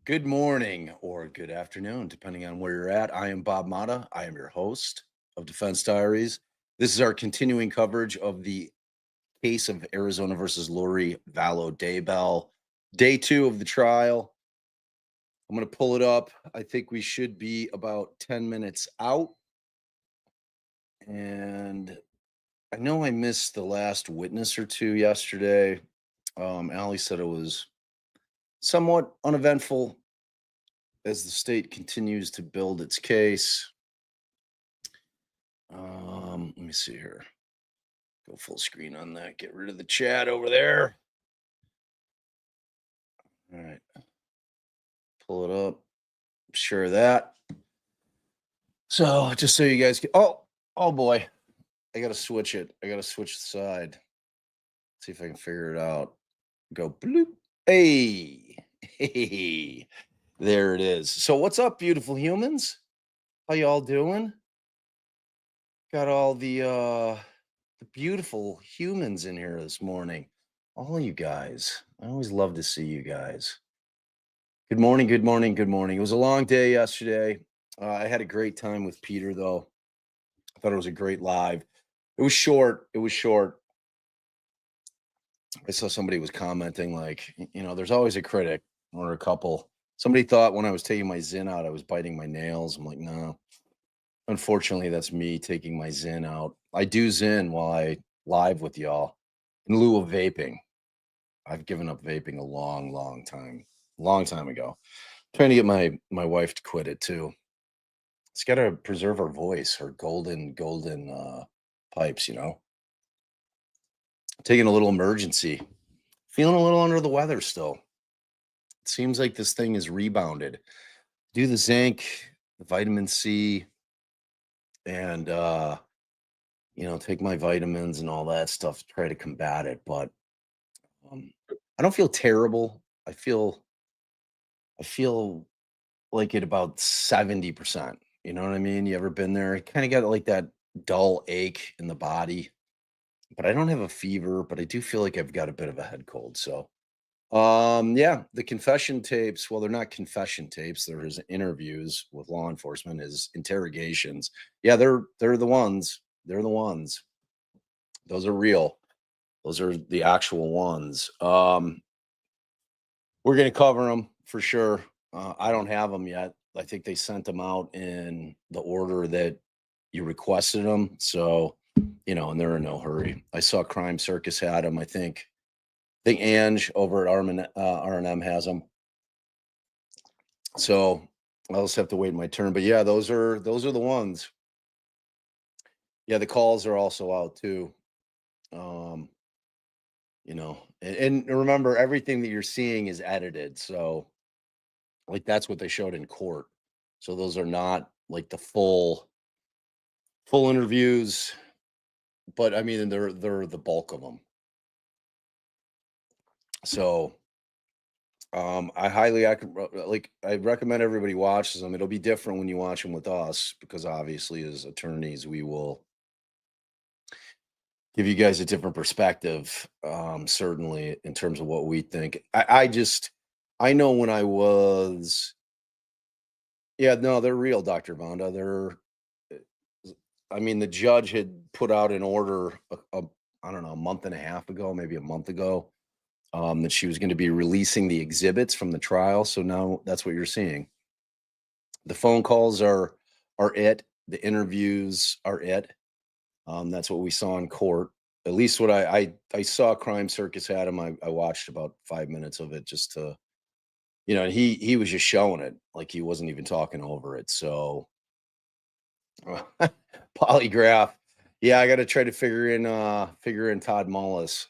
Good morning or good afternoon, depending on where you're at. I am Bob Mata. I am your host of Defense Diaries. This is our continuing coverage of the case of Arizona versus Lori Vallow Daybell. Day 2 of the trial. I'm going to pull it up. I think we should be about 10 minutes out. And I know I missed the last witness or two yesterday. Allie said it was somewhat uneventful as the state continues to build its case. Let me see here. Go full screen on that. Get rid of the chat over there. All right. Pull it up. Share that. So just so you guys can, oh boy. I got to switch it. I got to switch the side. See if I can figure it out. Go bloop. Hey. There it is. So what's up, beautiful humans? How y'all doing? Got all the beautiful humans in here this morning. All you guys. I always love to see you guys. Good morning, good morning, good morning. It was a long day yesterday. I had a great time with Peter, though. I thought it was a great live. It was short. I saw somebody was commenting, like, there's always a critic or a couple. Somebody thought when I was taking my Zyn out, I was biting my nails. I'm like, no. Unfortunately, that's me taking my Zyn out. I do Zyn while I live with y'all in lieu of vaping. I've given up vaping a long time ago. Trying to get my wife to quit it too. It's got to preserve her voice, her golden pipes, Taking a little emergency. Feeling a little under the weather still. It seems like this thing is rebounded. Do the zinc, the vitamin C, and take my vitamins and all that stuff to try to combat it. But I don't feel terrible. I feel like at about 70%. You know what I mean? You ever been there? Kind of got like that dull ache in the body. But I don't have a fever, but I do feel like I've got a bit of a head cold. So yeah, the confession tapes, well, they're not confession tapes. There's interviews with law enforcement, is interrogations. Yeah, they're the ones. They're the ones. Those are real. Those are the actual ones. We're going to cover them for sure. I don't have them yet. I think they sent them out in the order that you requested them. So, and they're in no hurry. I saw Crime Circus had them. I think Ange over at R&M has them. So I'll just have to wait my turn. But yeah, those are the ones. Yeah, the calls are also out too. And remember, everything that you're seeing is edited. So like that's what they showed in court. So those are not like the full interviews, but I mean they're the bulk of them. So I recommend everybody watches them. It'll be different when you watch them with us because obviously as attorneys we will give you guys a different perspective, certainly in terms of what we think. I know when I was, Yeah, no, they're real, Dr. Vonda. I mean, the judge had put out an order, I don't know, a month and a half ago, maybe a month ago, that she was going to be releasing the exhibits from the trial. So now that's what you're seeing. The phone calls are it. The interviews are it. That's what we saw in court. At least what I saw. Crime Circus had him. I watched about 5 minutes of it just to, and he was just showing it like he wasn't even talking over it. So polygraph. Yeah, I got to try to figure in Todd Mullis.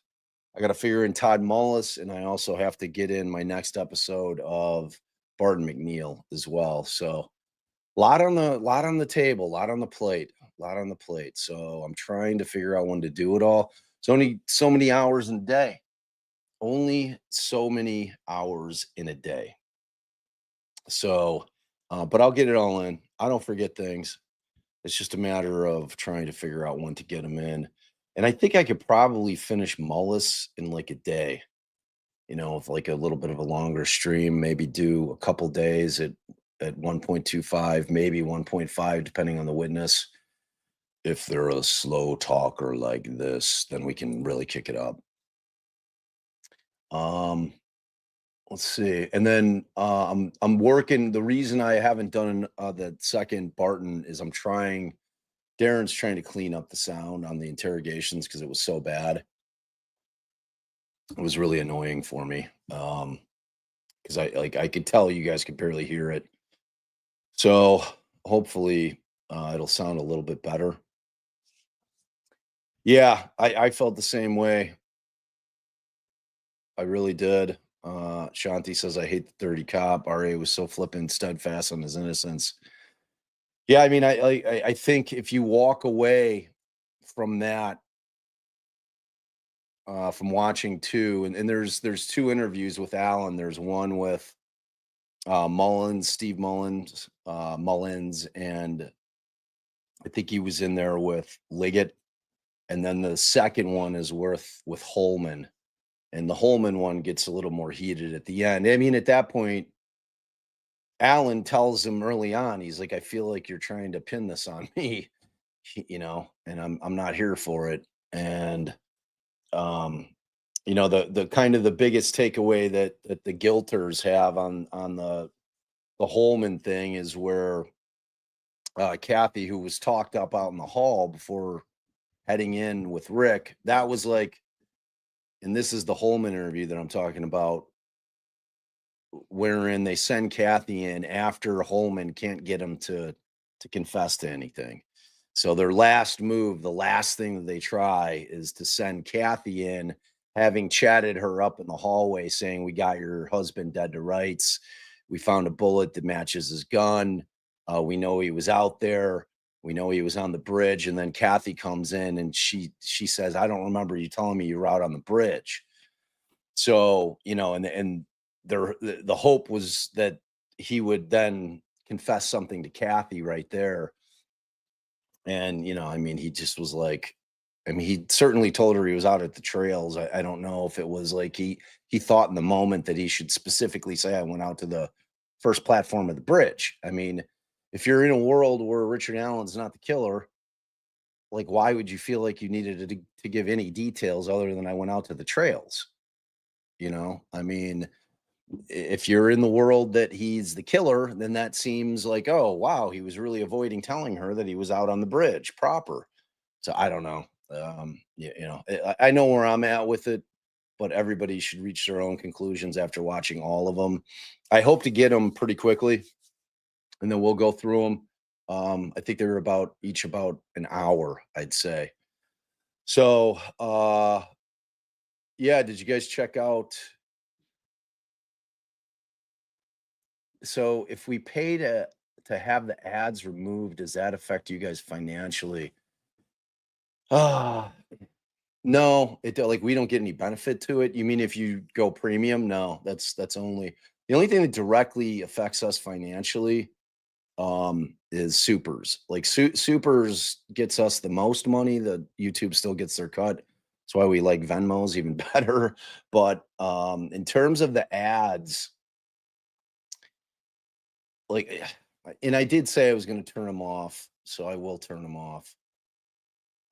I got to figure in Todd Mullis, and I also have to get in my next episode of Barton McNeil as well. So lot on the table, lot on the plate, lot on the plate. So I'm trying to figure out when to do it all. It's only so many hours in a day. Only so many hours in a day. So, but I'll get it all in. I don't forget things. It's just a matter of trying to figure out when to get them in. And I think I could probably finish Mullis in like a day, with like a little bit of a longer stream, maybe do a couple days at 1.25, maybe 1.5, depending on the witness. If they're a slow talker like this, then we can really kick it up. Um, let's see. And then I'm working. The reason I haven't done the second Barton is Darren's trying to clean up the sound on the interrogations because it was so bad. It was really annoying for me. Because I could tell you guys could barely hear it. So hopefully it'll sound a little bit better. Yeah, I felt the same way. I really did. Shanti says I hate the dirty cop. RA was so flippin' steadfast on his innocence. Yeah, I mean, I think if you walk away from that, from watching two, and there's two interviews with Alan. There's one with Mullins, Steve Mullins, and I think he was in there with Liggett, and then the second one is with Holman, and the Holman one gets a little more heated at the end. I mean, at that point, Alan tells him early on, he's like, "I feel like you're trying to pin this on me, and I'm not here for it." And um, the kind of the biggest takeaway that the guilters have on the Holman thing is where Kathy, who was talked up out in the hall before heading in with Rick, that was like, and this is the Holman interview that I'm talking about, wherein they send Kathy in after Holman can't get him to confess to anything. So their last move, the last thing that they try is to send Kathy in, having chatted her up in the hallway saying, "We got your husband dead to rights. We found a bullet that matches his gun. We know he was out there. We know he was on the bridge." And then Kathy comes in and she says, "I don't remember you telling me you were out on the bridge." So, and the hope was that he would then confess something to Kathy right there. And, I mean, he just was like, I mean, he certainly told her he was out at the trails. I don't know if it was like he thought in the moment that he should specifically say, "I went out to the first platform of the bridge." I mean, if you're in a world where Richard Allen's not the killer, like, why would you feel like you needed to give any details other than "I went out to the trails"? I mean, if you're in the world that he's the killer, then that seems like, oh, wow, he was really avoiding telling her that he was out on the bridge proper. So I don't know. I know where I'm at with it, but everybody should reach their own conclusions after watching all of them. I hope to get them pretty quickly, and then we'll go through them. I think they're each about an hour, I'd say. So, yeah, did you guys check out? So if we pay to have the ads removed, does that affect you guys financially? Ah, no, like we don't get any benefit to it. You mean if you go premium? No, that's only the only thing that directly affects us financially is supers. Like supers gets us the most money. The YouTube still gets their cut. That's why we like Venmos even better. But in terms of the ads, like And I did say I was going to turn them off, so I will turn them off.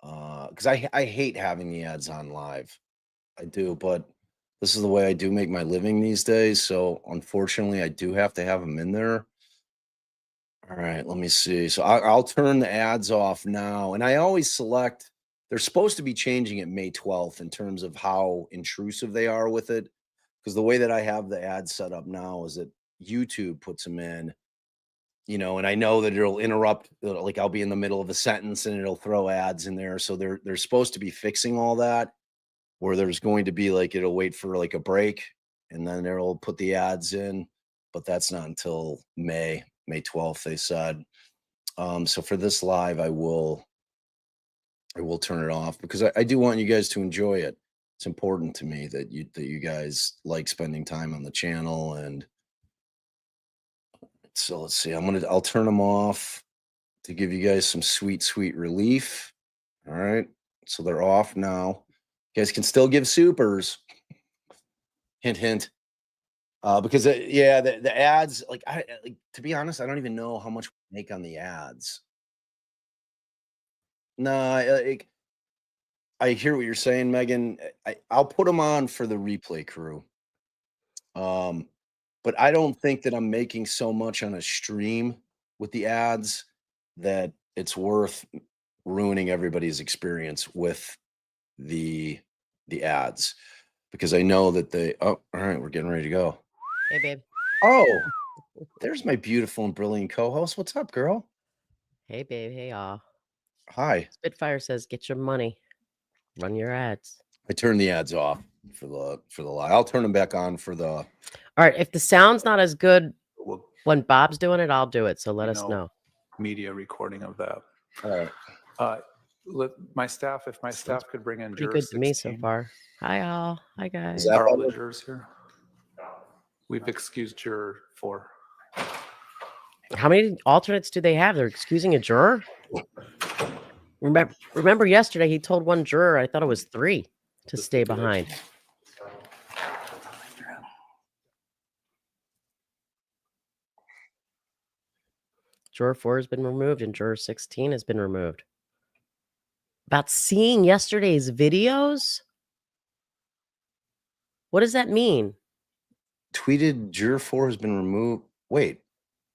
Because I hate having the ads on live. I do, but this is the way I do make my living these days. So unfortunately, I do have to have them in there. All right, let me see. So I'll turn the ads off now. And I always select, they're supposed to be changing it May 12th in terms of how intrusive they are with it. Because the way that I have the ads set up now is that YouTube puts them in, and I know that it'll interrupt, like I'll be in the middle of a sentence and it'll throw ads in there. So they're supposed to be fixing all that, where there's going to be like, it'll wait for like a break and then it'll put the ads in, but that's not until May 12th, they said. So for this live, I will turn it off because I do want you guys to enjoy it. It's important to me that you guys like spending time on the channel. And so let's see, I'll turn them off to give you guys some sweet relief. All right. So they're off now. You guys can still give supers. Hint, hint. Because the ads, like to be honest, I don't even know how much we make on the ads. No, I hear what you're saying, Megan. I'll put them on for the replay crew. But I don't think that I'm making so much on a stream with the ads that it's worth ruining everybody's experience with the ads, because I know that all right, we're getting ready to go. Hey, babe. Oh, there's my beautiful and brilliant co-host. What's up, girl? Hey, babe. Hey, y'all. Hi. Spitfire says, get your money. Run your ads. I turned the ads off for the live. I'll turn them back on for the. All right. If the sound's not as good when Bob's doing it, I'll do it. So let us know. Media recording of that. All right. If my staff could bring in Pretty juror good to me 16. so far. Hi, all. Hi, guys. Are all the jurors here? We've excused juror 4. How many alternates do they have? They're excusing a juror? Remember yesterday he told one juror, I thought it was 3, to stay behind. Juror 4 has been removed and juror 16 has been removed. About seeing yesterday's videos? What does that mean? Tweeted juror 4 has been removed. Wait,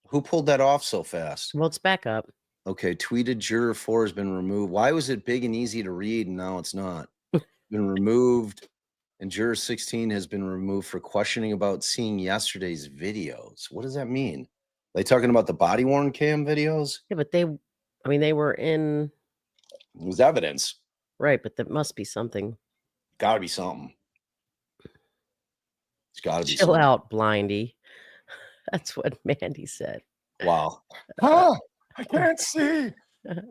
who pulled that off so fast? Well, it's back up. Okay, tweeted juror 4 has been removed. Why was it big and easy to read and now it's not? Been removed, and juror 16 has been removed for questioning about seeing yesterday's videos. What does that mean? Are they talking about the body worn cam videos? Yeah, but they were in. It was evidence. Right, but that must be something. Gotta be something. It's gotta be Chill something. out, blindy. That's what Mandy said. Wow. I can't see. It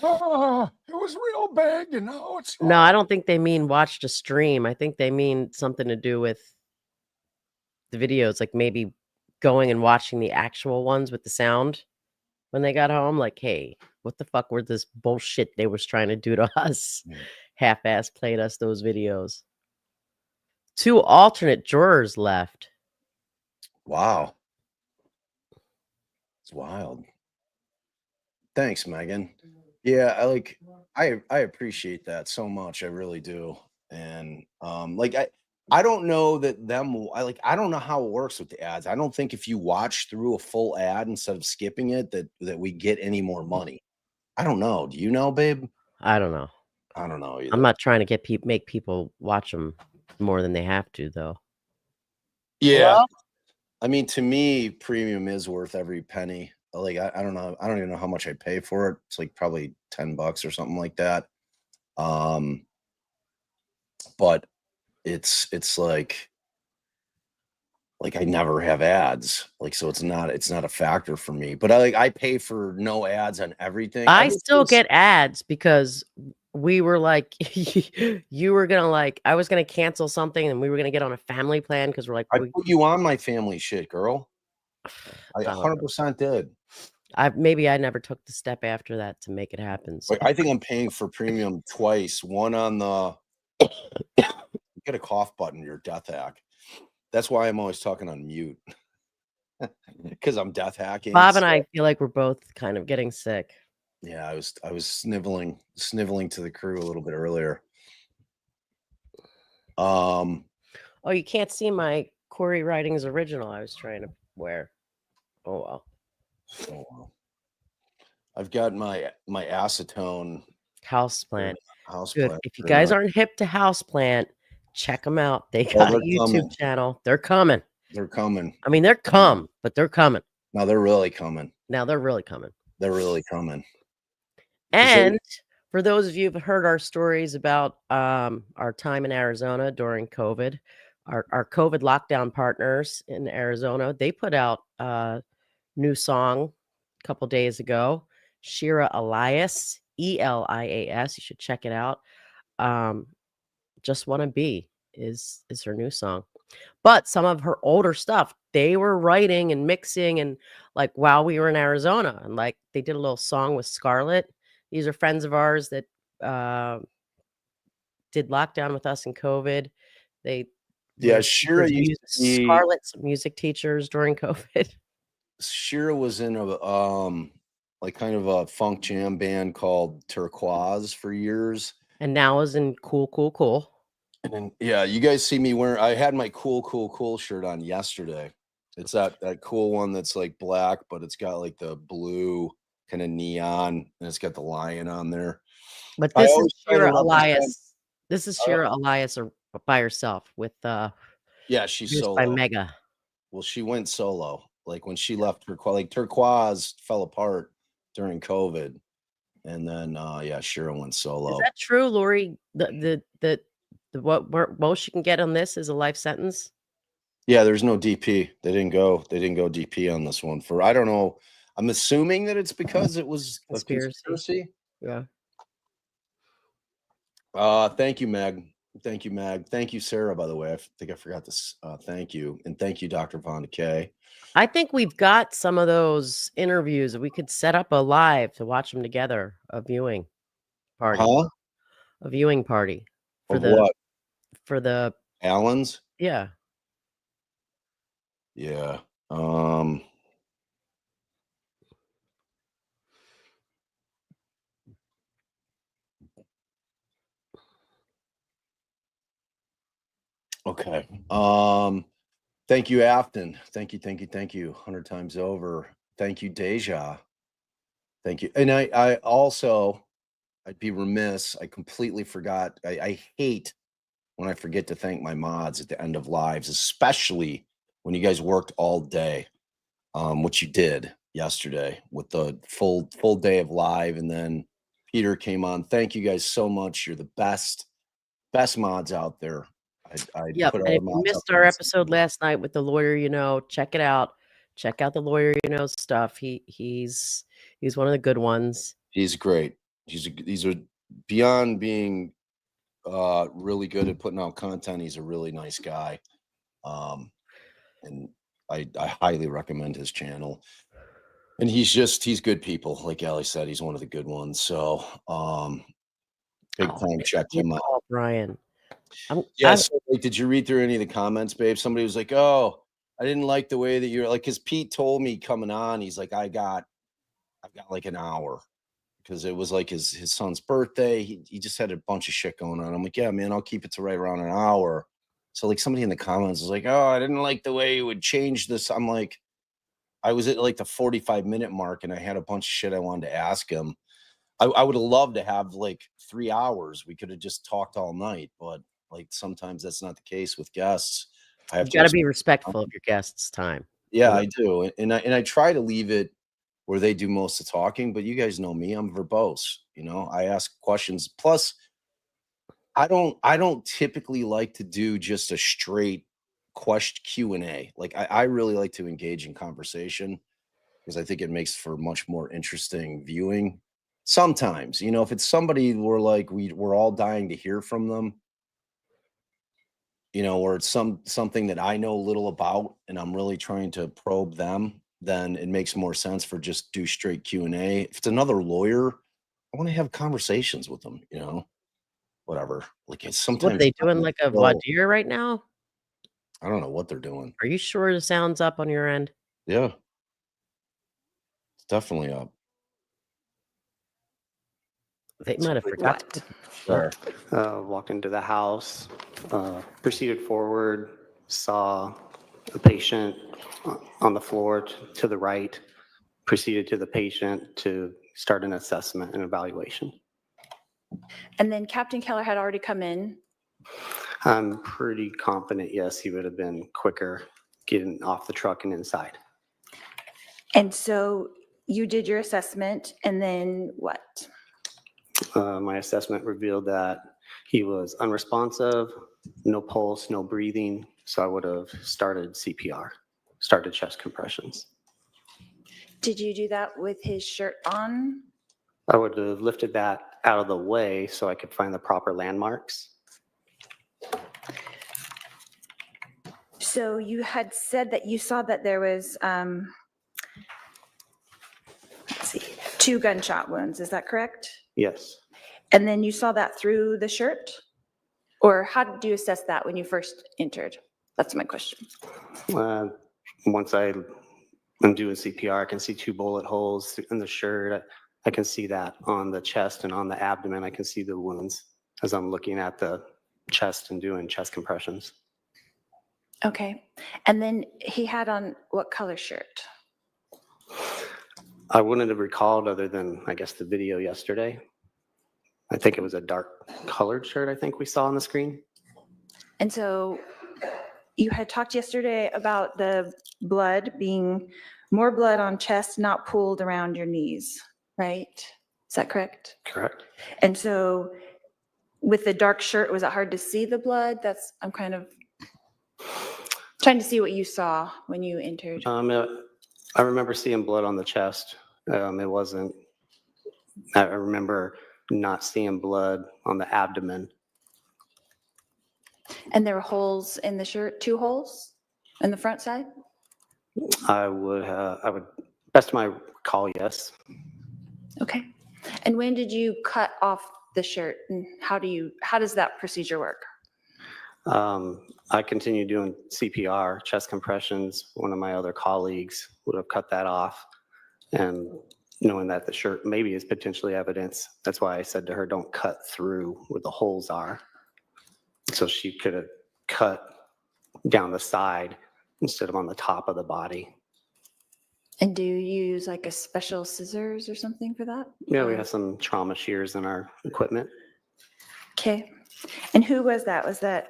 was real big, and now it's. No, I don't think they mean watched a stream. I think they mean something to do with the videos, like maybe going and watching the actual ones with the sound when they got home. Like, hey, what the fuck were this bullshit they was trying to do to us? Half-ass played us those videos. 2 alternate jurors left. Wow. It's wild. Thanks, Megan. Yeah, I appreciate that so much. I really do. And I don't know that I don't know how it works with the ads. I don't think if you watch through a full ad instead of skipping it that we get any more money. I don't know. Do you know, babe? I don't know. I don't know either. I'm not trying to make people watch them more than they have to, though. Yeah. Well, I mean, to me, premium is worth every penny. Like, I don't know. I don't even know how much I pay for it. It's like probably $10 or something like that. But it's like I never have ads. Like, so it's not a factor for me. But I pay for no ads on everything. I still get ads because we were like, you were gonna I was gonna cancel something and we were gonna get on a family plan because we're like, I put you on my family shit, girl. I 100% did. Maybe I never took the step after that to make it happen. So. I think I'm paying for premium twice. One on the get a cough button, your death hack. That's why I'm always talking on mute. because I'm death hacking. Bob and so- I feel like we're both kind of getting sick. Yeah, I was sniveling to the crew a little bit earlier. Oh, you can't see my Corey Writings original I was trying to wear. Oh well. Oh, wow. I've got my acetone Houseplant. house Good. plant. If you guys aren't hip to Houseplant, check them out. They Well, got a they're YouTube coming. channel. They're coming. They're coming. I mean, they're but they're coming. No, they're really coming. Now they're really coming. They're really coming. 'Cause And for those of you who've heard our stories about our time in Arizona during COVID, our COVID lockdown partners in Arizona, they put out a new song a couple days ago. Shira Elias, Elias. You should check it out. Just Wanna Be is her new song. But some of her older stuff, they were writing and mixing and like while we were in Arizona. And like they did a little song with Scarlett. These are friends of ours that did lockdown with us in COVID. They Yeah, were Shira used to be, Scarlett's music teachers during COVID. Shira was in a like kind of a funk jam band called Turquoise for years. And now is in Cool. And then yeah, you guys see me wearing I had my cool shirt on yesterday. It's that cool one that's like black, but it's got like the blue kind of neon and it's got the lion on there. But I this is always try to Shira represent- Elias. This is Shira Elias by herself with Yeah, she's produced solo. by Mega. Well, she went solo. Like when she left Turquoise fell apart during COVID. And then yeah, Shira went solo. Is that true, Lori? The what most you can get on this is a life sentence? Yeah, there's no DP. They didn't go DP on this one for I don't know. I'm assuming that it's because it was a conspiracy. Yeah. Thank you, Meg. Thank you, Meg. Thank you, Sarah, by the way. I think I forgot this. Thank you. And thank you, Dr. Von Kay. I think we've got some of those interviews that we could set up a live to watch them together, a viewing party. Huh? A viewing party for Of what? for the Allen's? yeah. Yeah. Okay. Thank you, Afton. Thank you. 100 times over. Thank you, Deja. Thank you. And I also, I'd be remiss. I completely forgot. I hate when I forget to thank my mods at the end of lives, especially when you guys worked all day, which you did yesterday with the full day of live. And then Peter came on. Thank you guys so much. You're the best mods out there. Yep. And if you missed our episode last night with the lawyer, check it out. Check out the lawyer, stuff. He's one of the good ones. He's great. These are beyond being really good at putting out content. He's a really nice guy. And I highly recommend his channel. And he's good people. Like Ali said, he's one of the good ones. So big time check him out. Brian. So, did you read through any of the comments, babe? Somebody was like, "Oh, I didn't like the way that you're like," because Pete told me coming on, he's like, I've got like an hour because it was like his son's birthday. He just had a bunch of shit going on. I'm like, yeah, man, I'll keep it to right around an hour. So like somebody in the comments was like, "Oh, I didn't like the way you would change this." I'm like, I was at like the 45-minute mark and I had a bunch of shit I wanted to ask him. I would have loved to have like 3 hours. We could have just talked all night, but like sometimes that's not the case with guests. I have got to be respectful of your guests' time. Yeah, I do. And I try to leave it where they do most of the talking, but you guys know me, I'm verbose, I ask questions. Plus I don't typically like to do just a straight question Q&A. Like I really like to engage in conversation because I think it makes for much more interesting viewing. Sometimes, if it's somebody we're like we're all dying to hear from them, or it's something that I know little about and I'm really trying to probe them, then it makes more sense for just do straight Q&A. If it's another lawyer, I want to have conversations with them, whatever. Like it's sometimes. What are they doing? Like a voir dire right now? I don't know what they're doing. Are you sure the sound's up on your end? Yeah. definitely up. They might have forgot. What? Sure. Walked into the house, proceeded forward, saw a patient on the floor to the right, proceeded to the patient to start an assessment and evaluation. And then Captain Keller had already come in. I'm pretty confident, yes, he would have been quicker getting off the truck and inside. And so you did your assessment and then what? My assessment revealed that he was unresponsive, no pulse, no breathing, so I would have started CPR, started chest compressions. Did you do that with his shirt on? I would have lifted that out of the way so I could find the proper landmarks. So you had said that you saw that there was, let's see, 2 gunshot wounds, is that correct? Yes. And then you saw that through the shirt? Or how did you assess that when you first entered? That's my question. Once I'm doing CPR, I can see 2 bullet holes in the shirt. I can see that on the chest and on the abdomen. I can see the wounds as I'm looking at the chest and doing chest compressions. Okay. And then he had on what color shirt? I wouldn't have recalled other than, I guess, the video yesterday. I think it was a dark colored shirt I think we saw on the screen. And so you had talked yesterday about the blood being more blood on chest, not pooled around your knees, right? Is that correct? Correct. And so with the dark shirt, was it hard to see the blood? I'm kind of trying to see what you saw when you entered. I remember seeing blood on the chest. It wasn't, I remember not seeing blood on the abdomen. And there were holes in the shirt, 2 holes in the front side? I would, best of my recall, yes. Okay. And when did you cut off the shirt and how does that procedure work? I continued doing CPR, chest compressions. One of my other colleagues would have cut that off. And knowing that the shirt maybe is potentially evidence, that's why I said to her, don't cut through where the holes are. So she could have cut down the side instead of on the top of the body. And do you use like a special scissors or something for that? Yeah, we have some trauma shears in our equipment. Okay. And who was that? Was that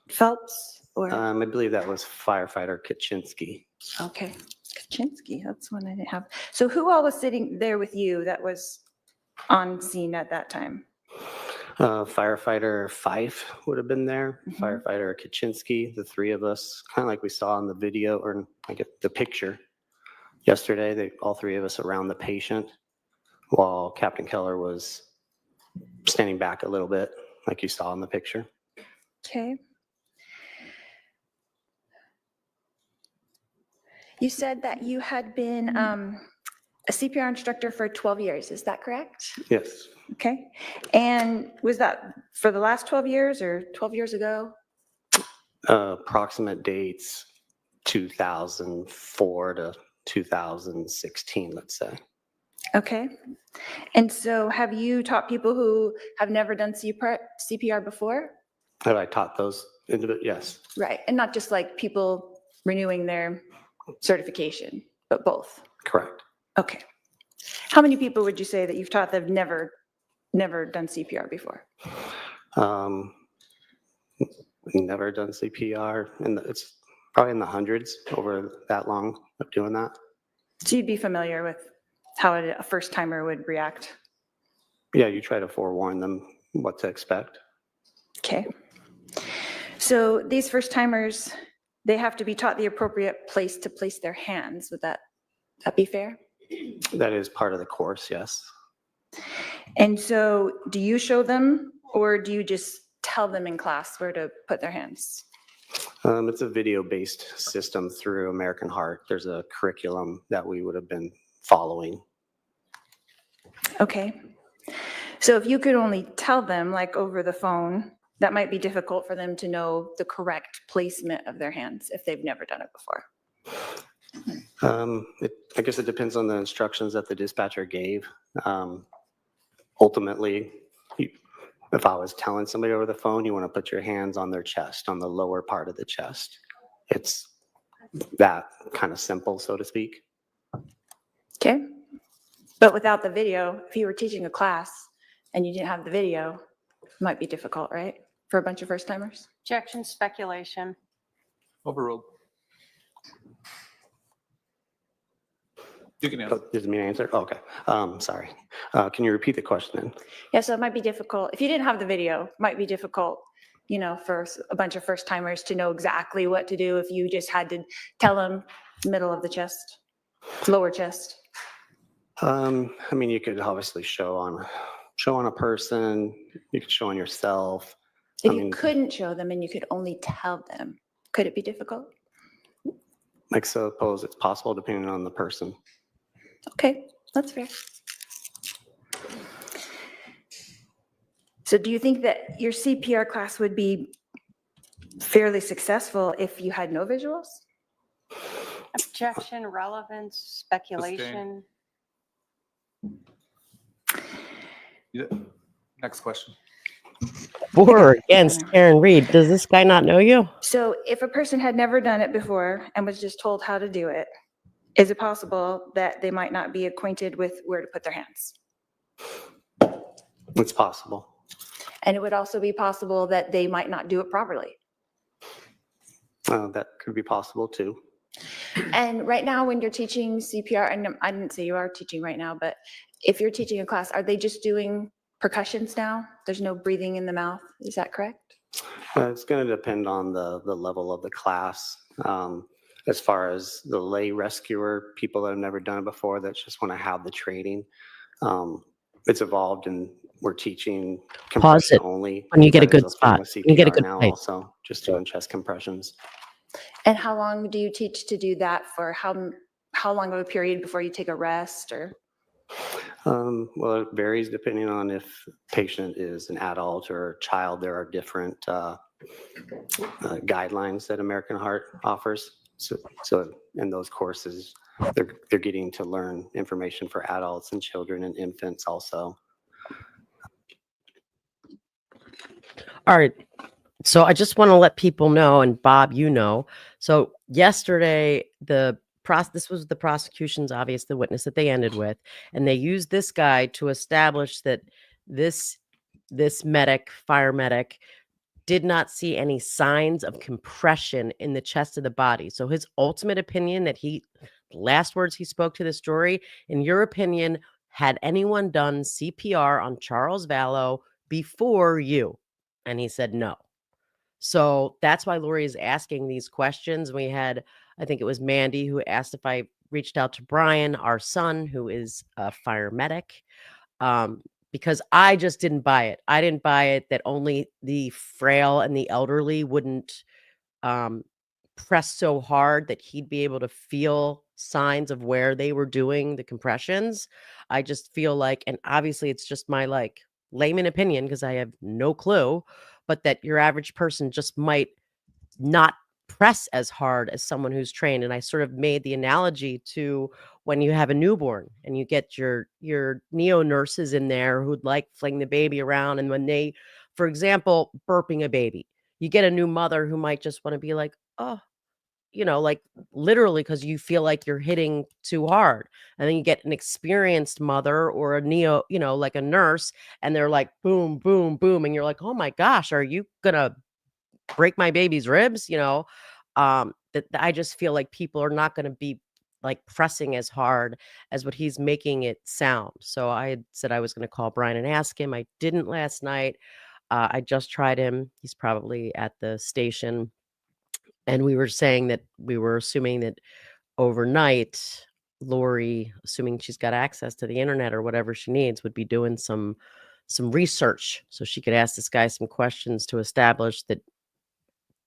Phelps or? I believe that was firefighter Kaczynski. Okay. Kaczynski, that's one I didn't have. So who all was sitting there with you that was on scene at that time? Firefighter Fife would have been there. Mhm. Firefighter Kaczynski, the 3 of us, kind of like we saw in the video or I get the picture yesterday. All 3 of us around the patient while Captain Keller was standing back a little bit, like you saw in the picture. Okay. You said that you had been a CPR instructor for 12 years. Is that correct? Yes. Okay. And was that for the last 12 years or 12 years ago? Approximate dates 2004 to 2016, let's say. Okay. And so have you taught people who have never done CPR before? Have I taught those individuals? Yes. Right. And not just like people renewing their certification, but both? Correct. Okay. How many people would you say that you've taught that have never done CPR before? Never done CPR, and it's probably in the hundreds over that long of doing that. So you'd be familiar with how a first timer would react? Yeah, you try to forewarn them what to expect. Okay. So these first timers, they have to be taught the appropriate place to place their hands. Would that be fair? That is part of the course, yes. And so do you show them or do you just tell them in class where to put their hands? It's a video-based system through American Heart. There's a curriculum that we would have been following. Okay. So if you could only tell them like over the phone, that might be difficult for them to know the correct placement of their hands if they've never done it before. I guess it depends on the instructions that the dispatcher gave. Ultimately, if I was telling somebody over the phone, you want to put your hands on their chest, on the lower part of the chest. It's that kind of simple, so to speak. Okay. But without the video, if you were teaching a class and you didn't have the video, it might be difficult, right? For a bunch of first timers? Objection, speculation. Overruled. You can answer. Oh, does it mean answer? Oh, okay. Sorry. Can you repeat the question then? Yeah, so it might be difficult. If you didn't have the video, it might be difficult, you know, for a bunch of first timers to know exactly what to do if you just had to tell them middle of the chest, lower chest. I mean, you could obviously show on a person, you could show on yourself. If I you mean, couldn't show them and you could only tell them, could it be difficult? I suppose it's possible depending on the person. Okay, that's fair. So do you think that your CPR class would be fairly successful if you had no visuals? Objection, relevance, speculation. Yeah. Next question. For or against Karen Reed, does this guy not know you? So if a person had never done it before and was just told how to do it, is it possible that they might not be acquainted with where to put their hands? It's possible. And it would also be possible that they might not do it properly. That could be possible too. And right now, when you're teaching CPR, and I didn't say you are teaching right now, but if you're teaching a class, are they just doing percussions now? There's no breathing in the mouth, is that correct? It's going to depend on the level of the class. As far as the lay rescuer, people that have never done it before that just want to have the training, it's evolved and we're teaching Pause compression it only. when you get a There's good thing spot. with When you get a CPR good now place. also, just doing chest compressions. And how long do you teach to do that for? How long of a period before you take a rest or? Well, it varies depending on if patient is an adult or a child. There are different guidelines that American Heart offers. So in those courses, they're getting to learn information for adults and children and infants also. All right. So I just want to let people know, and Bob, you know. So yesterday, this was the prosecution's obvious, the witness that they ended with, and they used this guy to establish that this fire medic, did not see any signs of compression in the chest of the body. So his ultimate opinion that last words he spoke to this jury, in your opinion, had anyone done CPR on Charles Vallow before you? And he said no. So that's why Lori is asking these questions. We had, I think it was Mandy who asked if I reached out to Brian, our son, who is a fire medic. Because I just didn't buy it. I didn't buy it that only the frail and the elderly wouldn't press so hard that he'd be able to feel signs of where they were doing the compressions. I just feel like, and obviously it's just my like layman opinion because I have no clue, but that your average person just might not press as hard as someone who's trained. And I sort of made the analogy to when you have a newborn and you get your neo nurses in there who'd like fling the baby around. And when they, for example, burping a baby, you get a new mother who might just want to be like, oh, like literally because you feel like you're hitting too hard. And then you get an experienced mother or a neo, like a nurse, and they're like, boom, boom, boom. And you're like, oh my gosh, are you going to break my baby's ribs? That I just feel like people are not going to be like pressing as hard as what he's making it sound. So I had said I was going to call Brian and ask him. I didn't last night. I just tried him. He's probably at the station. And we were saying that we were assuming that overnight, Lori, assuming she's got access to the internet or whatever she needs, would be doing some research so she could ask this guy some questions to establish that,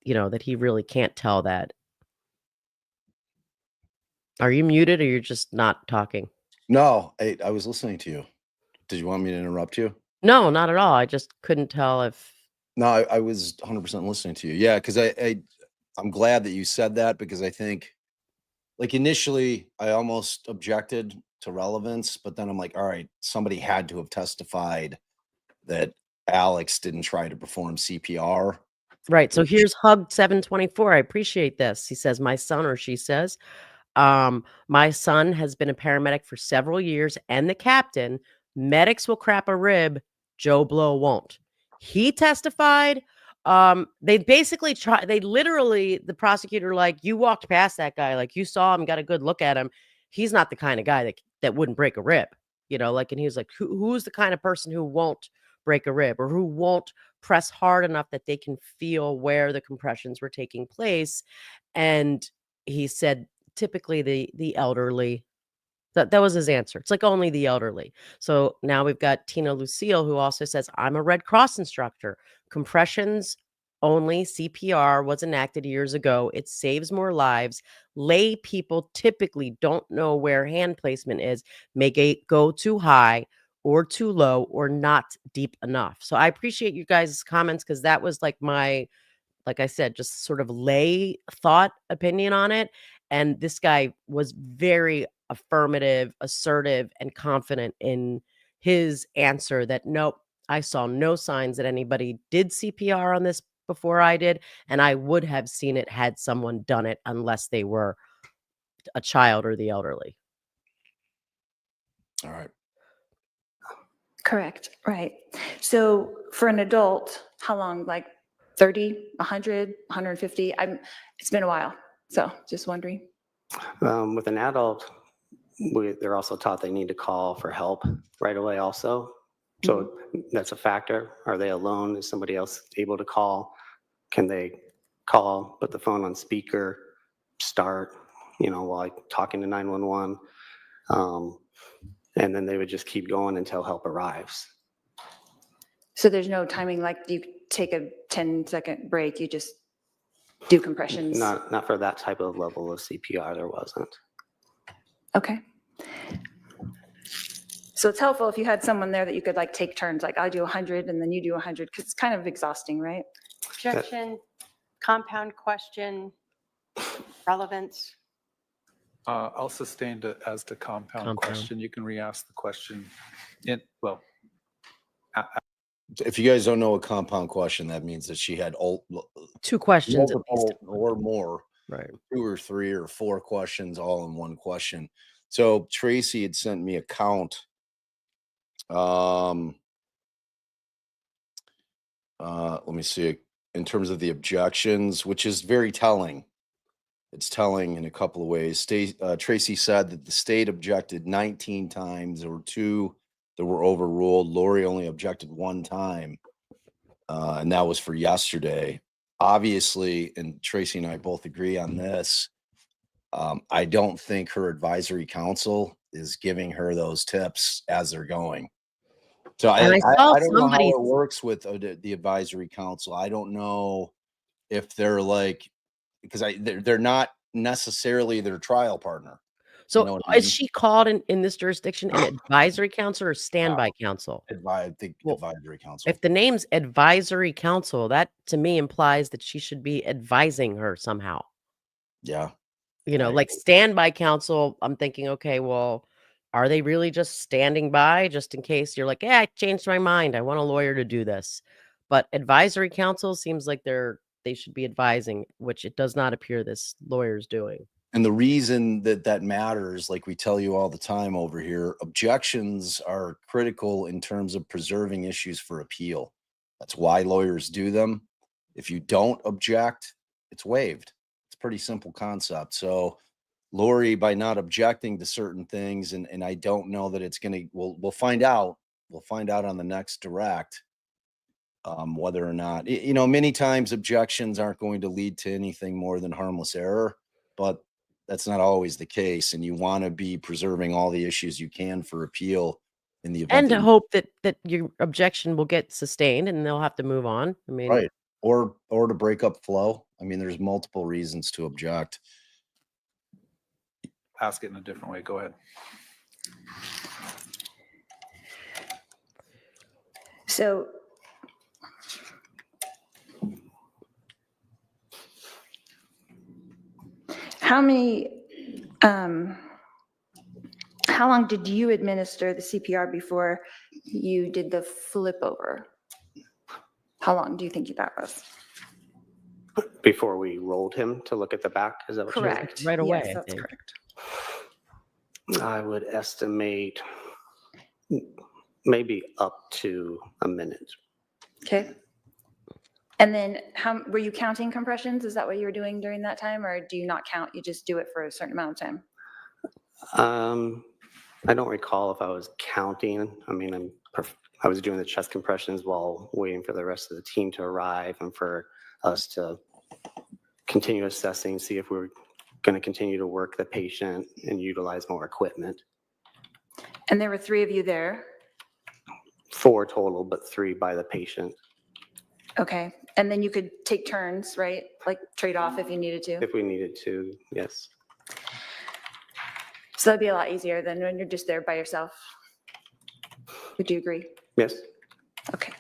that he really can't tell that. Are you muted or you're just not talking? No, I was listening to you. Did you want me to interrupt you? No, not at all. I just couldn't tell if. No, I was 100% listening to you. Yeah, because I'm glad that you said that because I think like initially I almost objected to relevance, but then I'm like, all right, somebody had to have testified that Alex didn't try to perform CPR. Right. So here's Hug 724. I appreciate this. He says, my son, or she says, my son has been a paramedic for several years and the captain. Medics will crap a rib. Joe Blow won't. He testified. They basically they literally, the prosecutor, like, you walked past that guy, like you saw him, got a good look at him. He's not the kind of guy that wouldn't break a rib, like, and he was like, who's the kind of person who won't break a rib or who won't press hard enough that they can feel where the compressions were taking place. And he said, typically the elderly. That was his answer. It's like only the elderly. So now we've got Tina Lucille, who also says, I'm a Red Cross instructor. Compressions only. CPR was enacted years ago. It saves more lives. Lay people typically don't know where hand placement is, may go too high or too low or not deep enough. So I appreciate you guys' comments, because that was like like I said, just sort of lay thought opinion on it. And this guy was very affirmative, assertive, and confident in his answer that, nope, I saw no signs that anybody did CPR on this before I did. And I would have seen it had someone done it, unless they were a child or the elderly. All right. Correct. Right. So for an adult, how long? Like 30, 100, 150? It's been a while. So just wondering. With an adult, they're also taught they need to call for help right away also. So that's a factor. Are they alone? Is somebody else able to call? Can they call, put the phone on speaker, start, while talking to 911? And then they would just keep going until help arrives. So there's no timing, like you take a 10-second break, you just do compressions? Not for that type of level of CPR, there wasn't. Okay. So it's helpful if you had someone there that you could like take turns, like I do 100 and then you do 100, because it's kind of exhausting, right? Objection, compound question, relevance. I'll sustain it as the compound question. You can re-ask the question. If you guys don't know a compound question, that means that she had Two questions at least. or more, Right. 2 or 3 or 4 questions all in one question. So Tracy had sent me a count. Let me see, in terms of the objections, which is very telling. It's telling in a couple of ways. Tracy said that the state objected 19 times. There were 2 that were overruled. Lori only objected 1 time, and that was for yesterday. Obviously, and Tracy and I both agree on this, I don't think her advisory council is giving her those tips as they're going. So I don't know how it works with the advisory council. I don't know if they're like, because they're not necessarily their trial partner. So is she called in this jurisdiction an advisory council or standby council? I think advisory council. If the name's advisory council, that to me implies that she should be advising her somehow. Yeah. Like standby counsel, I'm thinking, okay, well, are they really just standing by just in case you're like, yeah, I changed my mind, I want a lawyer to do this? But advisory council seems like they should be advising, which it does not appear this lawyer's doing. And the reason that matters, like we tell you all the time over here, objections are critical in terms of preserving issues for appeal. That's why lawyers do them. If you don't object, it's waived. It's a pretty simple concept. So Lori, by not objecting to certain things, and I don't know that it's going to, we'll find out. We'll find out on the next direct whether or not, many times objections aren't going to lead to anything more than harmless error, but that's not always the case. And you want to be preserving all the issues you can for appeal in the event. And to hope that your objection will get sustained and they'll have to move on. I mean, right. Or to break up flow. I mean, there's multiple reasons to object. Ask it in a different way. Go ahead. So how many How long did you administer the CPR before you did the flip over? How long do you think that was? Before we rolled him to look at the back, is that what you're saying? Correct. Right away, Yes, I that's think. correct. I would estimate maybe up to a minute. Okay. And then how, were you counting compressions? Is that what you were doing during that time, or do you not count? You just do it for a certain amount of time? I don't recall if I was counting. I mean, I was doing the chest compressions while waiting for the rest of the team to arrive and for us to continue assessing, see if we were going to continue to work the patient and utilize more equipment. And there were 3 of you there? 4 total, but 3 by the patient. Okay. And then you could take turns, right? Like trade off if you needed to? If we needed to, yes. So that'd be a lot easier than when you're just there by yourself. Would you agree? Yes. Okay.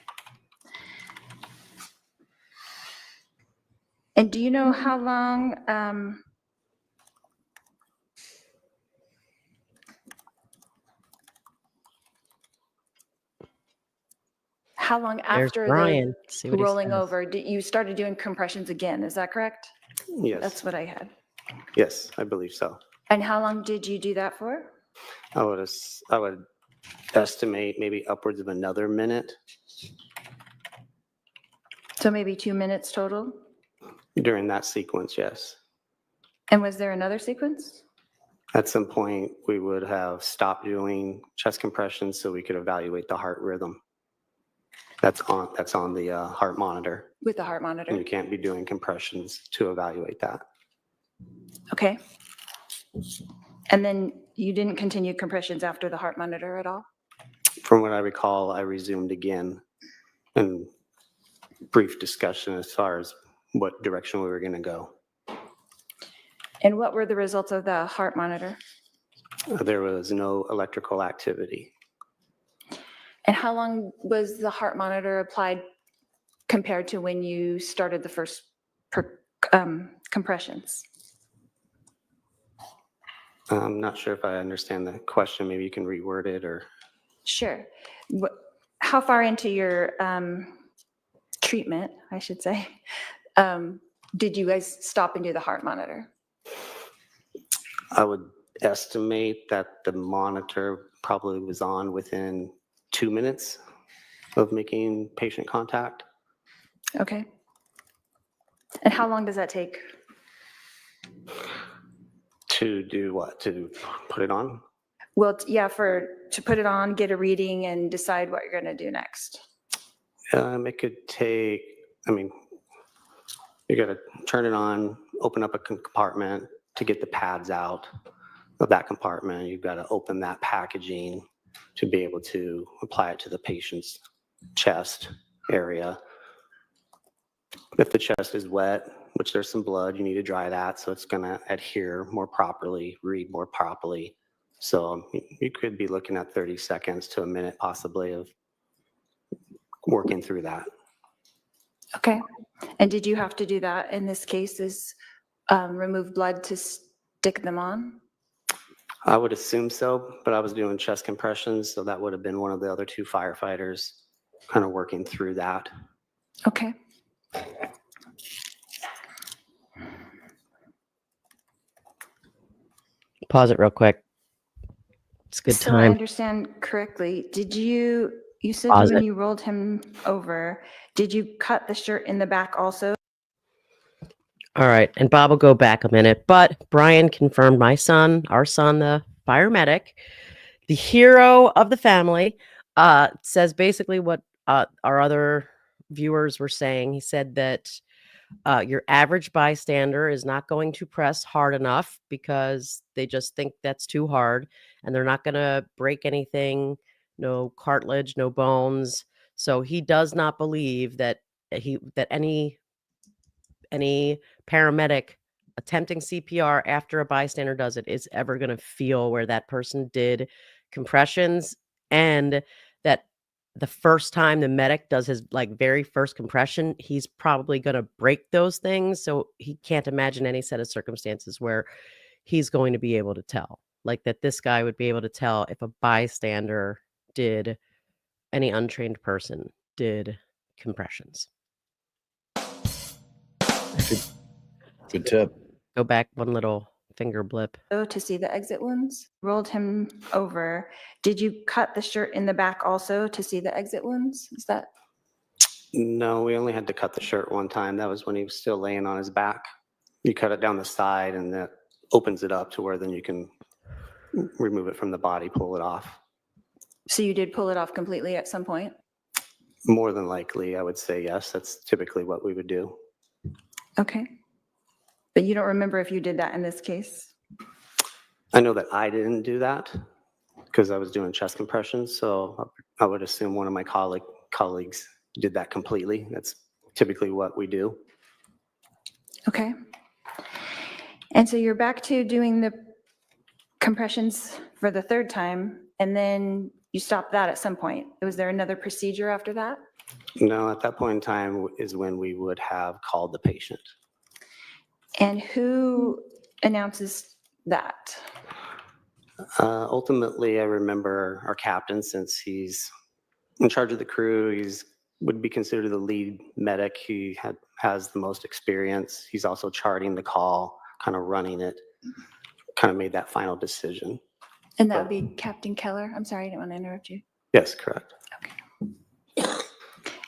And do you know how long, There's after Brian. the See what he rolling says. over, you started doing compressions again? Is that correct? Yes. That's what I had. Yes, I believe so. And how long did you do that for? I would estimate maybe upwards of another minute. So maybe 2 minutes total? During that sequence, yes. And was there another sequence? At some point, we would have stopped doing chest compressions so we could evaluate the heart rhythm. That's on the heart monitor. With the heart And monitor? you can't be doing compressions to evaluate that. Okay. And then you didn't continue compressions after the heart monitor at all? From what I recall, I resumed again in brief discussion as far as what direction we were going to go. And what were the results of the heart monitor? There was no electrical activity. And how long was the heart monitor applied compared to when you started the first compressions? I'm not sure if I understand the question. Maybe you can reword it or. Sure. How far into your treatment, I should say, did you guys stop and do the heart monitor? I would estimate that the monitor probably was on within 2 minutes of making patient contact. Okay. And how long does that take? To do what? To put it on? Well, yeah, to put it on, get a reading, and decide what you're going to do next. It could take, I mean, you got to turn it on, open up a compartment to get the pads out of that compartment. You've got to open that packaging to be able to apply it to the patient's chest area. If the chest is wet, which there's some blood, you need to dry that so it's going to adhere more properly, read more properly. So you could be looking at 30 seconds to a minute possibly of working through that. Okay. And did you have to do that in this case, is remove blood to stick them on? I would assume so, but I was doing chest compressions, so that would have been one of the other 2 firefighters kind of working through that. Okay. Pause it real quick. It's a good So I time. understand correctly. You said Pause when it. you rolled him over, did you cut the shirt in the back also? All right. And Bob will go back a minute, but Brian confirmed our son, the paramedic, the hero of the family, says basically what our other viewers were saying. He said that your average bystander is not going to press hard enough because they just think that's too hard and they're not going to break anything, no cartilage, no bones. So he does not believe that any paramedic attempting CPR after a bystander does it is ever going to feel where that person did compressions, and that the first time the medic does his very first compression, he's probably going to break those things. So he can't imagine any set of circumstances where he's going to be able to tell. Like that this guy would be able to tell if a bystander did, any untrained person did compressions. Good tip. Go back one little finger blip. To see the exit wounds, rolled him over. Did you cut the shirt in the back also to see the exit wounds? Is that? No, we only had to cut the shirt one time. That was when he was still laying on his back. You cut it down the side and that opens it up to where then you can remove it from the body, pull it off. So you did pull it off completely at some point? More than likely, I would say yes. That's typically what we would do. Okay. But you don't remember if you did that in this case? I know that I didn't do that because I was doing chest compressions. So I would assume one of my colleagues did that completely. That's typically what we do. Okay. And so you're back to doing the compressions for the third time, and then you stopped that at some point. Was there another procedure after that? No, at that point in time is when we would have called the patient. And who announces that? Ultimately, I remember our captain, since he's in charge of the crew, would be considered the lead medic. He has the most experience. He's also charting the call, kind of running it, kind of made that final decision. And that would be Captain Keller? I'm sorry, I didn't want to interrupt you. Yes, correct. Okay.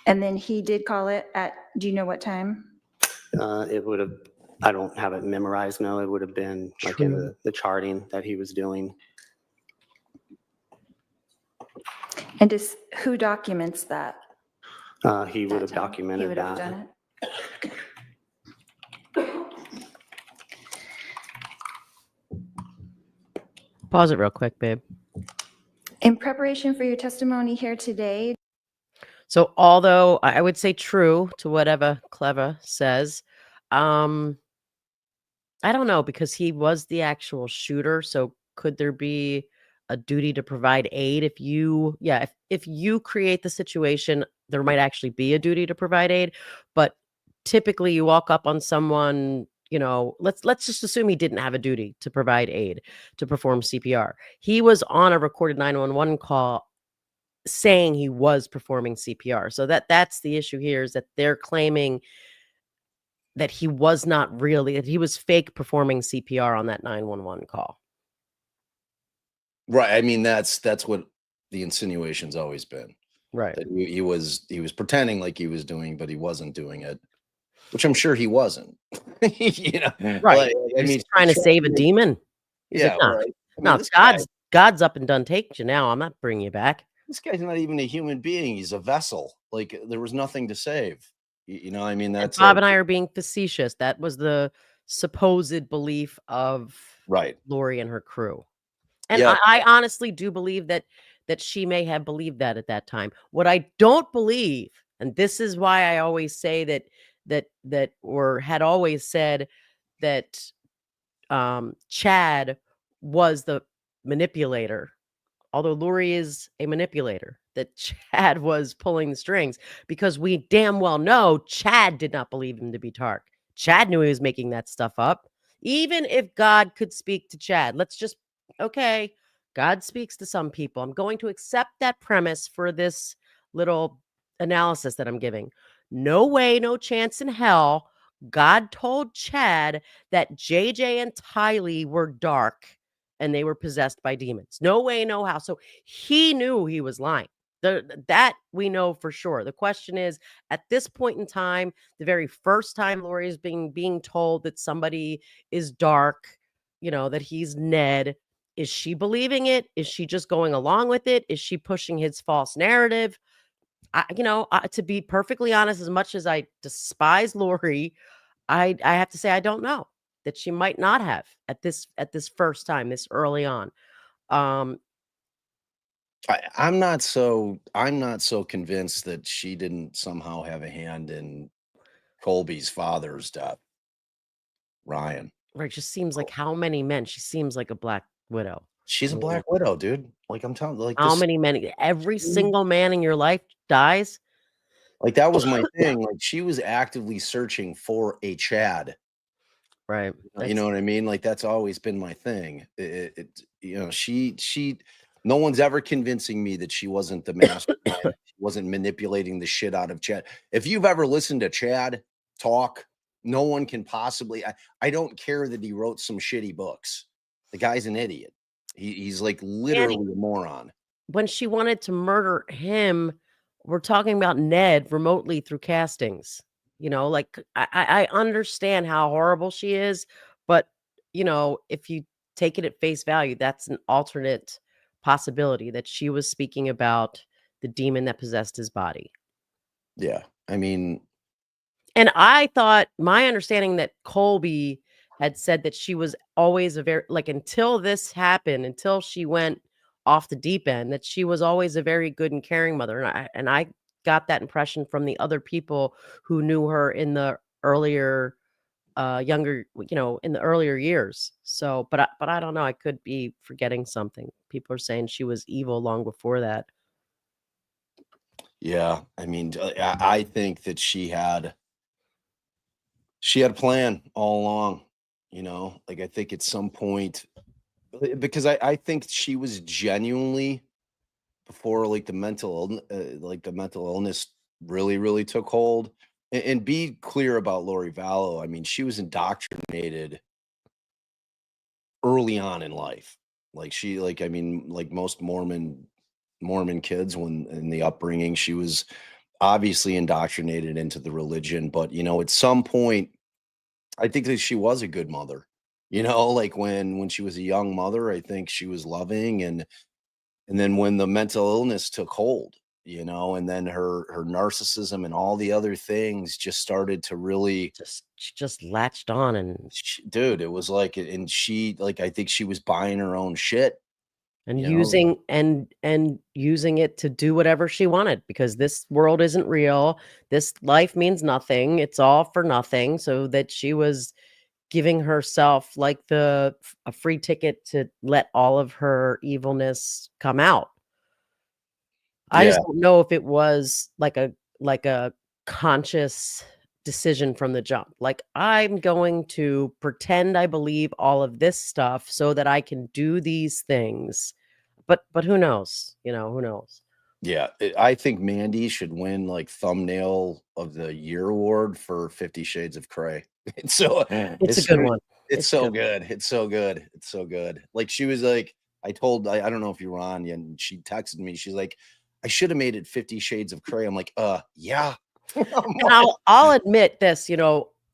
And then he did call it at, do you know what time? It would have, I don't have it memorized, no, it would have been like in the charting that he was doing. And who documents that? He would have He documented would have that. done it? Pause it real quick, babe. In preparation for your testimony here today. So although I would say true to whatever Clever says, I don't know, because he was the actual shooter. So could there be a duty to provide aid? If you create the situation, there might actually be a duty to provide aid. But typically you walk up on someone, let's just assume he didn't have a duty to provide aid, to perform CPR. He was on a recorded 911 call saying he was performing CPR. So that's the issue here, is that they're claiming that he was not really, that he was fake performing CPR on that 911 call. Right. I mean, that's what the insinuation's always been. Right. That he was pretending like he was doing, but he wasn't doing it, which I'm sure he wasn't. Right. Like, I He's mean, trying to save a demon. He's yeah, like, "No, right. I mean, no, this guy- God's up and done taken you now. I'm not bringing you back." This guy's not even a human being. He's a vessel. Like, there was nothing to save. I mean, And that's Bob and I are being facetious. That was the supposed belief of right. Lori and her crew. And Yeah. I honestly do believe that she may have believed that at that time. What I don't believe, and this is why I always say that or had always said that Chad was the manipulator, although Lori is a manipulator, that Chad was pulling the strings, because we damn well know Chad did not believe him to be Tark. Chad knew he was making that stuff up. Even if God could speak to Chad, okay, God speaks to some people. I'm going to accept that premise for this little analysis that I'm giving. No way, no chance in hell God told Chad that JJ and Tylee were dark and they were possessed by demons. No way, no how. So he knew he was lying. That we know for sure. The question is, at this point in time, the very first time Lori is being told that somebody is dark, that he's Ned, is she believing it? Is she just going along with it? Is she pushing his false narrative? To be perfectly honest, as much as I despise Lori, I have to say I don't know, that she might not have at this first time, this early on. I'm not so convinced that she didn't somehow have a hand in Colby's father's death. Ryan. Right, just seems like how many men? She seems like a Black Widow. She's a Black Widow, dude. Like, I'm telling you, like, How many men? Every single man in your life dies. Like, that was my thing. Like, she was actively searching for a Chad. Right. You know what I mean? Like that's always been my thing. No one's ever convincing me that she wasn't the mastermind. She wasn't manipulating the shit out of Chad. If you've ever listened to Chad talk, no one can possibly. I don't care that he wrote some shitty books. The guy's an idiot. He's like literally a moron. When she wanted to murder him, we're talking about Ned remotely through castings. Like I understand how horrible she is, but if you take it at face value, that's an alternate possibility that she was speaking about the demon that possessed his body. Yeah. I mean, and I thought my understanding that Colby had said that she was always a very, like, until this happened, until she went off the deep end, that she was always a very good and caring mother. And I got that impression from the other people who knew her in the earlier younger, in the earlier years. So, but I don't know, I could be forgetting something. People are saying she was evil long before that. yeah, I mean, I think that she had a plan all along, like I think at some point, because I think she was genuinely before like the mental illness really, really took hold. And be clear about Lori Vallow. I mean, she was indoctrinated early on in life. I mean, like most Mormon kids when in the upbringing, she was obviously indoctrinated into the religion. But at some point, I think that she was a good mother. Like when she was a young mother, I think she was loving, and then when the mental illness took hold, and then her narcissism and all the other things just started to really, She just latched on, and dude, it was like, and she, like, I think she was buying her own shit. using using it to do whatever she wanted, because this world isn't real. This life means nothing. It's all for nothing. So that she was giving herself like a free ticket to let all of her evilness come out. I Yeah. just don't know if it was like a conscious decision from the jump. Like, I'm going to pretend I believe all of this stuff so that I can do these things. But who knows? Who knows? Yeah, I think Mandy should win like thumbnail of the year award for 50 Shades of Grey. It's so It's a good one. It's It's so good. good. It's so good. It's so good. Like she was like, I don't know if you were on, and she texted me. She's like, I should have made it 50 Shades of Grey. I'm like, yeah. I'm And like, I'll admit this,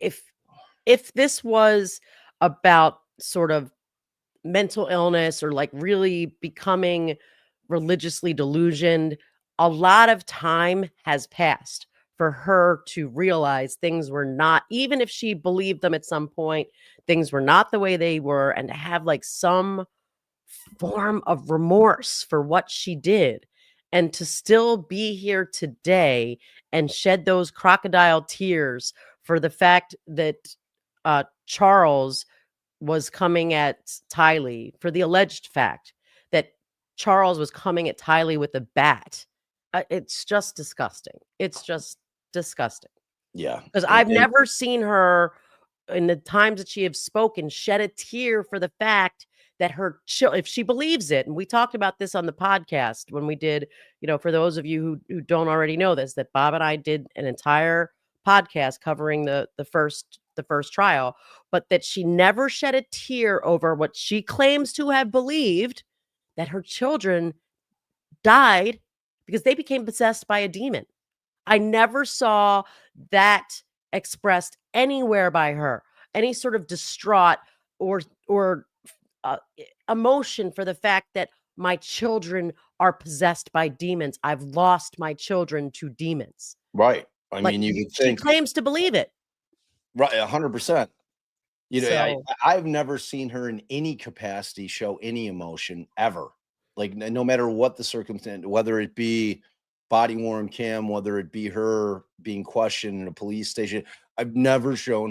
if this was about sort of mental illness or like really becoming religiously delusioned, a lot of time has passed for her to realize things were not, even if she believed them at some point, things were not the way they were, and to have like some form of remorse for what she did, and to still be here today and shed those crocodile tears for the fact that Charles was coming at Tylee, for the alleged fact that Charles was coming at Tylee with a bat. It's just disgusting. It's just disgusting. yeah. Because I've never seen her, in the times that she have spoken, shed a tear for the fact that if she believes it, and we talked about this on the podcast when we did, for those of you who don't already know this, that Bob and I did an entire podcast covering the first trial, but that she never shed a tear over what she claims to have believed, that her children died because they became possessed by a demon. I never saw that expressed anywhere by her, any sort of distraught or emotion for the fact that my children are possessed by demons. I've lost my children to demons. Right. I mean, you would She think, claims to believe it. right, 100%. So I've never seen her in any capacity show any emotion ever. Like no matter what the circumstance, whether it be body worn cam, whether it be her being questioned in a police station, I've never seen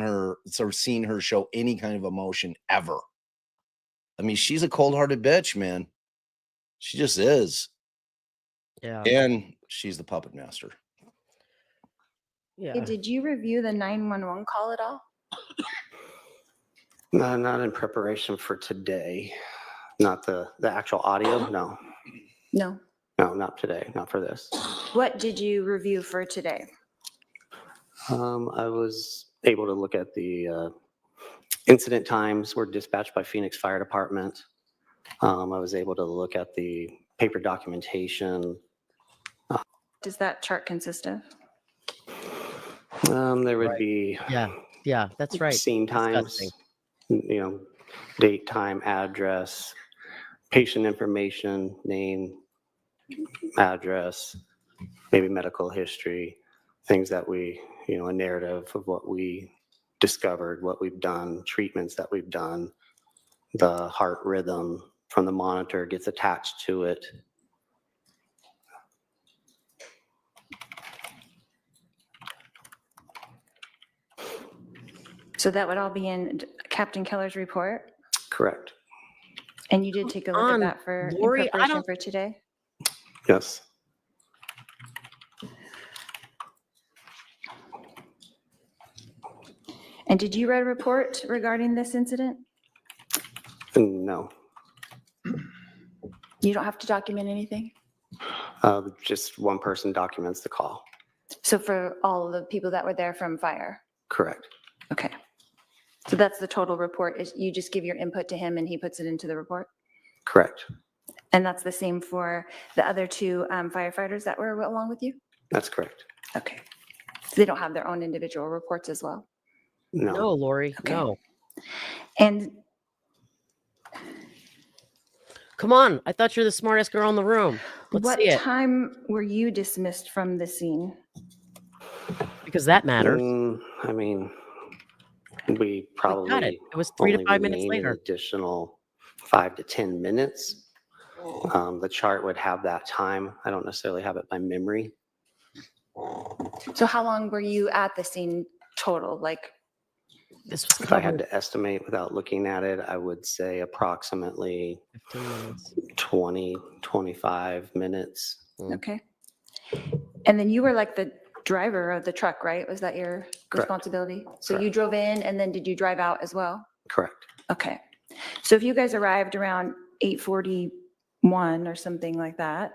her show any kind of emotion ever. I mean, she's a cold-hearted bitch, man. She just is. yeah. And she's the puppet master. Yeah. Hey, did you review the 911 call at all? No, not in preparation for today. Not the actual audio. No, No. no, not today. Not for this. What did you review for today? I was able to look at the incident times were dispatched by Phoenix Fire Department. I was able to look at the paper documentation. Does that chart consist of? There would Right. be Yeah, that's right. scene Disgusting. times, date, time, address, patient information, name, address, maybe medical history, things that we, a narrative of what we discovered, what we've done, treatments that we've done. The heart rhythm from the monitor gets attached to it. So that would all be in Captain Keller's report? Correct. And you did take a look at that in Lori, I preparation don't- for today? Yes. And did you write a report regarding this incident? No. You don't have to document anything? Just one person documents the call. So for all of the people that were there from fire? Correct. Okay. So that's the total report, is you just give your input to him and he puts it into the report? Correct. And that's the same for the other two firefighters that were along with you? That's correct. Okay. So they don't have their own individual reports as well? No. No, Lori, Okay. no. And Come on. I thought you're the smartest girl in the room. Let's what see it. time were you dismissed from the scene? Because that matters. I mean, we We got probably it. It was 3 to only 5 minutes remain an later. additional 5 to 10 minutes. The chart would have that time. I don't necessarily have it by memory. So how long were you at the scene total? Like, This was If I had covered to estimate without looking at it, I would say approximately 15 minutes. 20, 25 minutes. okay. And then you were like the driver of the truck, right? Was that your responsibility? So you Correct. drove in and then did you drive out as well? Correct. Okay. So if you guys arrived around 8:41 or something like that,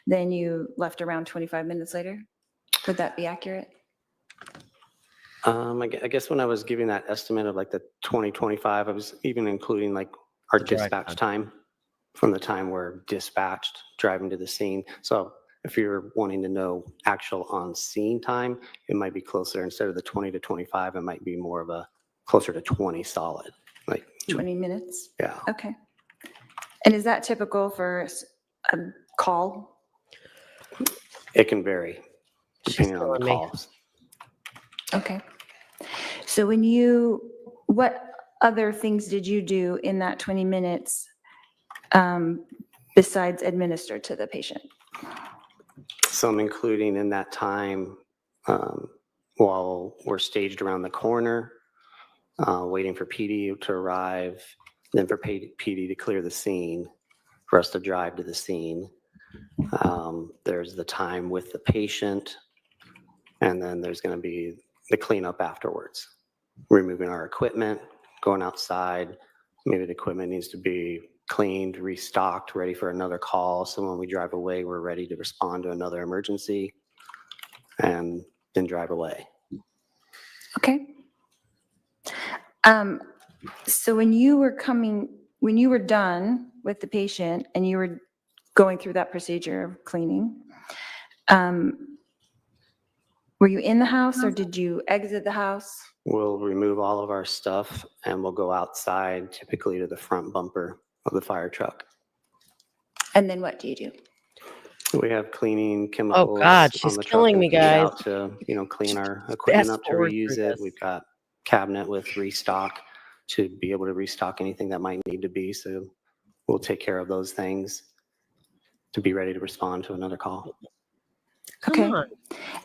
then you left around 25 minutes later? Would that be accurate? I guess when I was giving that estimate of like the 2025, I was even including like our The drive dispatch time from the time we're dispatched driving to the scene. So if you're wanting to know actual on scene time, it might be closer, instead of the 20 to 25, it might be more of a closer to 20 solid. Like, 20 minutes? yeah. Okay. And is that typical for a call? It can vary She's depending on the killing me. calls. Okay. So what other things did you do in that 20 minutes besides administer to the patient? Some including in that time while we're staged around the corner, waiting for PD to arrive, then for PD to clear the scene, for us to drive to the scene. There's the time with the patient, and then there's going to be the cleanup afterwards. Removing our equipment, going outside. Maybe the equipment needs to be cleaned, restocked, ready for another call. So when we drive away, we're ready to respond to another emergency and then drive away. Okay. So when you were done with the patient and you were going through that procedure of cleaning, were you in the house or did you exit the house? We'll remove all of our stuff and we'll go outside, typically to the front bumper of the fire truck. And then what do you do? We have cleaning chemicals. God, on she's the truck killing that me, we get out guys. to, clean our equipment Fast up to forward reuse through it. this. We've got cabinet with restock to be able to restock anything that might need to be. So we'll take care of those things to be ready to respond to another call. Come Okay. on.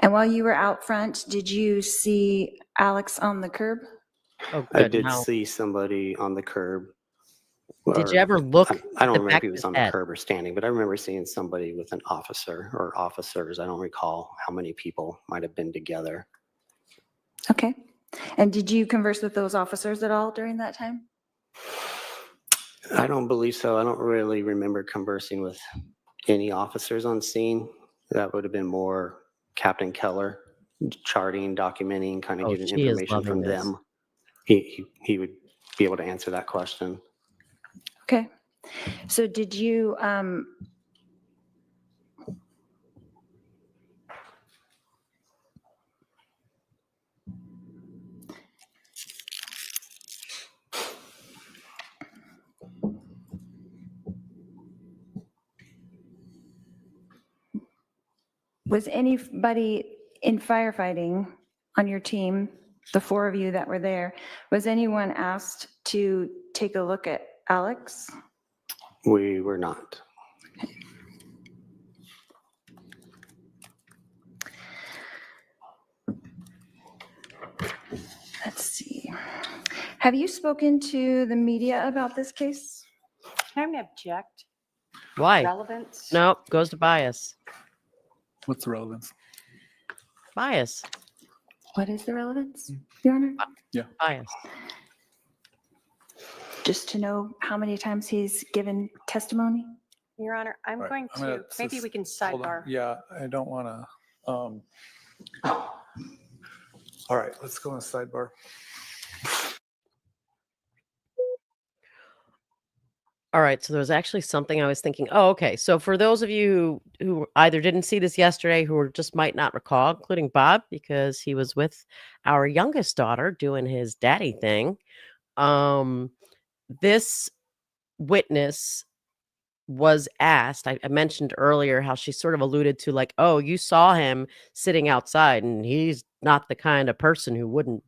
And while you were out front, did you see Alex on the curb? Oh, I good. did Now, see somebody on the curb. did or- you ever look I at don't the remember back if he of was his on the head? curb or standing, but I remember seeing somebody with an officer or officers. I don't recall how many people might have been together. Okay. And did you converse with those officers at all during that time? I don't believe so. I don't really remember conversing with any officers on scene. That would have been more Captain Keller, charting, documenting, kind of Oh, getting she is information loving from this. them. He would be able to answer that question. Okay. So did you, was anybody in firefighting on your team, the four of you that were there, was anyone asked to take a look at Alex? We were not. Let's see. Have you spoken to the media about this case? Can I object? Why? Relevance? Nope, goes to bias. What's the relevance? Bias. What is the relevance, Your Honor? Bias. Just to know how many times he's given testimony? Your Honor, I'm Right, going I'm gonna to, maybe sus- we can Hold on. sidebar. Yeah, I don't want to. All right, let's go on sidebar. All right, so there was actually something I was thinking. Oh, okay. So for those of you who either didn't see this yesterday, who just might not recall, including Bob, because he was with our youngest daughter doing his daddy thing. This witness was asked. I mentioned earlier how she sort of alluded to, like, oh, you saw him sitting outside, and he's not the kind of person who wouldn't,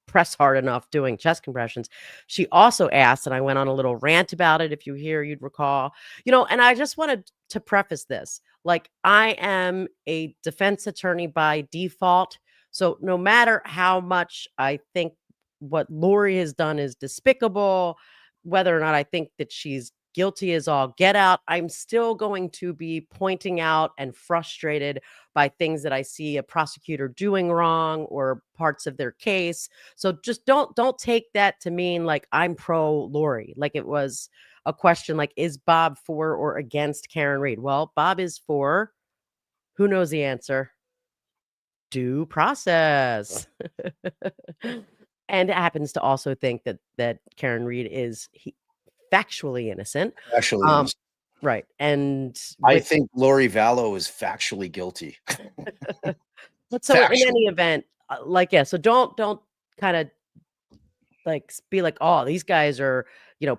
press hard enough doing chest compressions. She also asked, and I went on a little rant about it. If you hear, you'd recall, and I just wanted to preface this. Like, I am a defense attorney by default. So no matter how much I think what Lori has done is despicable, whether or not I think that she's guilty as all get out, I'm still going to be pointing out and frustrated by things that I see a prosecutor doing wrong or parts of their case. So just don't take that to mean like I'm pro Lori. Like it was a question like, is Bob for or against Karen Reed? Well, Bob is for. Who knows the answer? Due process. And happens to also think that Karen Reed is factually innocent. Actually, Right. And I think Lori Vallow is factually guilty. but so in Factually. any event, so don't kind of be like, oh, these guys are,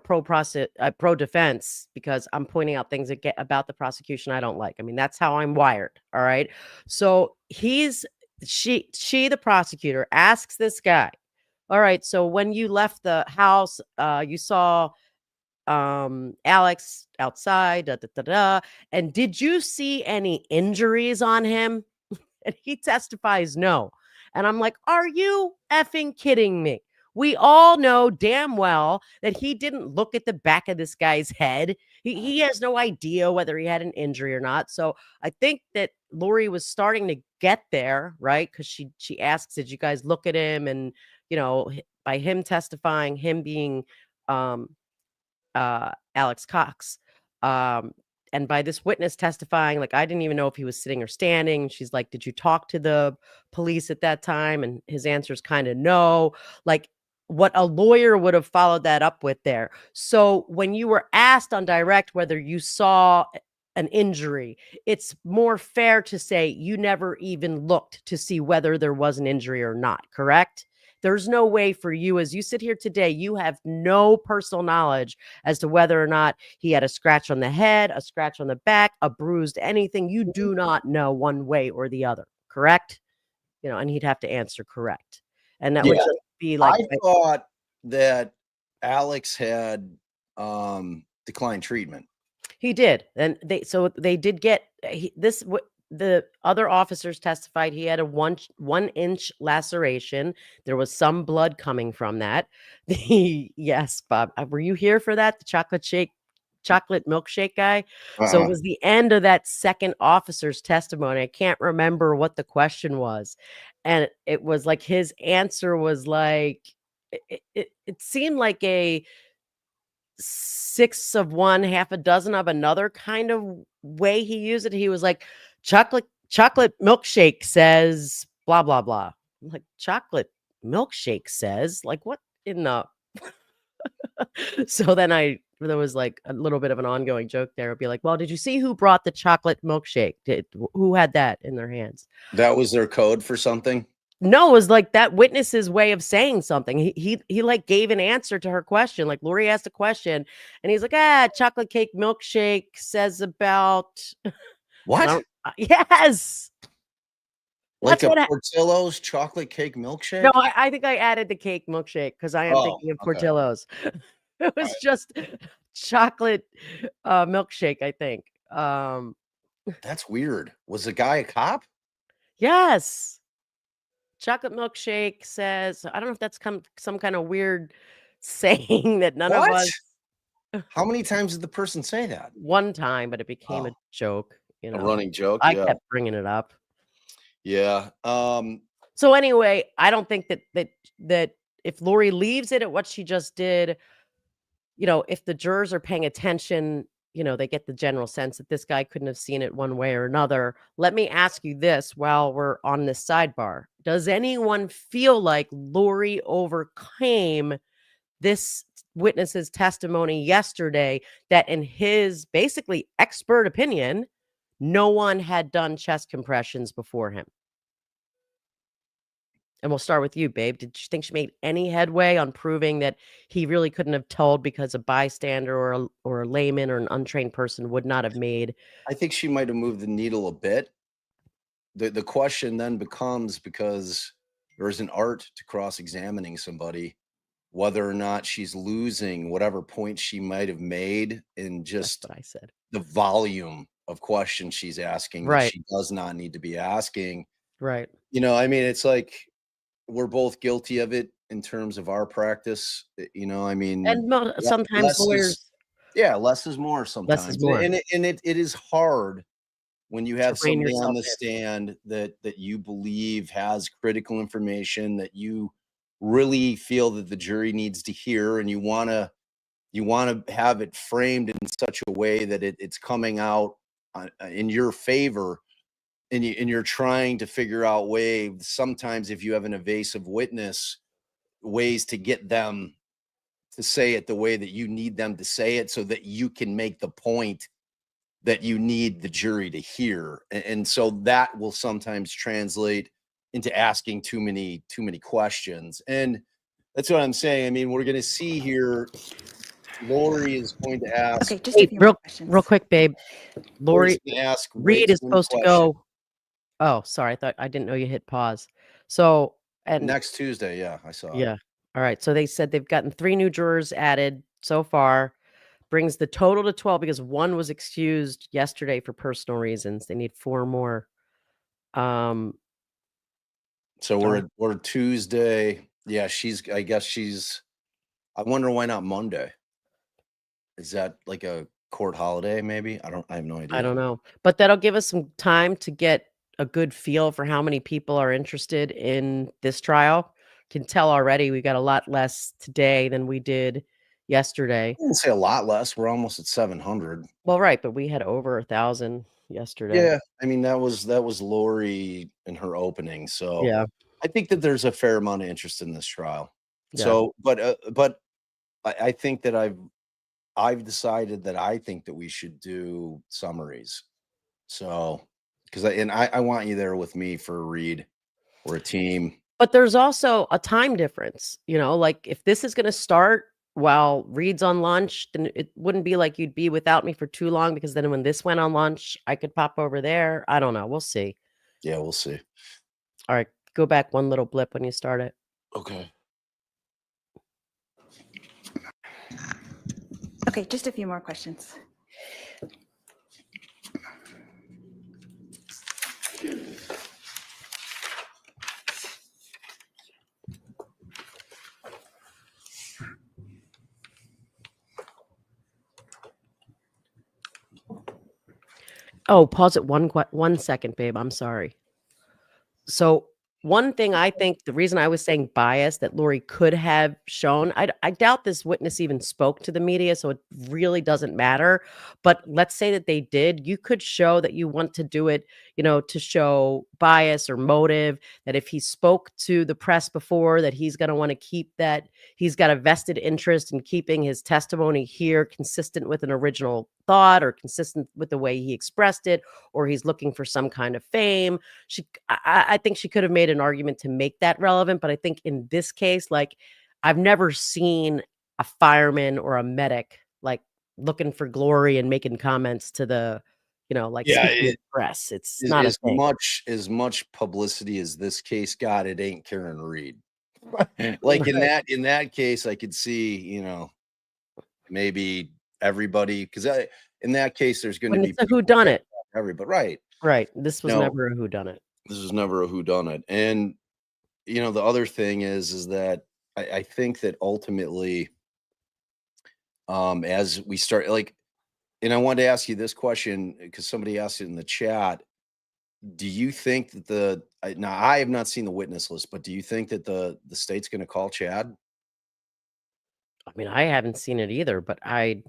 pro defense because I'm pointing out things about the prosecution I don't like. I mean, that's how I'm wired. All right. So she, the prosecutor, asks this guy, all right, so when you left the house, you saw Alex outside, and did you see any injuries on him? And he testifies no. And I'm like, are you effing kidding me? We all know damn well that he didn't look at the back of this guy's head. He has no idea whether he had an injury or not. So I think that Lori was starting to get there, right? Because she asks, did you guys look at him? And, by him testifying, him being Alex Cox. And by this witness testifying, like, I didn't even know if he was sitting or standing. She's like, did you talk to the police at that time? And his answer is kind of no. Like, what a lawyer would have followed that up with there. So when you were asked on direct whether you saw an injury, it's more fair to say you never even looked to see whether there was an injury or not, correct? There's no way for you, as you sit here today, you have no personal knowledge as to whether or not he had a scratch on the head, a scratch on the back, a bruised anything. You do not know one way or the other, correct? And he'd have to answer correct. And that would just be like, I thought that Alex had declined treatment. He did. And they did get the other officers testified he had a 1-inch laceration. There was some blood coming from that. Yes, Bob. Were you here for that? The chocolate milkshake guy? So it was the end of that second officer's testimony. I can't remember what the question was. And it was like his answer was like, it seemed like a 6 of one, half a dozen of another kind of way he used it. He was like, chocolate milkshake says blah blah blah. I'm like, chocolate milkshake says, like, what in the so then there was like a little bit of an ongoing joke there. It'd be like, well, did you see who brought the chocolate milkshake? Who had that in their hands? That was their code for something? No, it was like that witness's way of saying something. He like gave an answer to her question. Like Lori asked a question and he's like, chocolate cake milkshake says about What? yes. Like That's a what Portillo's chocolate cake milkshake? No, I think I added the cake milkshake because I am thinking of okay. Portillo's. It was just chocolate milkshake, I think. That's weird. Was the guy a cop? Yes. Chocolate milkshake says, I don't know if that's some kind of weird saying that none of What? us How many times did the person say that? one time, but it became a joke. You A know, running joke? I Yeah. kept bringing it up. Yeah. So anyway, I don't think that if Lori leaves it at what she just did, if the jurors are paying attention, they get the general sense that this guy couldn't have seen it one way or another. Let me ask you this while we're on this sidebar. Does anyone feel like Lori overcame this witness's testimony yesterday that in his basically expert opinion, no one had done chest compressions before him? And we'll start with you, babe. Did you think she made any headway on proving that he really couldn't have told because a bystander or a layman or an untrained person would not have made? I think she might have moved the needle a bit. The question then becomes, because there's an art to cross-examining somebody, whether or not she's losing whatever point she might have made in That's just what I said. the volume of questions she's asking that Right. she does not need to be asking. Right. I mean, it's like we're both guilty of it in terms of our practice. I mean, And sometimes less lawyers, less is more sometimes. less is more. And it is hard when you have rein somebody on yourself the in. stand that you believe has critical information that you really feel that the jury needs to hear, and you want to have it framed in such a way that it's coming out in your favor, and you're trying to figure out ways, sometimes if you have an evasive witness, ways to get them to say it the way that you need them to say it so that you can make the point that you need the jury to hear. And so that will sometimes translate into asking too many questions. And that's what I'm saying. I mean, we're going to see here, Lori is going to ask. Okay, just a Hey, few more questions. real quick, babe. Lori's Lori, going to ask Reed is one supposed to question. go. Oh, sorry. I didn't know you hit pause. So, and Next Tuesday. Yeah, I saw it. yeah. All right. So they said they've gotten 3 new jurors added so far, brings the total to 12 because one was excused yesterday for personal reasons. They need 4 more. So we're Tuesday. Yeah, I guess I wonder why not Monday. Is that like a court holiday? Maybe I have no idea. I don't know, but that'll give us some time to get a good feel for how many people are interested in this trial. Can tell already we got a lot less today than we did yesterday. I wouldn't say a lot less. We're almost at 700. Well, right, but we had over 1,000 yesterday. Yeah, I mean that was Lori in her opening. So Yeah. I think that there's a fair amount of interest in this trial. Yeah. So, but I think that I've decided that I think that we should do summaries. So, because I want you there with me for a read. We're a team. But there's also a time difference, like if this is going to start while Reed's on lunch, then it wouldn't be like you'd be without me for too long, because then when this went on lunch, I could pop over there. I don't know. We'll see. Yeah, we'll see. All right. Go back one little blip when you start it. Okay. Okay, just a few more questions. Oh, pause it 1 second, babe. I'm sorry. So One thing I think the reason I was saying bias that Lori could have shown, I doubt this witness even spoke to the media, so it really doesn't matter. But let's say that they did, you could show that you want to do it, to show bias or motive, that if he spoke to the press before, that he's going to want to keep that, he's got a vested interest in keeping his testimony here consistent with an original thought or consistent with the way he expressed it, or he's looking for some kind of fame. I think she could have made an argument to make that relevant, but I think in this case, like, I've never seen a fireman or a medic like looking for glory and making comments to the, like Yeah, speaking to the press. It's As, not a as thing. much publicity as this case got, it ain't Karen Reed. Like Right. in that case, I could see, maybe everybody, because in that case, there's going to When be it's a whodunit. everybody, right? Right. This was No. never a whodunit. This was never a whodunit. And the other thing is that I think that ultimately, as we start, like, and I wanted to ask you this question because somebody asked it in the chat. Do you think that now I have not seen the witness list, but do you think that the state's going to call Chad? I mean, I haven't seen it either, but I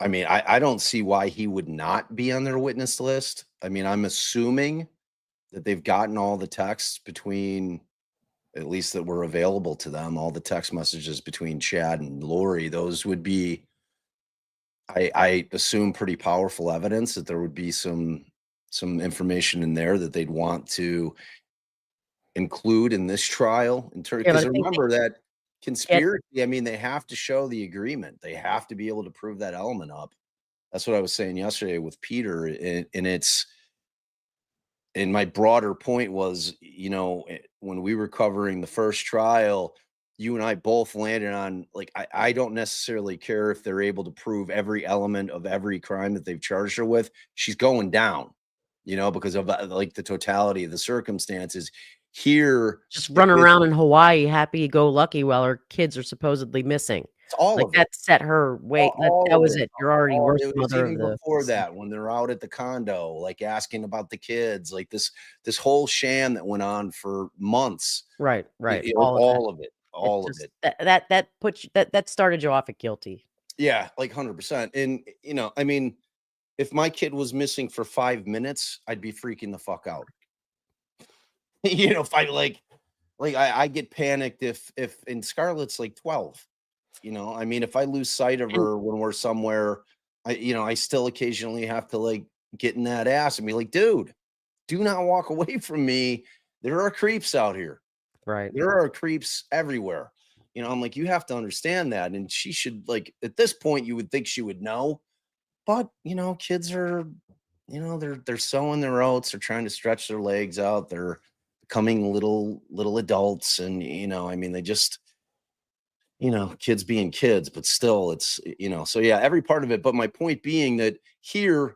mean, I don't see why he would not be on their witness list. I mean, I'm assuming that they've gotten all the texts between, at least that were available to them, all the text messages between Chad and Lori. Those would be, I assume, pretty powerful evidence that there would be some information in there that they'd want to include in this trial. Because remember that conspiracy, I mean, they have to show the agreement. They have to be able to prove that element up. That's what I was saying yesterday with Peter. And my broader point was, when we were covering the first trial, you and I both landed on, like, I don't necessarily care if they're able to prove every element of every crime that they've charged her with. She's going down, because of like the totality of the circumstances. Here, just run around in Hawaii happy-go-lucky while her kids are supposedly missing. It's all Like, of it. that set her way. That was it. You're already worst It's mother of even the before that, when they're out at the condo, like asking about the kids, like this whole sham that went on for months. Right. All of it. That puts you, that started you off at guilty. Yeah, like 100%. And I mean, if my kid was missing for 5 minutes, I'd be freaking the fuck out. If I get panicked if and Scarlett's like 12. I mean, if I lose sight of her when we're somewhere, I still occasionally have to like get in that ass and be like, dude, do not walk away from me. There are creeps out here. Right. There are creeps everywhere. I'm like, you have to understand that. And she should, like, at this point, you would think she would know. But, kids are, they're sowing their oats. They're trying to stretch their legs out. They're becoming little adults. And, I mean, they just, kids being kids, but still it's, so yeah, every part of it. But my point being that here,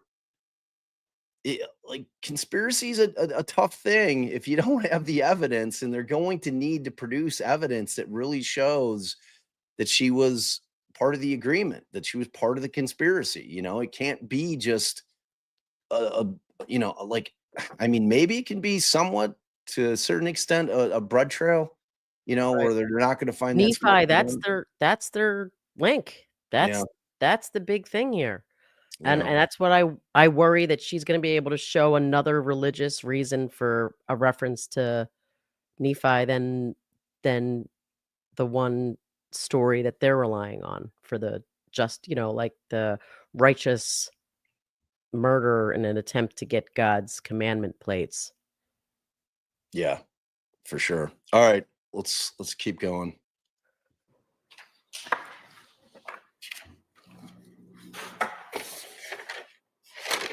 like, conspiracy is a tough thing if you don't have the evidence, and they're going to need to produce evidence that really shows that she was part of the agreement, that she was part of the conspiracy. It can't be just like, I mean, maybe it can be somewhat, to a certain extent, a bread trail, where they're not going to find Nephi, that's their link. Yeah. That's the big thing here. And Yeah. that's what I worry, that she's going to be able to show another religious reason for a reference to Nephi than the one story that they're relying on for the just, like the righteous murder in an attempt to get God's commandment plates. Yeah, for sure. All right, let's keep going.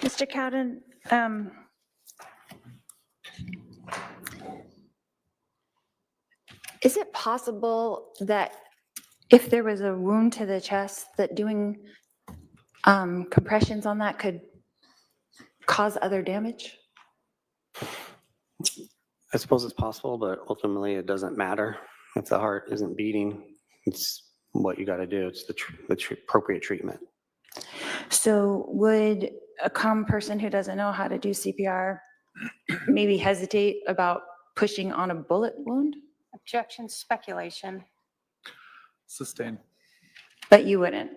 Mr. Cowden, is it possible that if there was a wound to the chest, that doing compressions on that could cause other damage? I suppose it's possible, but ultimately it doesn't matter. If the heart isn't beating, it's what you got to do. It's the appropriate treatment. So would a common person who doesn't know how to do CPR maybe hesitate about pushing on a bullet wound? Objection, speculation. Sustain. But you wouldn't.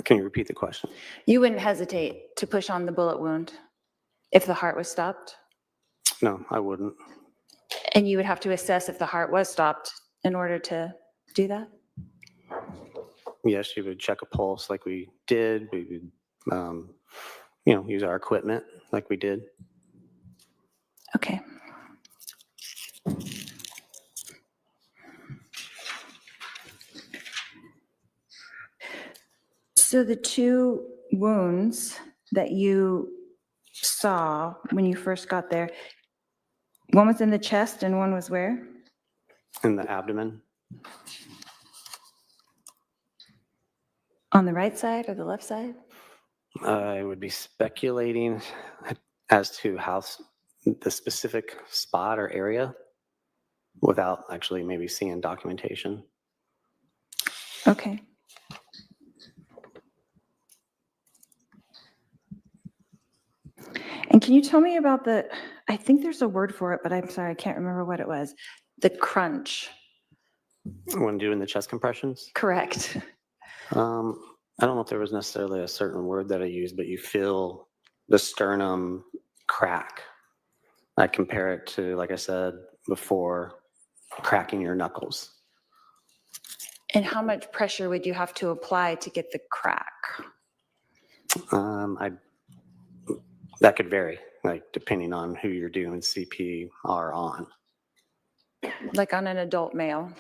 Can you repeat the question? You wouldn't hesitate to push on the bullet wound if the heart was stopped? No, I wouldn't. And you would have to assess if the heart was stopped in order to do that? Yes, you would check a pulse like we did. We would, use our equipment like we did. Okay. So the two wounds that you saw when you first got there, one was in the chest and one was where? In the abdomen. On the right side or the left side? I would be speculating as to how the specific spot or area without actually maybe seeing documentation. Okay. And can you tell me about I think there's a word for it, but I'm sorry, I can't remember what it was. The crunch. When doing the chest compressions, Correct. I don't know if there was necessarily a certain word that I used, but you feel the sternum crack. I compare it to, like I said before, cracking your knuckles. And how much pressure would you have to apply to get the crack? That could vary, like depending on who you're doing CPR on. Like on an adult male?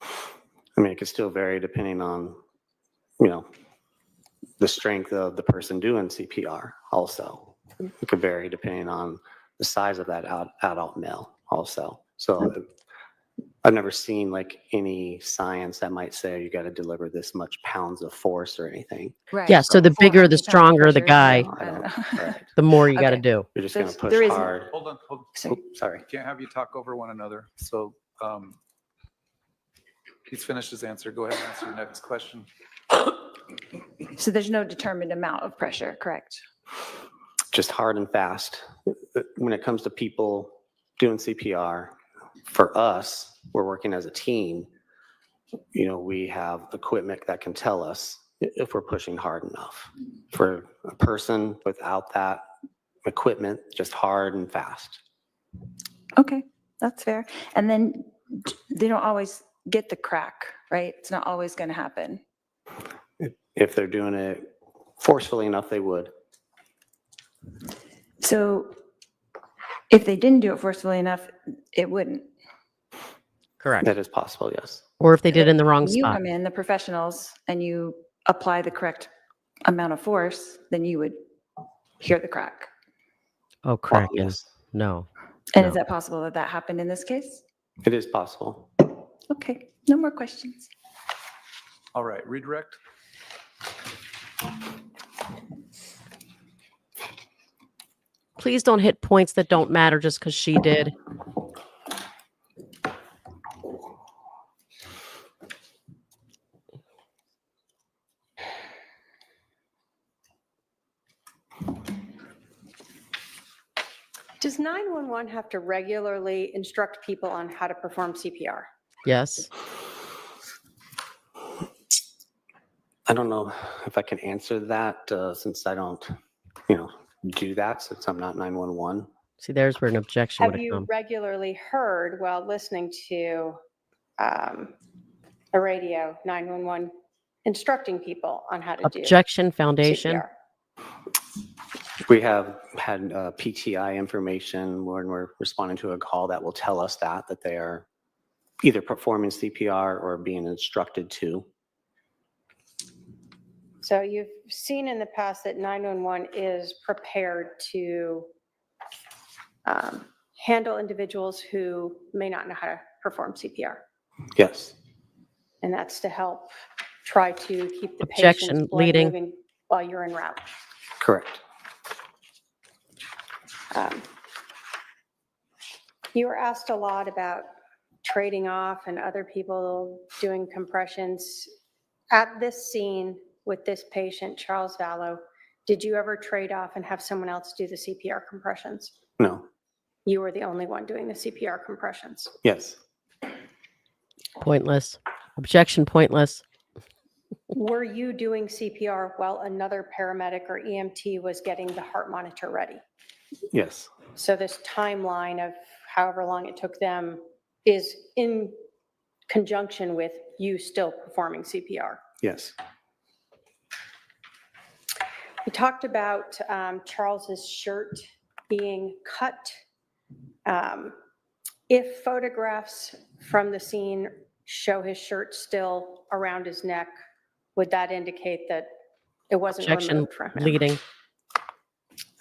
I mean, it could still vary depending on, the strength of the person doing CPR also. It could vary depending on the size of that adult male also. So I've never seen like any science that might say you got to deliver this much pounds of force or anything. Right. Yeah, so the bigger, 400 the pounds of stronger the pressure, guy, so I don't know. Right. the more you got to Okay. do. You're just going to There's- push there is- hard. Hold on. Sorry. Oh, sorry. Can't have you talk over one another. So he's finished his answer. Go ahead and answer your next question. So there's no determined amount of pressure, correct? Just hard and fast. When it comes to people doing CPR, for us, we're working as a team. We have equipment that can tell us if we're pushing hard enough. For a person without that equipment, just hard and fast. Okay, that's fair. And then they don't always get the crack, right? It's not always going to happen. If they're doing it forcefully enough, they would. So if they didn't do it forcefully enough, it wouldn't. Correct. That is possible, yes. Or if they did it in the wrong When you spot. come in, the professionals, and you apply the correct amount of force, then you would hear the crack. Oh, cracking. Yes, No. And No. is that possible that that happened in this case? it is possible. Okay, no more questions. All right, redirect. Please don't hit points that don't matter just because she did. Does 911 have to regularly instruct people on how to perform CPR? Yes. I don't know if I can answer that since I don't, do that since I'm not 911. See, there's where an objection would Have have you come. regularly heard while listening to a radio, 911, instructing people on how to do Objection foundation. CPR? We have had PTI information when we're responding to a call that will tell us that they are either performing CPR or being instructed to. So you've seen in the past that 911 is prepared to handle individuals who may not know how to perform CPR. Yes. And that's to help try to keep the Objection, patient's blood leading. moving while you're en route. Correct. You were asked a lot about trading off and other people doing compressions. At this scene with this patient, Charles Vallow, Did you ever trade off and have someone else do the CPR compressions? No. You were the only one doing the CPR compressions. Yes. Pointless. Objection pointless. Were you doing CPR while another paramedic or EMT was getting the heart monitor ready? Yes. So this timeline of however long it took them is in conjunction with you still performing CPR. Yes. We talked about Charles's shirt being cut. If photographs from the scene show his shirt still around his neck, would that indicate that it wasn't Objection removed from him? leading.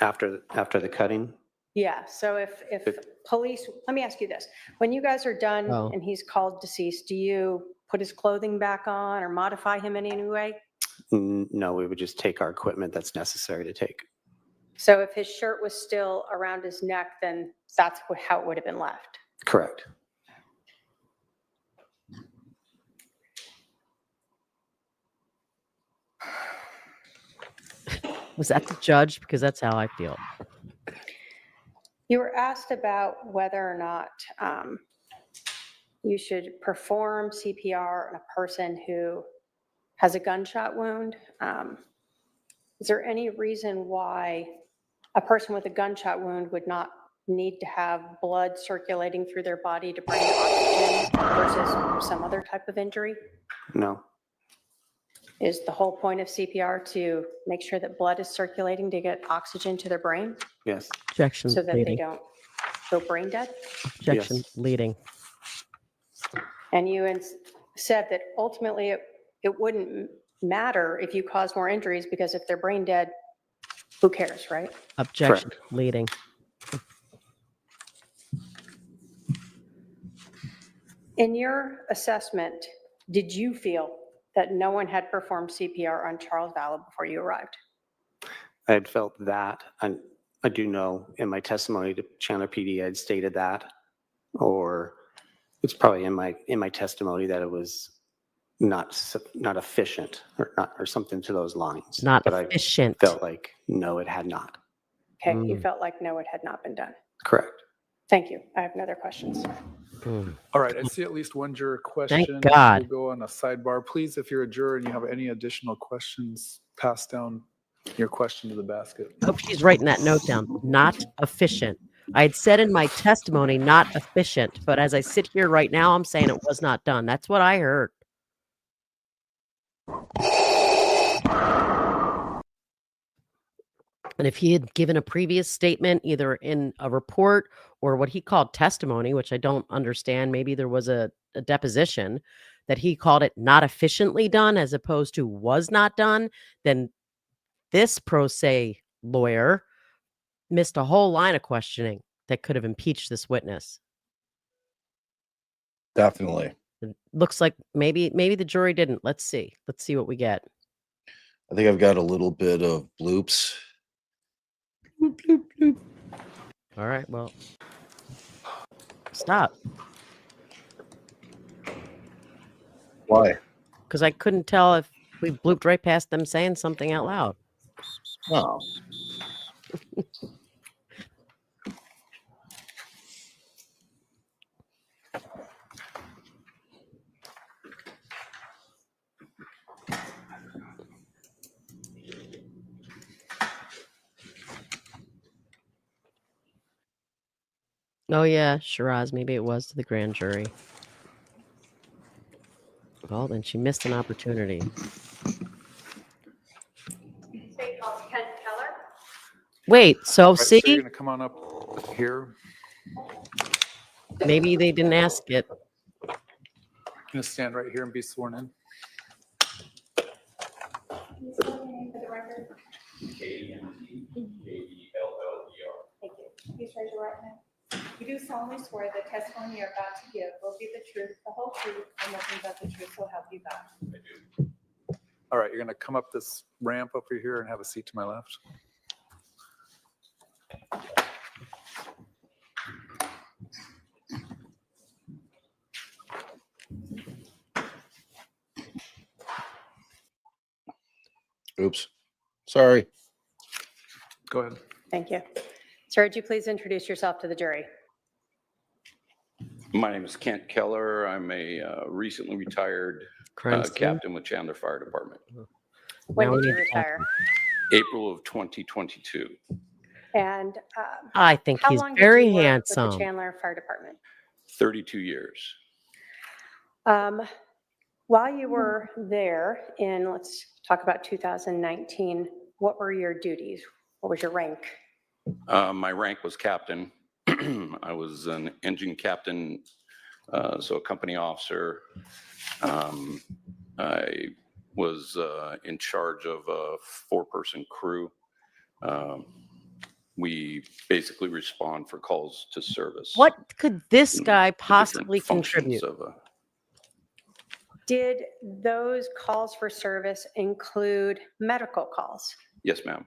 After the cutting? Yeah, so if police, let me ask you this. When you guys are done Oh. and he's called deceased, do you put his clothing back on or modify him in any way? No, we would just take our equipment that's necessary to take. So if his shirt was still around his neck, then that's how it would have been left. Correct. Was that the judge? Because that's how I feel. You were asked about whether or not you should perform CPR on a person who has a gunshot wound. Is there any reason why a person with a gunshot wound would not need to have blood circulating through their body to bring oxygen versus some other type of injury? No. Is the whole point of CPR to make sure that blood is circulating to get oxygen to their brain Yes. Objection so that they leading. don't go brain dead? Objection Yes. leading. And you said that ultimately it wouldn't matter if you cause more injuries because if they're brain dead, who cares, right? Objection Correct. leading. In your assessment, did you feel that no one had performed CPR on Charles Vallow before you arrived? I had felt that, and I do know in my testimony to Chandler PD, I had stated that, or it's probably in my testimony that it was not efficient or something to those lines. Not but efficient. I felt like no, it had not. Okay, you Mm. felt like no, it had not been done. Correct. Thank you. I have no other questions. Mm. All right, I see at least one juror question. God. We'll go on a sidebar. Please, if you're a juror and you have any additional questions, pass down your question to the basket. I hope she's writing that note down. Not efficient. I had said in my testimony, not efficient, but as I sit here right now, I'm saying it was not done. That's what I heard. And if he had given a previous statement, either in a report or what he called testimony, which I don't understand, maybe there was a deposition that he called it not efficiently done as opposed to was not done, then this pro se lawyer missed a whole line of questioning that could have impeached this witness. Definitely. It looks like maybe the jury didn't. Let's see what we get. I think I've got a little bit of bloops. Bloop, bloop, bloop. All right, well, stop. Why? Because I couldn't tell if we blooped right past them saying something out loud. Oh. Oh yeah, Shiraz, maybe it was to the grand jury. Well, then she missed an opportunity. Wait, so All right, so you're see, gonna come on up here. maybe they didn't ask it. Gonna stand right here and be sworn in. Thank you. Please raise your right hand. You do solemnly swear the testimony you're about to give will be the truth, the whole truth, and nothing but the truth, so help you God. All right, you're gonna come up this ramp over here and have a seat to my left. Oops. Sorry. Go ahead. Thank you. Sir, would you please introduce yourself to the jury? My name is Kent Keller. I'm a recently retired Crime scene. captain with Chandler Fire Department. When Now we did you need to talk. retire? April of 2022. And I think how he's long very did you work handsome. with the Chandler Fire Department? 32 years. While you were there in, let's talk about 2019, what were your duties? What was your rank? My rank was captain. I was an engine captain, so a company officer. I was in charge of a 4-person crew. We basically respond for calls to service. What could this and guy the different possibly functions contribute? of Did those calls for service include medical calls? Yes, ma'am.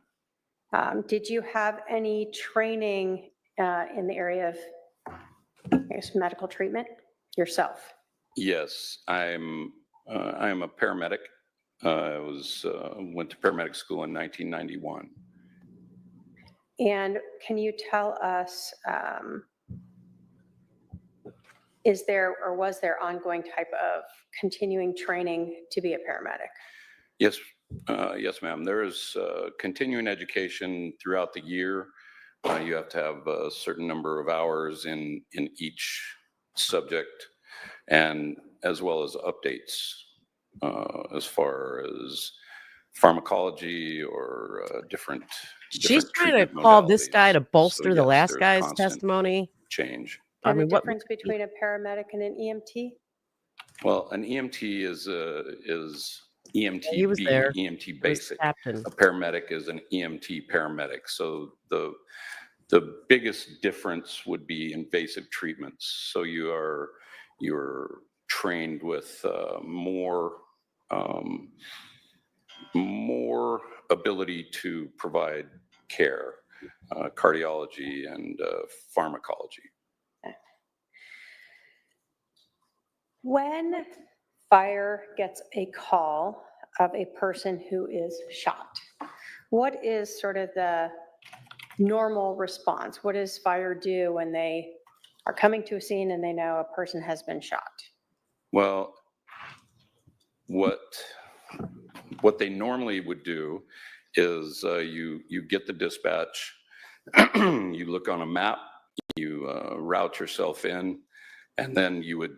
Did you have any training in the area of, I guess, medical treatment yourself? Yes, I'm a paramedic. I went to paramedic school in 1991. And can you tell us, is there or was there ongoing type of continuing training to be a paramedic? Yes, yes, ma'am. There is continuing education throughout the year. You have to have a certain number of hours in each subject, and as well as updates as far as pharmacology or different. She's different trying to treatment call this guy modalities. to bolster So, the yes, last there's guy's constant testimony. change. I And the mean, what difference between a paramedic and an EMT? Well, an EMT is EMT He was B, there. EMT He was basic. captain. A paramedic is an EMT paramedic. So the biggest difference would be invasive treatments. So you're trained with more ability to provide care, cardiology and pharmacology. When fire gets a call of a person who is shot, what is sort of the normal response? What does fire do when they are coming to a scene and they know a person has been shot? Well, what they normally would do is you get the dispatch, you look on a map, you route yourself in, and then you would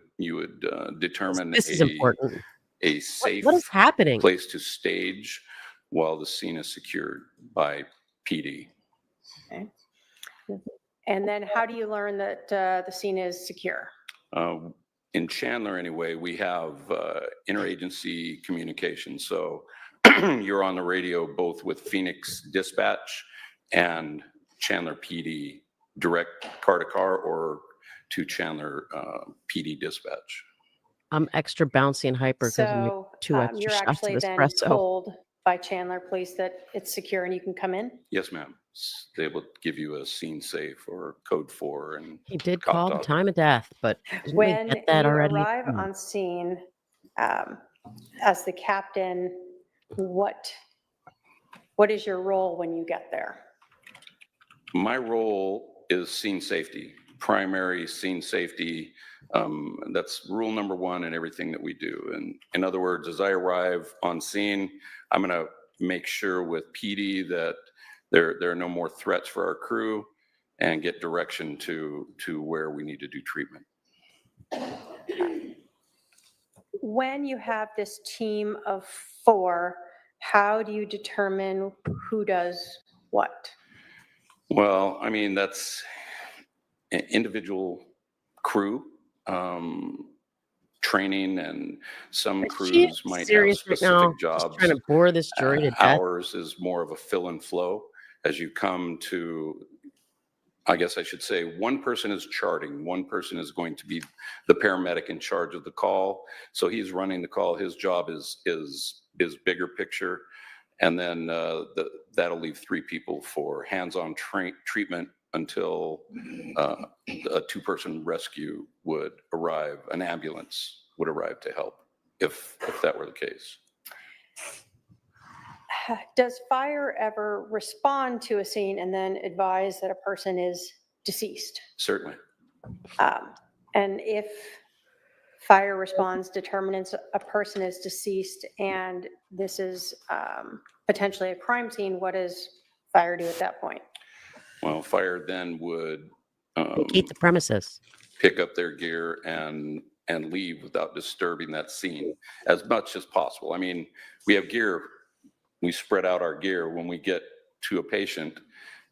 determine This is important. a safe What is happening? place to stage while the scene is secured by PD. Okay. And then how do you learn that the scene is secure? In Chandler, anyway, we have interagency communication. So you're on the radio both with Phoenix Dispatch and Chandler PD, direct car to car or to Chandler PD Dispatch. I'm extra bouncy and hyper because I'm So 2 extra you're shots actually of then espresso. told by Chandler Police that it's secure and you can come in? Yes, ma'am. They will give you a scene safe or code 4 and He did cop call the dog. time of death, but didn't we When get that you already? arrive on scene, as the captain, what is your role when you get there? My role is scene safety, primary scene safety. That's rule number 1 in everything that we do. And in other words, as I arrive on scene, I'm going to make sure with PD that there are no more threats for our crew and get direction to where we need to do treatment. When you have this team of 4, how do you determine who does what? Well, I mean, that's an individual crew training, and some Is she crews might have serious right specific now? Just jobs. trying to bore this jury to death. Ours is more of a fill and flow. As you come to, I guess I should say, one person is charting, one person is going to be the paramedic in charge of the call. So he's running the call. His job is bigger picture. And then that'll leave 3 people for hands-on treatment until a 2-person rescue would arrive, an ambulance would arrive to help, if that were the case. Does fire ever respond to a scene and then advise that a person is deceased? Certainly. And if fire responds, determines a person is deceased, and this is potentially a crime scene, what does fire do at that point? Well, fire then would Vacate the premises. pick up their gear and leave without disturbing that scene as much as possible. I mean, we have gear, we spread out our gear when we get to a patient.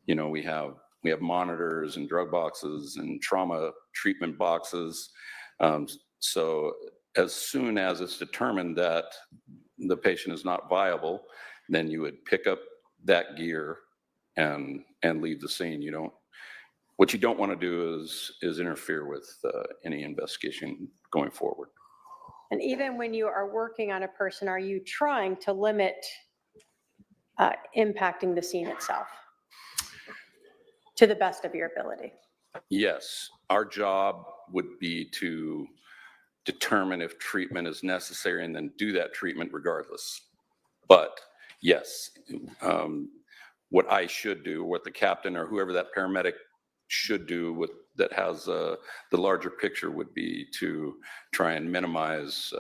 You know, we have monitors and drug boxes and trauma treatment boxes. So as soon as it's determined that the patient is not viable, then you would pick up that gear and leave the scene. What you don't want to do is interfere with any investigation going forward. And even when you are working on a person, are you trying to limit impacting the scene itself to the best of your ability? Yes, our job would be to determine if treatment is necessary and then do that treatment regardless. But yes, what I should do, what the captain or whoever that paramedic should do that has the larger picture would be to try and minimize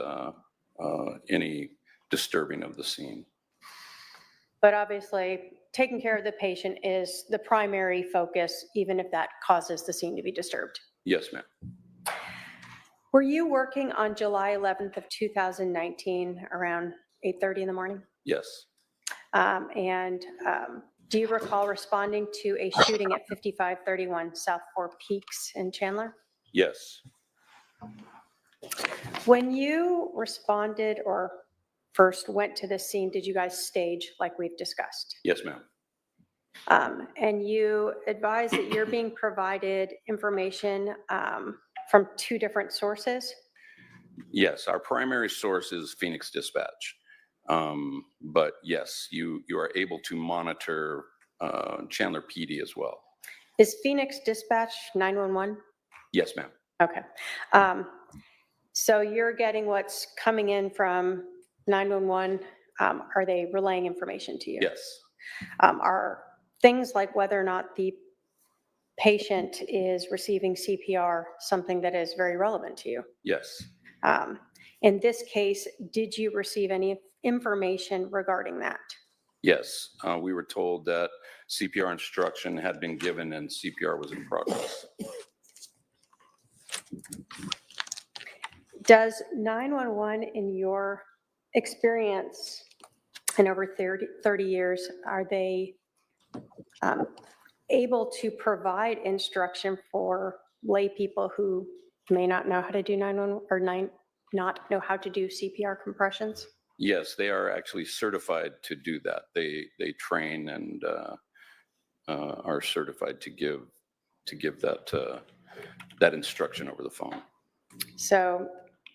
any disturbing of the scene. But obviously, taking care of the patient is the primary focus, even if that causes the scene to be disturbed. Yes, ma'am. Were you working on July 11th of 2019 around 8:30 in the morning? Yes. Do you recall responding to a shooting at 5531 South Four Peaks in Chandler? Yes. When you responded or first went to the scene, did you guys stage like we've discussed? Yes, ma'am. And you advised that you're being provided information from two different sources? Yes, our primary source is Phoenix Dispatch. But yes, you are able to monitor Chandler PD as well. Is Phoenix Dispatch 911? Yes, ma'am. Okay. So you're getting what's coming in from 911. Are they relaying information to you? Yes. Are things like whether or not the patient is receiving CPR something that is very relevant to you? Yes. In this case, did you receive any information regarding that? Yes. We were told that CPR instruction had been given and CPR was in progress. Does 911, in your experience in over 30 years, are they able to provide instruction for lay people who may not know how to do 911 or not know how to do CPR compressions? Yes, they are actually certified to do that. They train and are certified to give that instruction over the phone. So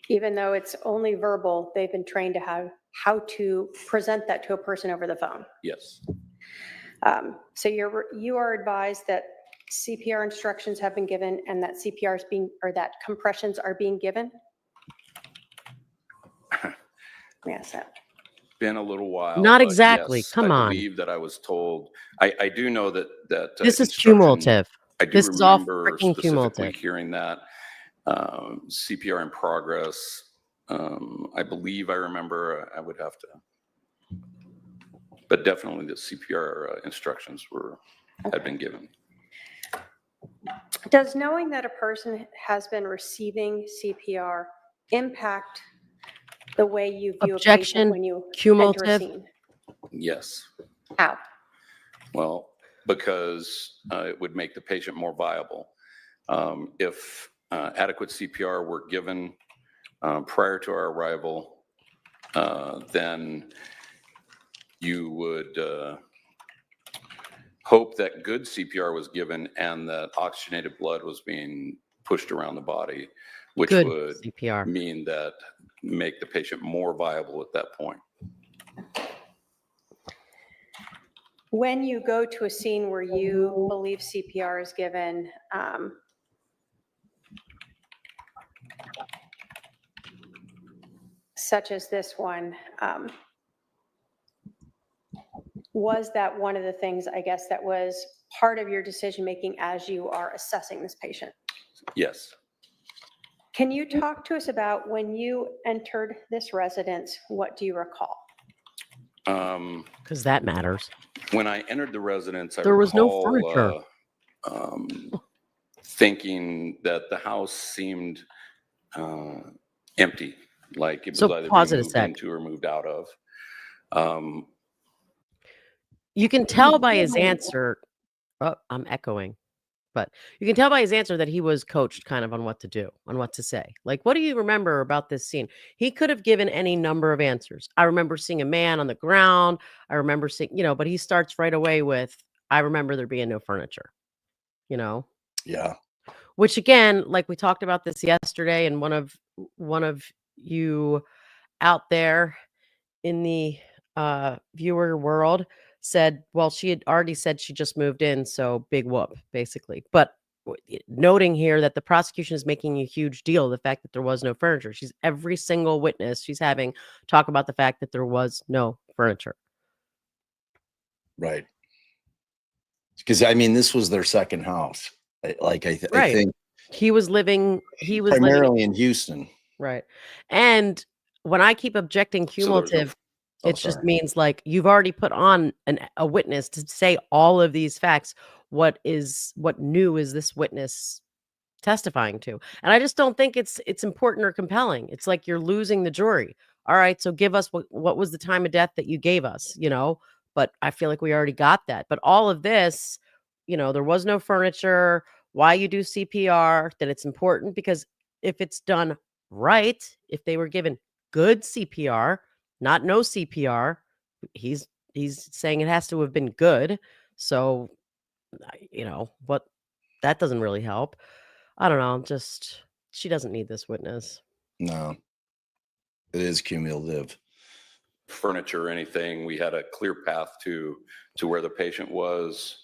even though it's only verbal, they've been trained to how to present that to a person over the phone. Yes. So you are advised that CPR instructions have been given and that that compressions are being given? Yes. Been a little while. Not but exactly. yes, Come I on. believe that I was told. I do know that This is instruction- cumulative. I do This is all remember freaking specifically cumulative. hearing that CPR in progress. I believe I remember. I would have to, but definitely the CPR instructions had been given. Does knowing that a person has been receiving CPR impact the way you view a Objection, patient when you enter a cumulative. scene? Yes. How? Well, because it would make the patient more viable. If adequate CPR were given prior to our arrival, then you would hope that good CPR was given and that oxygenated blood was being pushed around the body, which Good would CPR. mean that make the patient more viable at that point. When you go to a scene where you believe CPR is given, such as this one, was that one of the things, I guess, that was part of your decision-making as you are assessing this patient? Yes. Can you talk to us about when you entered this residence, what do you recall? Because that matters. When I entered the residence, I There was no recall, furniture. thinking that the house seemed empty, like it was So either pause being it a moved sec. into or moved out of. You can tell by his answer. Oh, I'm echoing. But you can tell by his answer that he was coached kind of on what to do, on what to say. Like, what do you remember about this scene? He could have given any number of answers. I remember seeing a man on the ground. I remember seeing, but he starts right away with, I remember there being no furniture, Yeah. which again, like we talked about this yesterday, and one of you out there in the viewer world said, well, she had already said she just moved in, so big whoop, basically. But noting here that the prosecution is making a huge deal of the fact that there was no furniture. She's every single witness she's having talk about the fact that there was no furniture. Right. Because this was their second house. I Right. think He was living primarily in Houston. Right. And when I keep objecting So there was no cumulative, Oh, it just sorry. means like you've already put on a witness to say all of these facts. What new is this witness testifying to? And I just don't think it's important or compelling. It's like you're losing the jury. All right, so give us what was the time of death that you gave us, but I feel like we already got that. But all of this, there was no furniture, why you do CPR, that it's important because if it's done right, if they were given good CPR, not no CPR, he's saying it has to have been good. So, but that doesn't really help. I don't know. Just she doesn't need this witness. No, it is cumulative. Furniture or anything. We had a clear path to where the patient was.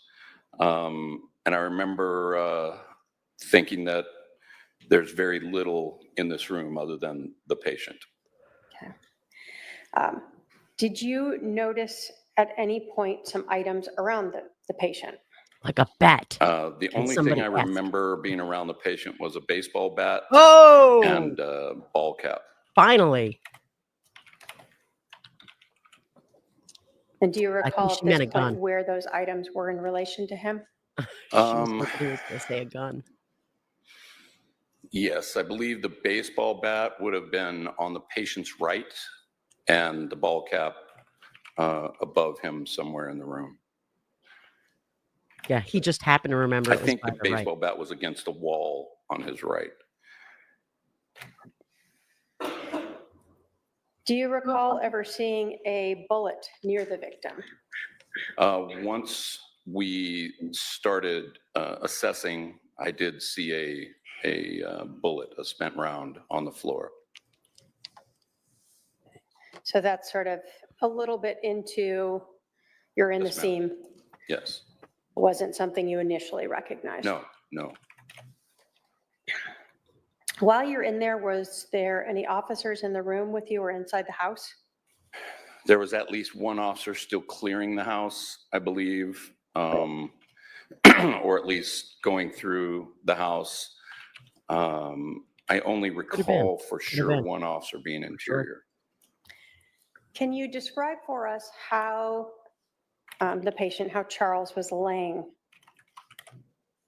And I remember thinking that there's very little in this room other than the patient. Okay. Did you notice at any point some items around the patient? Like a bat. The only thing I remember being around the patient was a baseball bat and a ball cap. Finally. And do you recall she at meant this a point gun. where those items were in relation to him? She was hoping he was going to say a gun. Yes, I believe the baseball bat would have been on the patient's right and the ball cap above him somewhere in the room. Yeah, he just happened to remember. I it was think by the right. baseball bat was against a wall on his right. Do you recall ever seeing a bullet near the victim? Once we started assessing, I did see a bullet, a spent round on the floor. So that's sort of a little bit into you're in Yes, the ma'am. scene. Yes. Wasn't something you initially recognized? No. While you're in there, was there any officers in the room with you or inside the house? There was at least one officer still clearing the house, I believe, or at least going through the house. I only recall for sure one officer being interior. Can you describe for us how the patient, how Charles was laying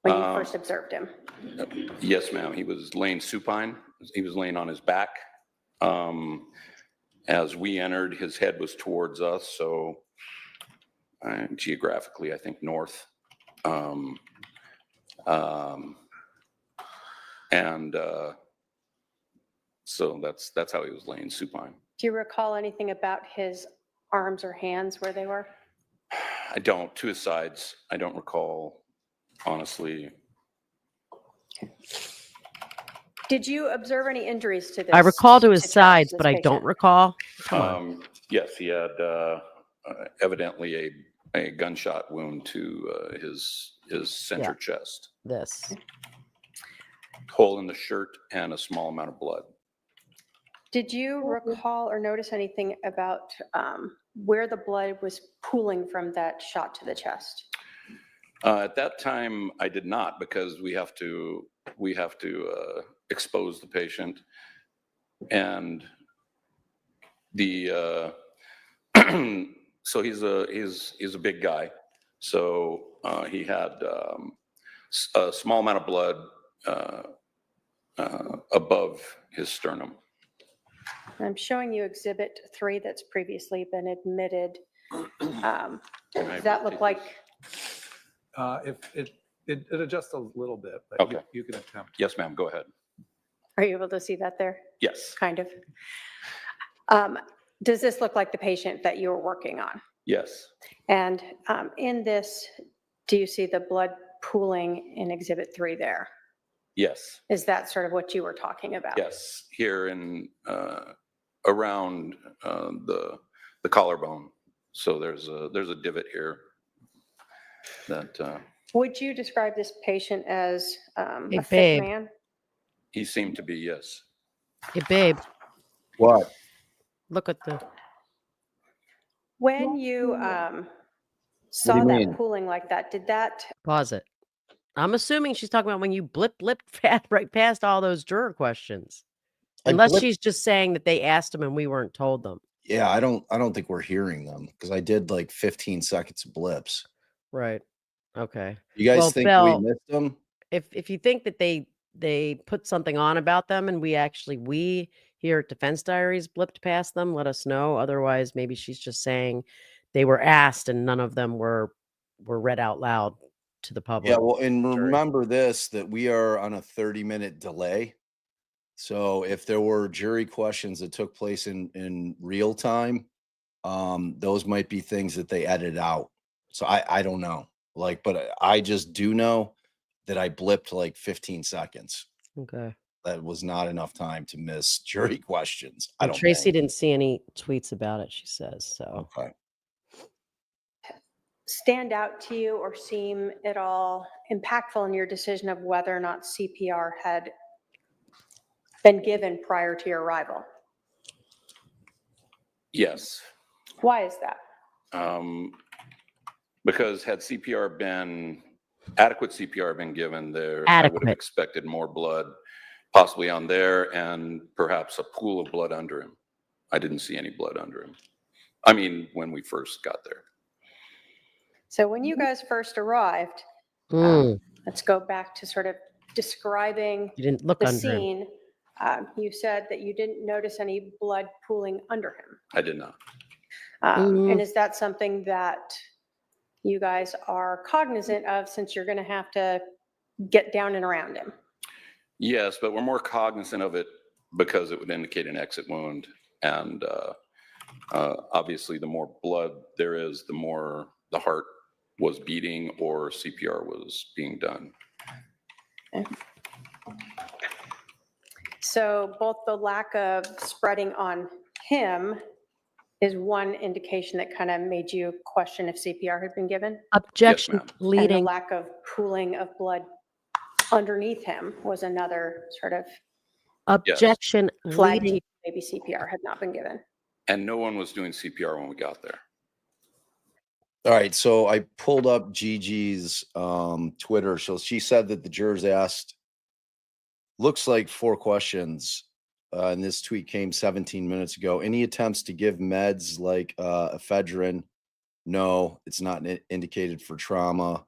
when you first observed him? Yes, ma'am. He was laying supine. He was laying on his back. As we entered, his head was towards us, so geographically, I think north. So that's how he was laying supine. Do you recall anything about his arms or hands where they were? I don't. To his sides, I don't recall, honestly. Did you observe any injuries to this? I recall to his Charles, sides, this but I don't patient? recall. Come on. Yes, he had evidently a gunshot wound to his center chest. This. Hole in the shirt and a small amount of blood. Did you recall or notice anything about where the blood was pooling from that shot to the chest? At that time, I did not, because we have to expose the patient, and the so he's a big guy, so he had a small amount of blood above his sternum. I'm showing you Exhibit 3 that's previously been admitted. Does that look like? If it adjusts a little bit, but Okay. you can attempt. Yes, ma'am, go ahead. Are you able to see that there? Yes, Kind of. Does this look like the patient that you were working on? yes, And in this, do you see the blood pooling in Exhibit 3 there? yes, Is that sort of what you were talking about? yes. Here in around the collarbone. So there's a divot here that Would you describe this patient as Hey, a fit babe. man? he seemed to be, yes. Hey, babe, What? look at the. When you saw you that mean? pooling like that, did that, Pause it. I'm assuming she's talking about when you blipped right past all those juror questions. I Unless blipped- she's just saying that they asked them and we weren't told them. Yeah, I don't think we're hearing them because I did like 15 seconds of blips. Right. Okay. You guys Well, think Belle, we missed them? If you think that they put something on about them and we here at Defense Diaries blipped past them, let us know. Otherwise, maybe she's just saying they were asked and none of them were read out loud to the public. Yeah, well, and jury. remember this, that we are on a 30-minute delay. So if there were jury questions that took place in real time, those might be things that they edited out. So I don't know. Like, but I just do know that I blipped like 15 seconds. Okay. That was not enough time to miss jury questions. I And don't Tracy think. didn't see any tweets about it, she says. So Okay. stand out to you or seem at all impactful in your decision of whether or not CPR had been given prior to your arrival? Yes. Why is that? Because had adequate CPR been given there, I would have Adequate. expected more blood possibly on there and perhaps a pool of blood under him. I didn't see any blood under him. I mean, when we first got there. So when you guys first arrived, let's go back to sort of describing you didn't look the under him. scene. You said that you didn't notice any blood pooling under him. I did not. And is that something that you guys are cognizant of since you're going to have to get down and around him? Yes, but we're more cognizant of it because it would indicate an exit wound. And obviously, the more blood there is, the more the heart was beating or CPR was being done. Okay. So both the lack of spreading on him is one indication that kind of made you question if CPR had been given? Objection ma'am. And the leading. lack of pooling of blood underneath him was another sort of Objection flag to leading. you, maybe CPR had not been given. And no one was doing CPR when we got there. All right. So I pulled up Gigi's Twitter. So she said that the jurors asked, looks like 4 questions. And this tweet came 17 minutes ago. Any attempts to give meds like ephedrine? No, it's not indicated for trauma.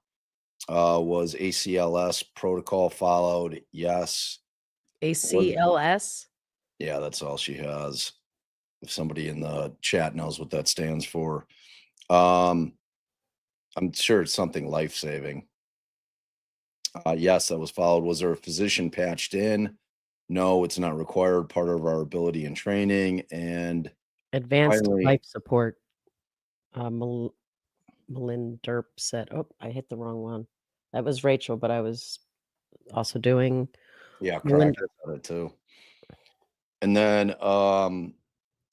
Was ACLS protocol followed? Yes. ACLS? Yeah, that's all she has. If somebody in the chat knows what that stands for. I'm sure it's something life-saving. Yes, that was followed. Was there a physician patched in? No, it's not required. Part of our ability and training. And Advanced finally- life support. Melinderp said, oh, I hit the wrong one. That was Rachel, but I was also doing. yeah, Melin- Cracker said it too. And then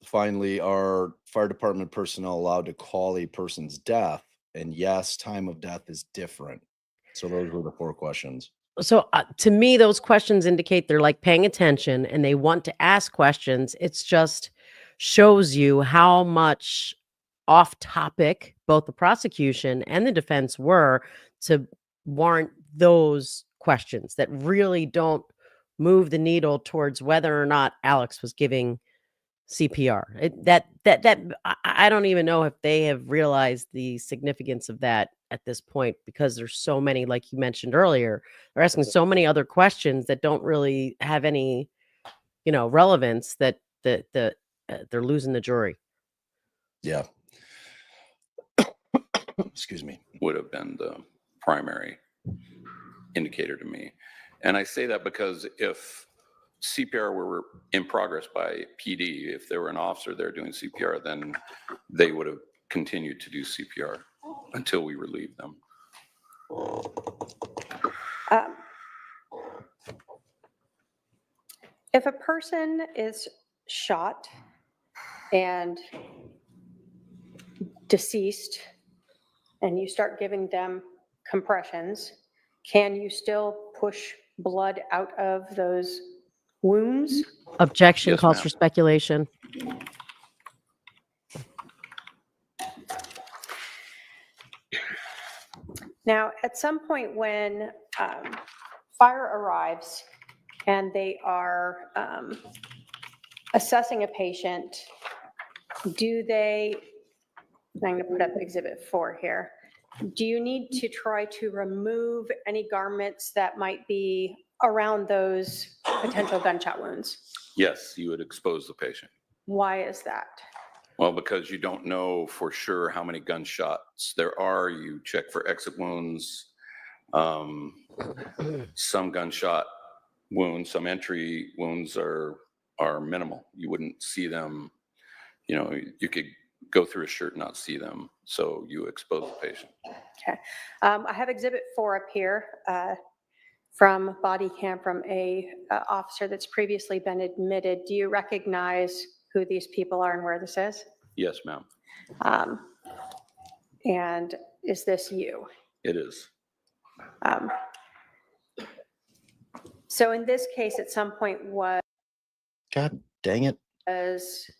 finally, are fire department personnel allowed to call a person's death? And yes, time of death is different. So those were the 4 questions. So to me, those questions indicate they're like paying attention and they want to ask questions. It's just shows you how much off topic both the prosecution and the defense were to warrant those questions that really don't move the needle towards whether or not Alex was giving CPR. I don't even know if they have realized the significance of that at this point, because there's so many, like you mentioned earlier, they're asking so many other questions that don't really have any, relevance, that they're losing the jury. Yeah. Excuse me. Would have been the primary indicator to me. And I say that because if CPR were in progress by PD, if there were an officer there doing CPR, then they would have continued to do CPR until we relieved them. If a person is shot and deceased, and you start giving them compressions, can you still push blood out of those wounds? Objection Yes, calls ma'am. for speculation. Now, at some point when fire arrives and they are assessing a patient, do they, I'm going to put up Exhibit 4 here. Do you need to try to remove any garments that might be around those potential gunshot wounds? Yes, you would expose the patient. Why is that? Well, because you don't know for sure how many gunshots there are. You check for exit wounds. Some gunshot wounds, some entry wounds are minimal. You wouldn't see them. You could go through a shirt and not see them. So you expose the patient. Okay. I have Exhibit 4 up here from body cam from a officer that's previously been admitted. Do you recognize who these people are and where this is? Yes, ma'am. And is this you? It is. So in this case, at some point, God dang it. was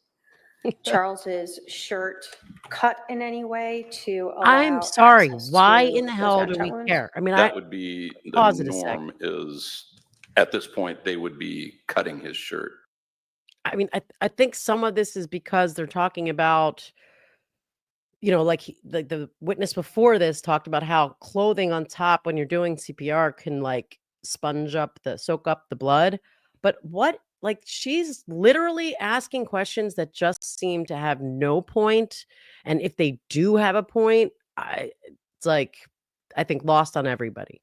Charles's shirt cut in any way to allow I'm sorry. access Why to in the those hell do gunshot we wounds? care? I mean, That would be pause the it a sec. norm. Is at this point they would be cutting his shirt. I mean, I think some of this is because they're talking about, like the witness before this talked about how clothing on top when you're doing CPR can like soak up the blood. But what, like, she's literally asking questions that just seem to have no point. And if they do have a point, it's like, I think lost on everybody.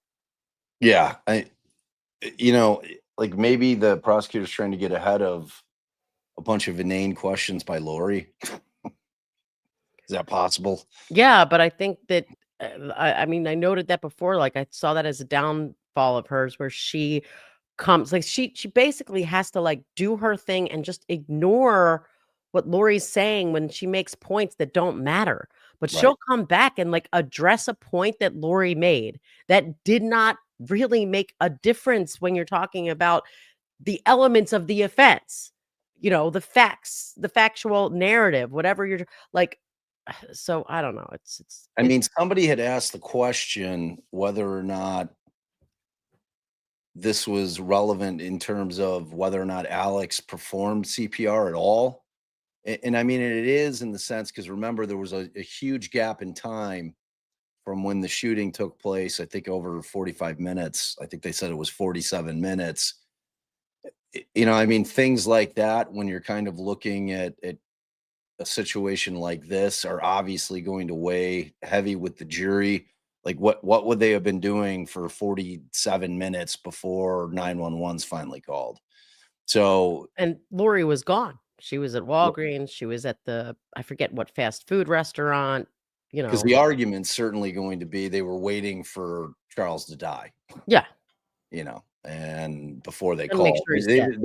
Yeah. Like maybe the prosecutor's trying to get ahead of a bunch of inane questions by Lori. Is that possible? Yeah, but I think that I mean, I noted that before. Like, I saw that as a downfall of hers, where she comes, like, she basically has to like do her thing and just ignore what Lori's saying when she makes points that don't matter. But Right. she'll come back and like address a point that Lori made that did not really make a difference when you're talking about the elements of the offense. The facts, the factual narrative, whatever you're like. So I don't know. I mean, somebody had asked the question whether or not this was relevant in terms of whether or not Alex performed CPR at all. And I mean, it is in the sense, because remember, there was a huge gap in time from when the shooting took place. I think over 45 minutes. I think they said it was 47 minutes. I mean, things like that, when you're kind of looking at a situation like this, are obviously going to weigh heavy with the jury. Like what would they have been doing for 47 minutes before 911's finally called? So, and Lori was gone. She was at Walgreens. She was at I forget what fast food restaurant, because the argument's certainly going to be they were waiting for Charles to die, Yeah. and before they And make called, sure he's they dead. didn't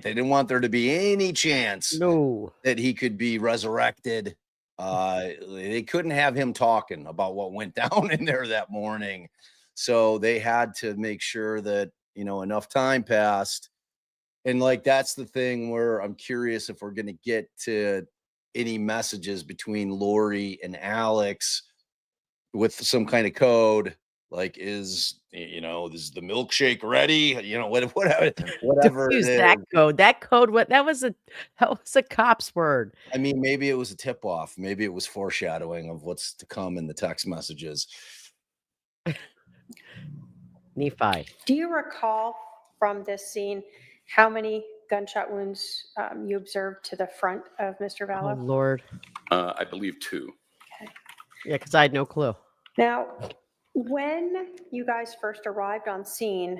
They didn't want there to be any chance No. that he could be resurrected. They couldn't have him talking about what went down in there that morning. So they had to make sure that, enough time passed. And like, that's the thing where I'm curious if we're going to get to any messages between Lori and Alex with some kind of code, like is the milkshake ready? Whatever it Diffuse is. that code. That code, that was a cop's word. I mean, maybe it was a tip off. Maybe it was foreshadowing of what's to come in the text messages. Nephi. Do you recall from this scene how many gunshot wounds you observed to the front of Mr. Oh, Vallow? Lord. I believe 2. Yeah, because I had no clue. Now, when you guys first arrived on scene,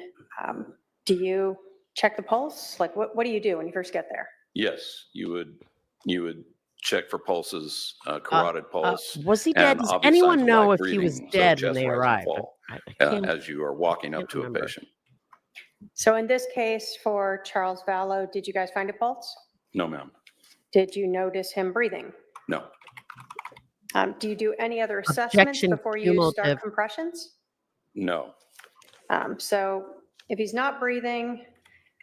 do you check the pulse? Like, what do you do when you first get there? Yes, you would check for pulses, carotid pulse. Was he and dead? Does obvious signs anyone of know live if he was breathing, so dead when chest they rise and arrived? fall, I can't, as you are walking up can't to a remember. patient. So in this case for Charles Vallow, did you guys find a pulse? No, ma'am. Did you notice him breathing? No. Do you do any other assessments Objection, before you cumulative. start compressions? No. So if he's not breathing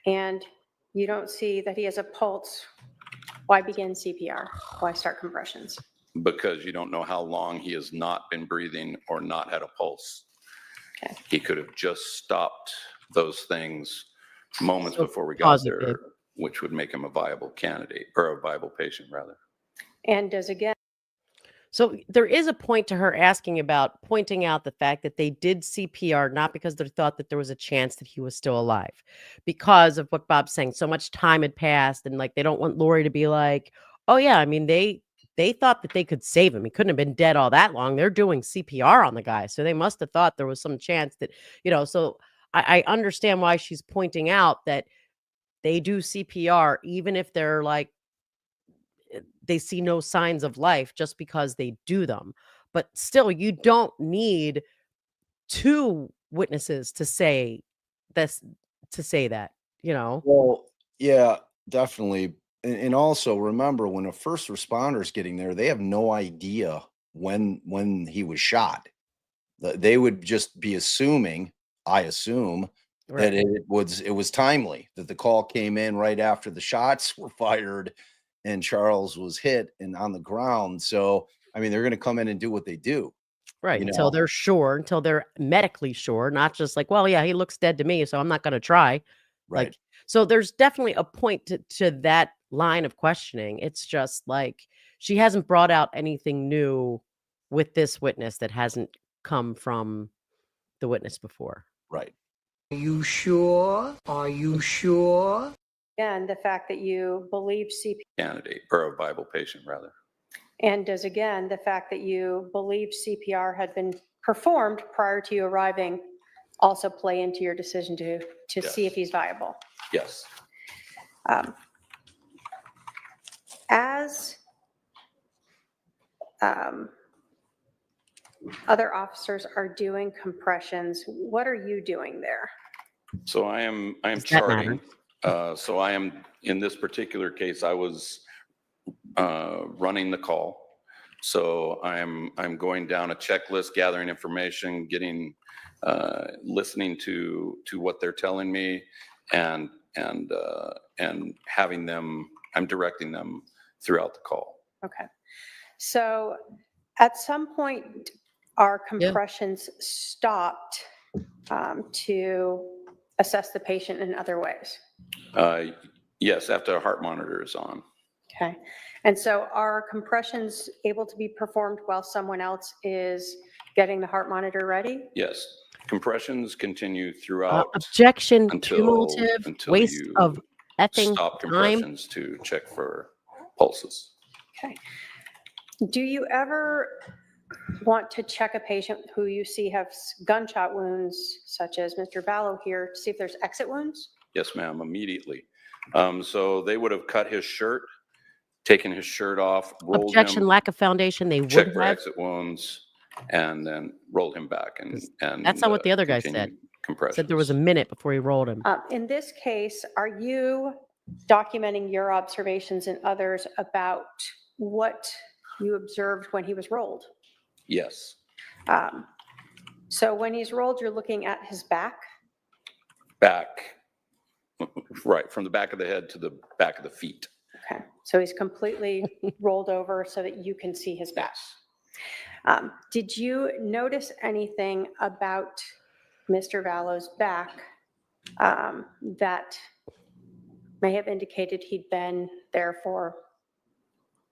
and you don't see that he has a pulse, why begin CPR? Why start compressions? Because you don't know how long he has not been breathing or not had a pulse. Okay. He could have just stopped those things moments So before we got positive. there, which would make him a viable candidate, or a viable patient, rather. And does again, So there is a point to her asking about pointing out the fact that they did CPR, not because they thought that there was a chance that he was still alive, because of what Bob's saying. So much time had passed, and like they don't want Lori to be like, oh yeah, I mean they thought that they could save him. He couldn't have been dead all that long. They're doing CPR on the guy. So they must have thought there was some chance that, so I understand why she's pointing out that they do CPR, even if they're like, they see no signs of life just because they do them. But still, you don't need 2 witnesses to say this, that. Well, yeah, definitely. And also remember, when a first responder's getting there, they have no idea when he was shot. They would just be assuming, I assume, that Right. it was timely, that the call came in right after the shots were fired and Charles was hit and on the ground. So, I mean, they're going to come in and do what they do. Right. You Until know? they're sure, until they're medically sure, not just like, well, yeah, he looks dead to me, so I'm not going to try. Right. Like, so there's definitely a point to that line of questioning. It's just like she hasn't brought out anything new with this witness that hasn't come from the witness before. Right. Are you sure? Are you sure? again, the fact that you believe CPR, Candidate, or a viable patient, rather. and does again, the fact that you believe CPR had been performed prior to you arriving also play into your decision to see if he's viable? Yes. As other officers are doing compressions, what are you doing there? So I am Does that matter? charting. So I am, in this particular case, I was running the call. So I'm going down a checklist, gathering information, listening to what they're telling me, and having them, I'm directing them throughout the call. Okay. So at some point, our compressions stopped to assess the patient in other ways? Yes, after a heart monitor is on. Okay. And so are compressions able to be performed while someone else is getting the heart monitor ready? Yes, compressions continue throughout. Objection, until cumulative, waste you of effing stop time. compressions to check for pulses. Okay. Do you ever want to check a patient who you see has gunshot wounds, such as Mr. Vallow here, to see if there's exit wounds? Yes, ma'am, immediately. So they would have cut his shirt, taken his shirt off, rolled Objection, him, lack of foundation. They would checked for have. exit wounds, and then rolled him back. And That's not what the other guy said. continued compressions. Said there was a minute before he rolled him. In this case, are you documenting your observations and others about what you observed when he was rolled? Yes, So when he's rolled, you're looking at his back? back, right, from the back of the head to the back of the feet. Okay, so he's completely rolled over so that you can see his back. Yes. Did you notice anything about Mr. Vallow's back that may have indicated he'd been there for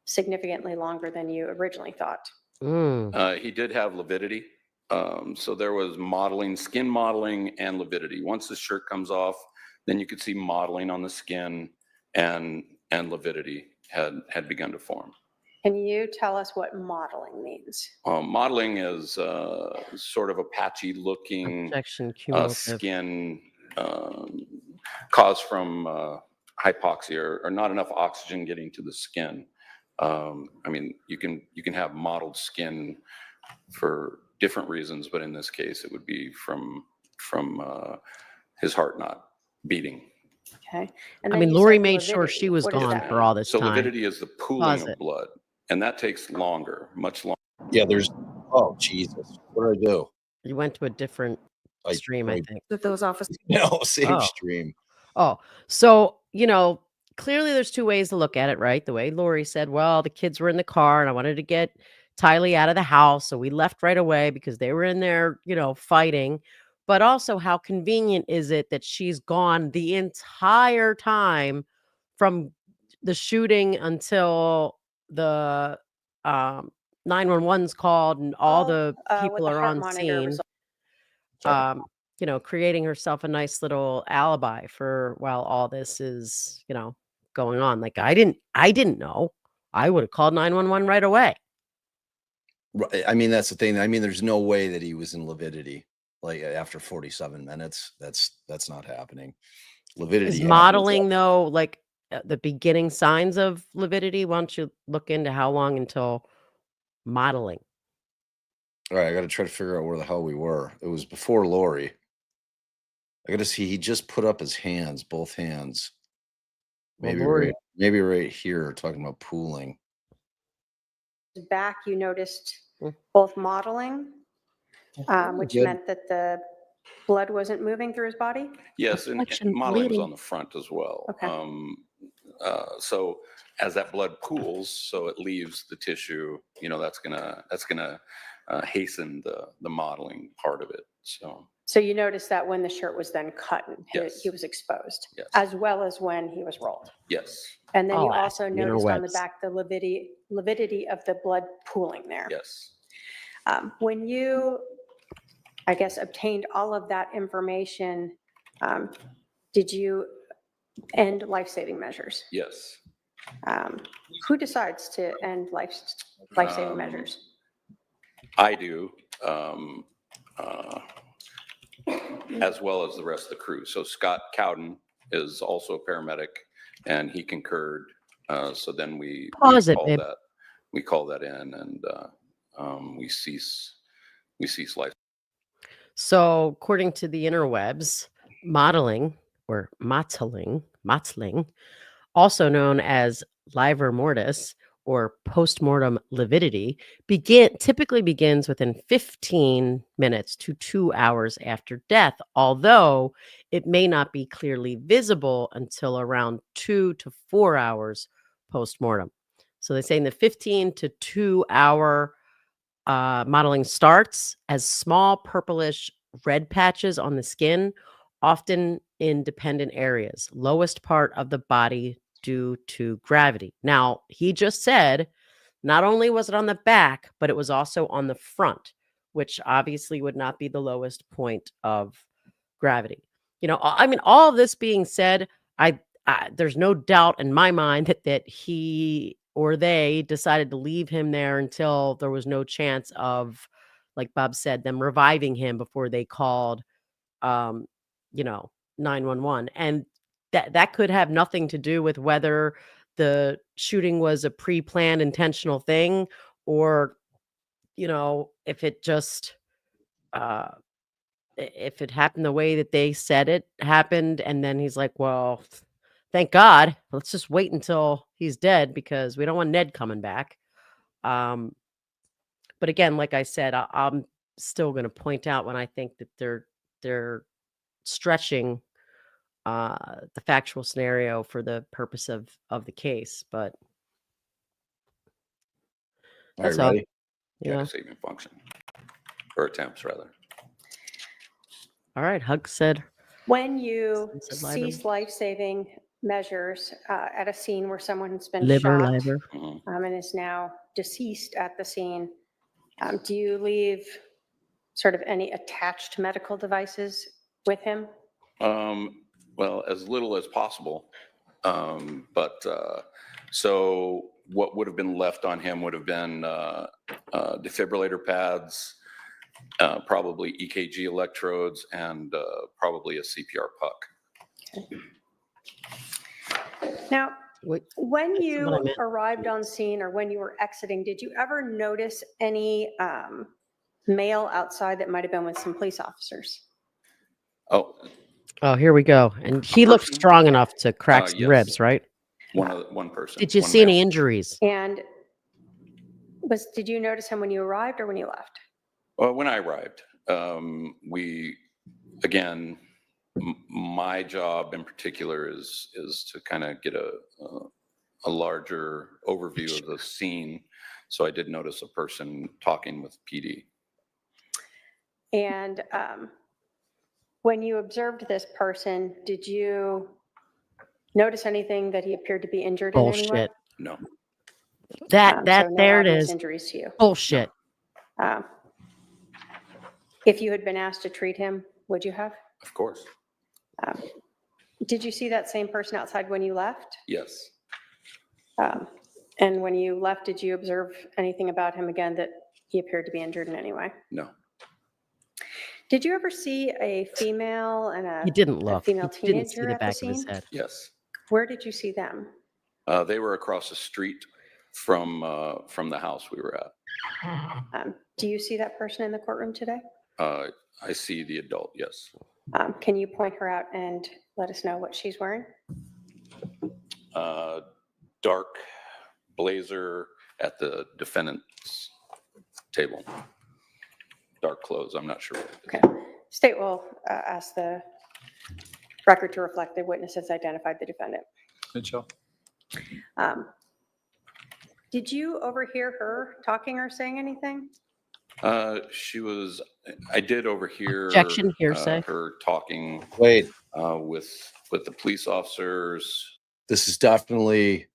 significantly longer than you originally thought? He did have lividity. So there was modeling, skin modeling and lividity. Once the shirt comes off, then you could see modeling on the skin, and lividity had begun to form. Can you tell us what modeling means? Modeling is sort of a patchy looking Projection cumulative. skin caused from hypoxia or not enough oxygen getting to the skin. I mean, you can have mottled skin for different reasons, but in this case, it would be from his heart not beating. Okay. And I then mean, you Lori said made sure lividity. she was What does gone that for mean? all this So time. lividity is the pooling Pause of it. blood, and that takes longer, much longer. Yeah, there's. Oh Jesus, what did I do? You went to a different stream, I think. With those officers. No, same Oh. stream. Oh, so, clearly there's two ways to look at it, right? The way Lori said, well, the kids were in the car and I wanted to get Tylee out of the house. So we left right away because they were in there, fighting. But also, how convenient is it that she's gone the entire time from the shooting until the 911's called and all the with people the are heart on monitor scene? result. Creating herself a nice little alibi for while all this is, going on. Like I didn't know. I would have called 911 right away. Right, I mean, that's the thing. I mean, there's no way that he was in lividity like after 47 minutes. That's not happening. Lividity Is happens modeling though like the beginning signs of lividity? Why don't you look into how long until modeling? All right, I got to try to figure out where the hell we were. It was before Lori. I got to see. He just put up his hands, both hands. Well, Maybe Lori- maybe right here, talking about pooling. Back, you noticed Mm. both modeling, which Good. meant that the blood wasn't moving through his body. Yes, and Reflection modeling was bleeding. on the front as well. Okay. So as that blood pools, so it leaves the tissue, that's gonna hasten the modeling part of it. So you noticed that when the shirt was then cut and Yes. he was exposed, Yes. as well as when he was rolled. Yes, And then you I'll also ask noticed on the interwebs. back the lividity of the blood pooling there. yes. When you, I guess, obtained all of that information, did you end life-saving measures? Yes. Who decides to end life-saving measures? I do, as well as the rest of the crew. So Scott Cowden is also a paramedic, and he concurred. So then we Pause it, call babe. we call that in, and we cease life. So, according to the interwebs, modeling or mottling, also known as livor mortis or postmortem lividity, typically begins within 15 minutes to 2 hours after death, although it may not be clearly visible until around 2 to 4 hours postmortem. So they say in the 15 to 2 hour modeling starts as small purplish red patches on the skin, often in dependent areas, lowest part of the body due to gravity. Now, he just said not only was it on the back, but it was also on the front, which obviously would not be the lowest point of gravity. I mean, all of this being said, there's no doubt in my mind that he or they decided to leave him there until there was no chance of, like Bob said, them reviving him before they called, 911. And that could have nothing to do with whether the shooting was a pre-planned intentional thing or, if it just, if it happened the way that they said it happened. And then he's like, well, thank God. Let's just wait until he's dead because we don't want Ned coming back. But again, like I said, I'm still going to point out when I think that they're stretching the factual scenario for the purpose of the case, but All right, that's all. ready? Yeah. Saving function, or attempts rather. All right. Hug said. When you Said liver. cease life-saving measures at a scene where someone has been Liver, shot liver. and is now deceased at the scene, do you leave sort of any attached medical devices with him? Well, as little as possible. So what would have been left on him would have been defibrillator pads, probably EKG electrodes, and probably a CPR puck. Now, Wait, when that's what I you meant. arrived on scene or when you were exiting, did you ever notice any male outside that might have been with some police officers? Oh, here we go. And he looked person? strong enough to crack some Yes. ribs, right? One person. Did you one see male. any injuries? And did you notice him when you arrived or when you left? Well, when I arrived, my job in particular is to kind of get a larger overview of the scene. So I did notice a person talking with PD. And when you observed this person, did you notice anything that he appeared to be injured in any way? Bullshit. No. So There no it obvious is. injuries to you. Bullshit. If you had been asked to treat him, would you have? Of course. Did you see that same person outside when you left? Yes. And when you left, did you observe anything about him again that he appeared to be injured in any way? No. Did you ever see a female and He didn't a look. female He didn't see teenager the at the back of his scene? head. Yes. Where did you see them? They were across the street from the house we were at. Do you see that person in the courtroom today? I see the adult, yes. Can you point her out and let us know what she's wearing? Dark blazer at the defendant's table. Dark clothes, I'm not sure. Okay. State will ask the record to reflect the witness has identified the defendant. Mitchell. Did you overhear her talking or saying anything? I did overhear Objection, hearsay. her talking Wait, with the police officers. this is definitely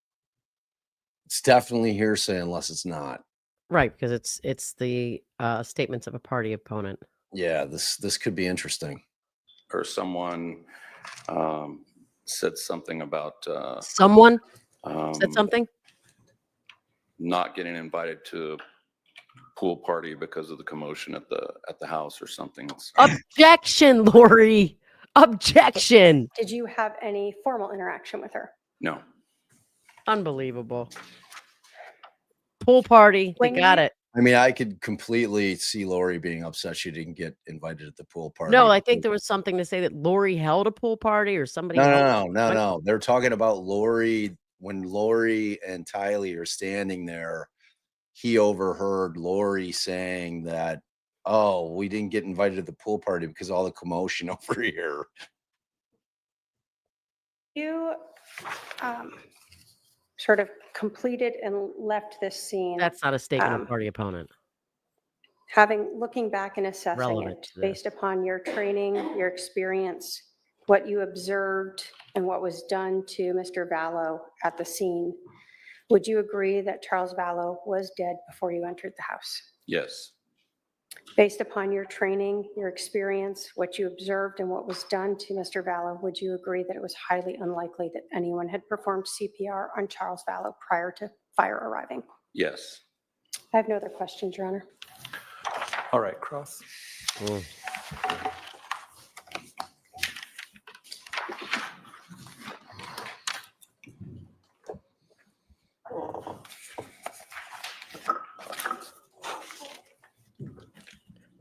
hearsay unless it's not. Right, because it's the statements of a party opponent. Yeah, this could be interesting. Or someone said something about Someone said something? not getting invited to a pool party because of the commotion at the house or something. Objection, Lori. Objection. Did you have any formal interaction with her? No. Unbelievable. Pool party. They When got you- it. I mean, I could completely see Lori being upset she didn't get invited at the pool party. No, I think there was something to say that Lori held a pool party or somebody. No. They're talking about Lori. When Lori and Tylee are standing there, he overheard Lori saying that, "Oh, we didn't get invited to the pool party because of all the commotion over here." You sort of completed and left this scene. That's not a statement of party opponent. Looking back and assessing Relevant it to this. based upon your training, your experience, what you observed and what was done to Mr. Vallow at the scene, would you agree that Charles Vallow was dead before you entered the house? Yes. Based upon your training, your experience, what you observed and what was done to Mr. Vallow, would you agree that it was highly unlikely that anyone had performed CPR on Charles Vallow prior to fire arriving? Yes. I have no other questions, Your Honor. All right, Cross.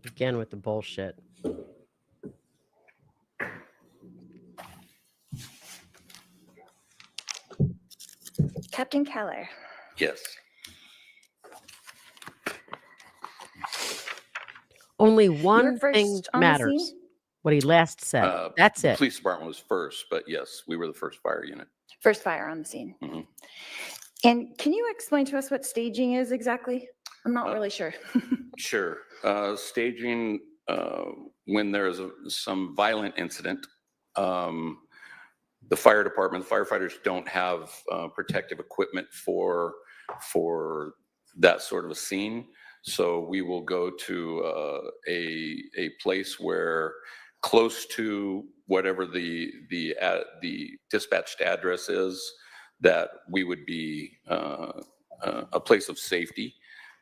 Again with the bullshit. Captain Keller. Yes. Only You were one first thing on the matters. scene? What he last said. That's The it. police department was first, but yes, we were the first fire unit. First fire on the scene. Mhm. And can you explain to us what staging is exactly? I'm not really sure. Sure. Staging, when there's some violent incident, the fire department, the firefighters don't have protective equipment for that sort of a scene. So we will go to a place where close to whatever the dispatched address is, that we would be a place of safety,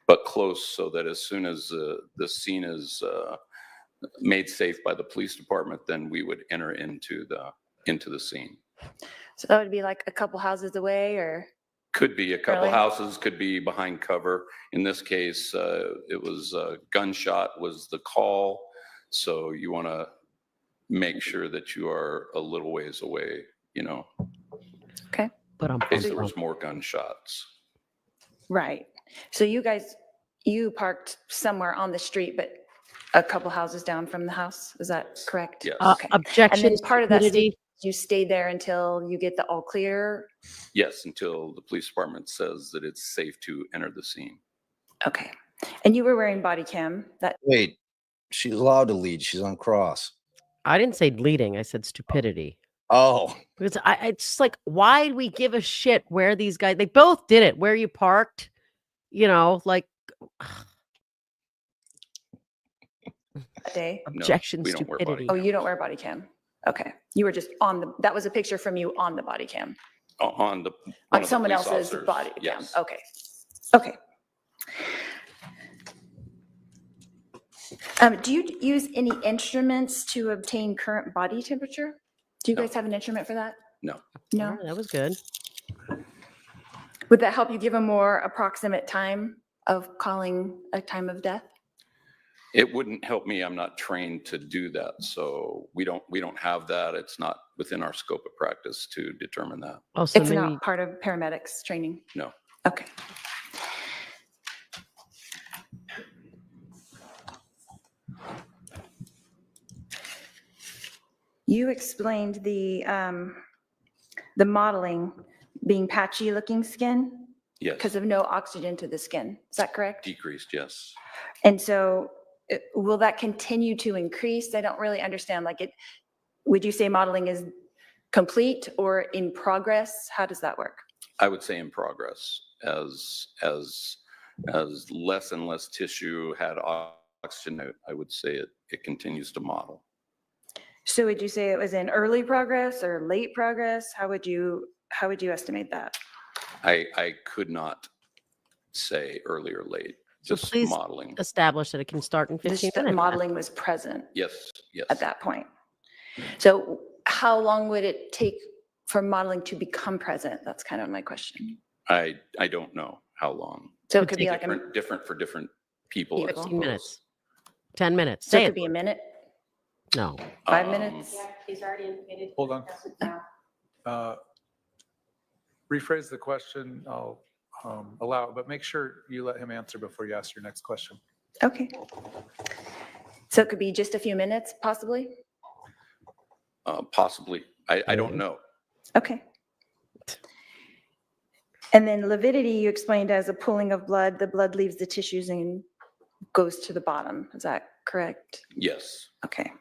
but close, so that as soon as the scene is made safe by the police department, then we would enter into the scene. So that would be like a couple houses away, or? Could be a couple Really? houses, could be behind cover. In this case, it was gunshot was the call. So you want to make sure that you are a little ways away, Okay. But in case there was more gunshots. Right. So you parked somewhere on the street, but a couple houses down from the house. Is that correct? Yes. Okay. And Objection. then part of that, stupidity. you stay there until you get the all clear? Yes, until the police department says that it's safe to enter the scene. Okay. And you were wearing body cam. Wait, she's allowed to lead. She's on cross. I didn't say leading. I said stupidity. Oh, Because it's like, why do we give a shit where these guys? They both did it. Where you parked, like day? objection. we don't wear body Stupidity. Oh, you don't wear body cam. Okay. You were just that was a picture from you on the body cam. On one On of the someone police else's officers, body cam. yes. Okay. Okay. Do you use any instruments to obtain current body temperature? Do you No. guys have an instrument for that? No. No? Oh, that was good. Would that help you give a more approximate time of calling a time of death? It wouldn't help me. I'm not trained to do that. So we don't have that. It's not within our scope of practice to determine that. Oh, so It's maybe not part of paramedics training? No. Okay. You explained the modeling being patchy looking skin Yes. because of no oxygen to the skin. Is that correct? Decreased, yes. And so will that continue to increase? I don't really understand. Would you say modeling is complete or in progress? How does that work? I would say in progress. As less and less tissue had oxygen, I would say it continues to model. So would you say it was in early progress or late progress? How would you estimate that? I could not say early or late, So just please modeling. establish that it can start in 15 The minutes. modeling was present Yes, yes. at that point. So how long would it take for modeling to become present? That's kind of my question. I don't know how long. So it Would could be take like Different for different people. I 15 suppose. minutes. 10 minutes. so Say it it. could be a minute, No. 5 minutes? Yeah, he's already indicated. Hold on. Yes, it's now. Rephrase the question. I'll allow it, but make sure you let him answer before you ask your next question. Okay. So it could be just a few minutes, possibly? Possibly. I don't know. Okay. And then lividity, you explained as a pooling of blood. The blood leaves the tissues and goes to the bottom. Is that correct? Yes, Okay.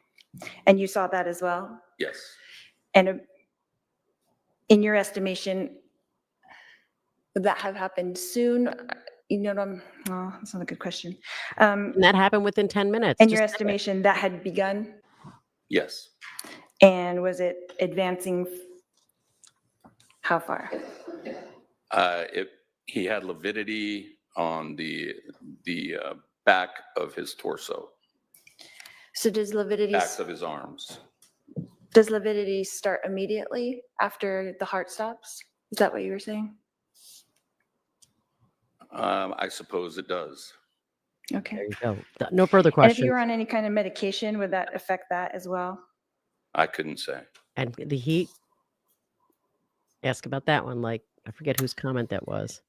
And you saw that as well? yes. And in your estimation, would that have happened soon? That's not a good question. And that happened within 10 minutes. In your Just say it. estimation, that had begun? Yes. And was it advancing how far? He had lividity on the back of his torso, So does lividity, backs of his arms. start immediately after the heart stops? Is that what you were saying? I suppose it does. Okay. There you go. No further And if questions. you were on any kind of medication, would that affect that as well? I couldn't say. And the heat. Ask about that one. I forget whose comment that was.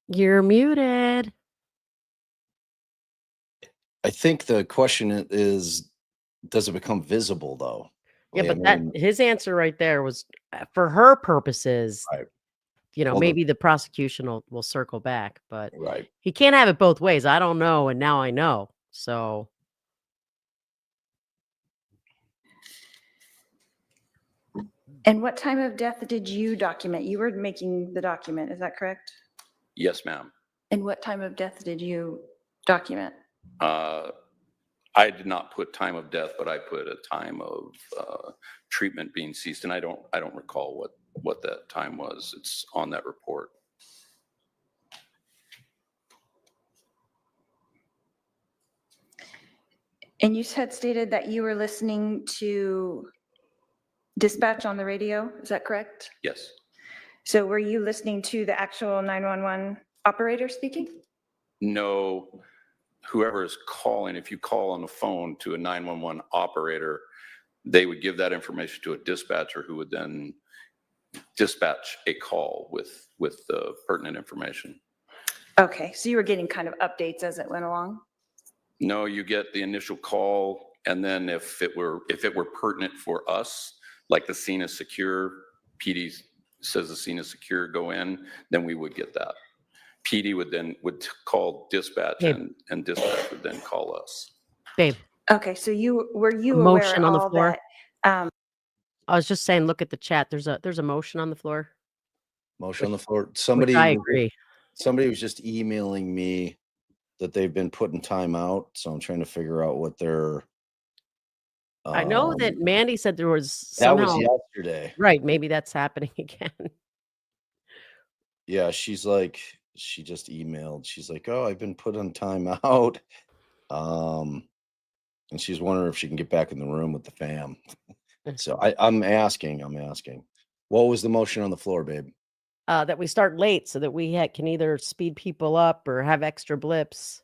You're muted. I think the question is, does it become visible though? Yeah, Like, I but that mean, his answer right there was for her purposes, right, Well, well, maybe the prosecution will circle back, but right. he can't have it both ways. I don't know, and now I know. So And what time of death did you document? You were making the document, is that correct? Yes, ma'am. And what time of death did you document? I did not put time of death, but I put a time of treatment being ceased, and I don't recall what that time was. It's on that report. And you had stated that you were listening to dispatch on the radio, is that correct? Yes. So were you listening to the actual 911 operator speaking? No, whoever is calling, if you call on the phone to a 911 operator, they would give that information to a dispatcher who would then dispatch a call with the pertinent information. Okay, so you were getting kind of updates as it went along? No, you get the initial call, and then if it were pertinent for us, like the scene is secure, PD says the scene is secure, go in, then we would get that. PD would call dispatch, Babe. and dispatch would then call us. babe, Okay, so were you A aware motion at on the all floor? that, I was just saying, look at the chat. There's a motion on the floor. Motion on the floor. Which Somebody I agree. was just emailing me that they've been put in timeout, so I'm trying to figure out what their. I know that Mandy said there was That was somehow yesterday. right. Maybe that's happening again. Yeah, she's like, she just emailed. She's like, "Oh, I've been put on timeout." And she's wondering if she can get back in the room with the fam. So I'm asking. What was the motion on the floor, babe? That we start late so that we can either speed people up or have extra blips.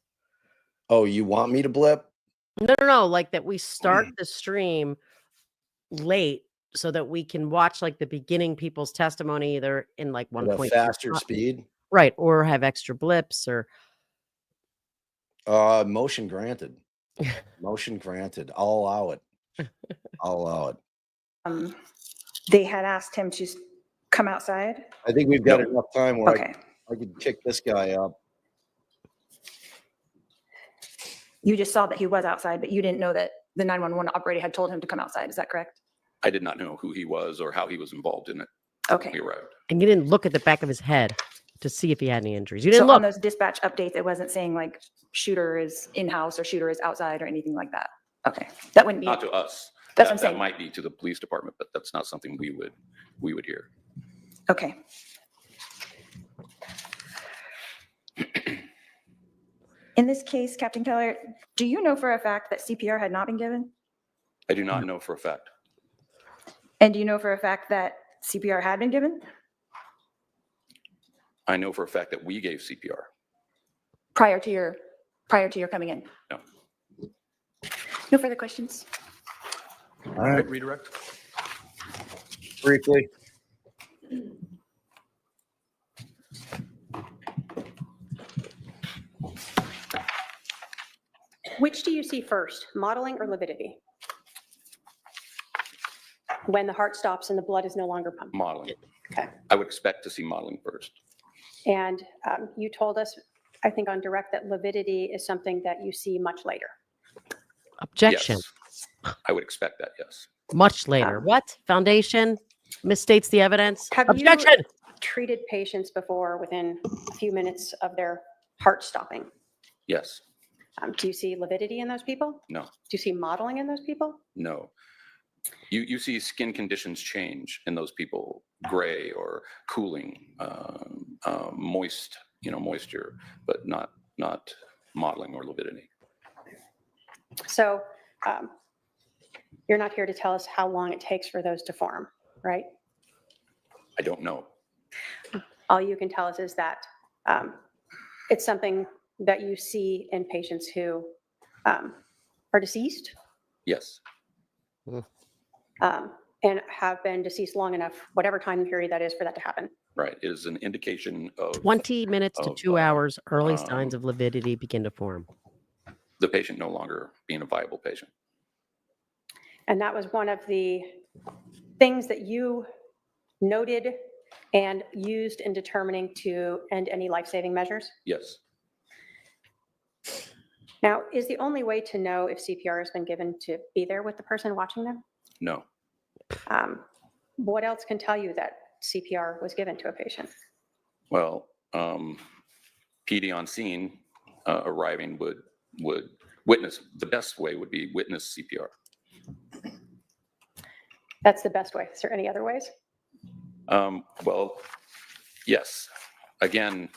Oh, you want me to blip? No. Like that we start the stream late so that we can watch like the beginning people's testimony either in like At a 1.2 faster speed? right, or have extra blips or Motion granted. Motion granted. I'll allow it. I'll allow it. they had asked him to come outside? I think we've got No. enough time where Okay, I could kick this guy up. you just saw that he was outside, but you didn't know that the 911 operator had told him to come outside, is that correct? I did not know who he was or how he was involved in it when Okay. we arrived. and you didn't look at the back of his head to see if he had any injuries. You So didn't on look. those dispatch updates, it wasn't saying like shooter is in-house or shooter is outside or anything like that? Okay, that wouldn't be, Not to us. That's what I'm That saying. might be to the police department, but that's not something we would hear. okay. In this case, Captain Keller, do you know for a fact that CPR had not been given? I do not know for a fact. And do you know for a fact that CPR had been given? I know for a fact that we gave CPR. Prior to your coming in? No. No further questions? All right, Redirect. briefly. Which do you see first, modeling or lividity? When the heart stops and the blood is no longer pumping. Modeling. Okay. I would expect to see modeling first. And you told us, I think on direct, that lividity is something that you see much later. Objection. Yes. I would expect that, yes. Much later. What? Foundation misstates the evidence. Have Objection. you treated patients before within a few minutes of their heart stopping? Yes. Do you see lividity in those people? No. Do you see modeling in those people? No. You see skin conditions change in those people, gray or cooling, moist, moisture, but not modeling or lividity. So you're not here to tell us how long it takes for those to form, right? I don't know. All you can tell us is that it's something that you see in patients who are deceased Yes. and have been deceased long enough, whatever time period that is for that to happen. Right. It is an indication of 20 minutes to of, 2 hours, early um, signs of lividity begin to form. the patient no longer being a viable patient. And that was one of the things that you noted and used in determining to end any life-saving measures? Yes. Now, is the only way to know if CPR has been given to be there with the person watching them? No. What else can tell you that CPR was given to a patient? Well, PD on scene arriving would witness, the best way would be witness CPR. That's the best way. Is there any other ways? Well, yes. Again,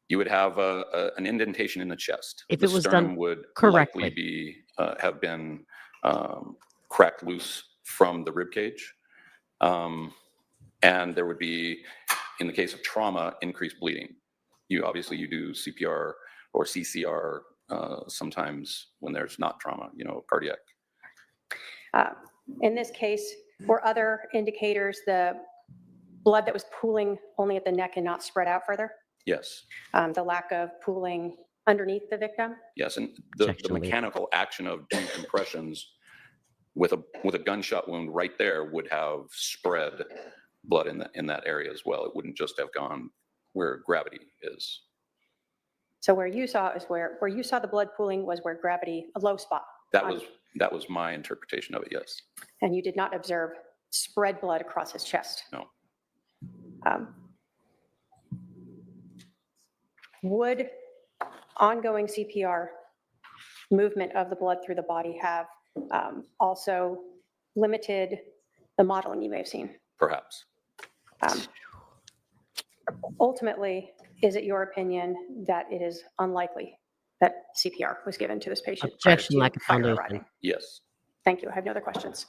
you would have an indentation in the chest. If The it was sternum done would correctly. likely be have been cracked loose from the rib cage, and there would be, in the case of trauma, increased bleeding. You do CPR or CCR sometimes when there's not trauma, cardiac. In this case, were other indicators the blood that was pooling only at the neck and not spread out further? Yes. The lack of pooling underneath the victim? Yes, and the Sexually. mechanical action of doing compressions with a gunshot wound right there would have spread blood in that area as well. It wouldn't just have gone where gravity is. So where you saw the blood pooling was where gravity, a low spot. That was my interpretation of it. Yes. And you did not observe spread blood across his chest? No. Would ongoing CPR movement of the blood through the body have also limited the modeling you may have seen? Perhaps. Ultimately, is it your opinion that it is unlikely that CPR was given to this patient? Objection, lack of fire foundation. arriving? Yes. Thank you. I have no other questions.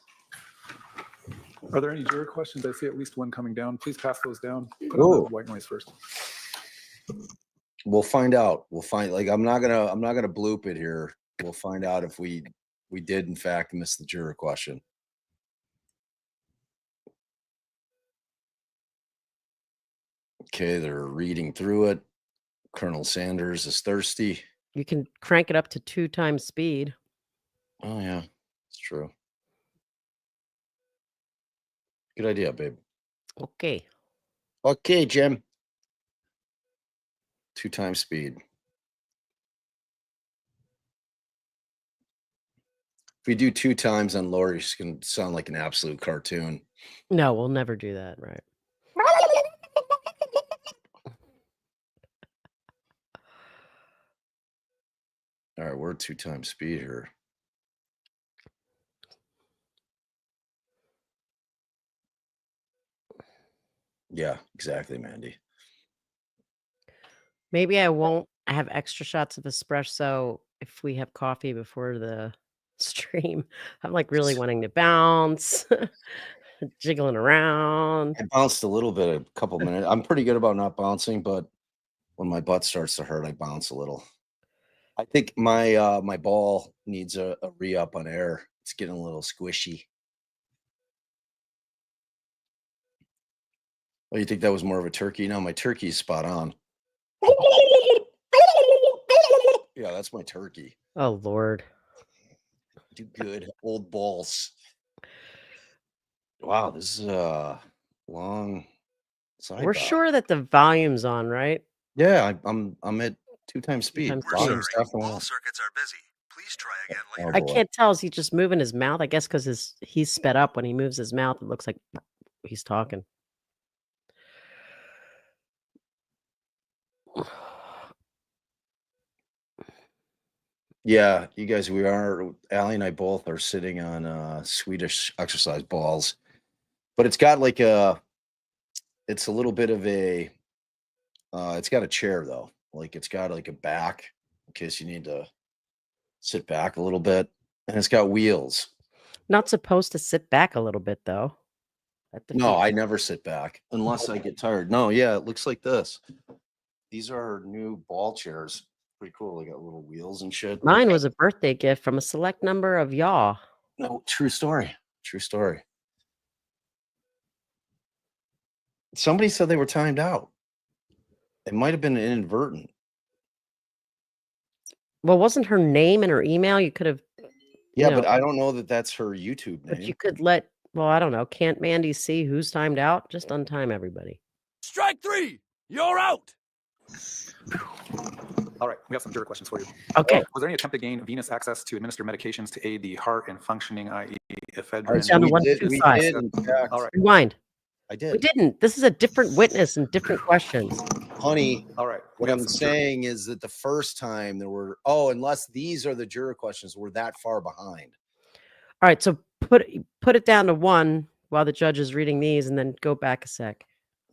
Are there any juror questions? I see at least one coming down. Please pass those down. Put Whoa. on the white noise first. We'll find out. Like, I'm not gonna bloop it here. We'll find out if we did in fact miss the juror question. Okay, they're reading through it. Colonel Sanders is thirsty. You can crank it up to 2 times speed. Oh yeah, it's true. Good idea, babe. Okay. Okay, Jim. 2 times speed. If we do 2 times on Lori, she's gonna sound like an absolute cartoon. No, we'll never do that, right? All right, we're at 2 times speed here. Yeah, exactly, Mandy. Maybe I won't have extra shots of espresso if we have coffee before the stream. I'm like really wanting to bounce, jiggling around. I bounced a little bit, a couple minutes. I'm pretty good about not bouncing, but when my butt starts to hurt, I bounce a little. I think my my ball needs a re-up on air. It's getting a little squishy. Oh, you think that was more of a turkey? No, my turkey is spot on. Yeah, that's my turkey. Oh, Lord. Do good. Old balls. Wow, this is a long side. We're sure that the volume's on, right? Yeah, I'm at 2 times speed. times We're Volume's sorry, definitely all on. circuits are busy. Please try again Oh, later. I boy. can't tell. Is he just moving his mouth? I guess because he's sped up. When he moves his mouth, it looks like he's talking. Yeah, you guys, Allie and I both are sitting on Swedish exercise balls, but it's got like it's a little bit of a, it's got a chair though. Like it's got like a back in case you need to sit back a little bit, and it's got wheels. Not supposed to sit back a little bit, though. No, I never sit back unless I get tired. No, yeah, it looks like this. These are our new ball chairs. Pretty cool. They got little wheels and shit. Mine was a birthday gift from a select number of y'all. No, true story. True story. Somebody said they were timed out. It might have been inadvertent. Well, wasn't her name in her email? You could have, Yeah, you but know, I don't know that that's her YouTube but you name. could well, I don't know. Can't Mandy see who's timed out? Just untime everybody. Strike 3. You're out. All right, we have some juror questions for you. Okay. Was there any attempt to gain venous access to administer medications to aid the heart and functioning, i.e. All right, ephedrine? down to We did. We 125. did. In fact, All right, Rewind. I We did. didn't. This is a different witness and different questions. Honey, all right. what we have I'm some juror- saying is that the first time there were, unless these are the juror questions, we're that far behind. All right, so put it down to 1 while the judge is reading these, and then go back a sec.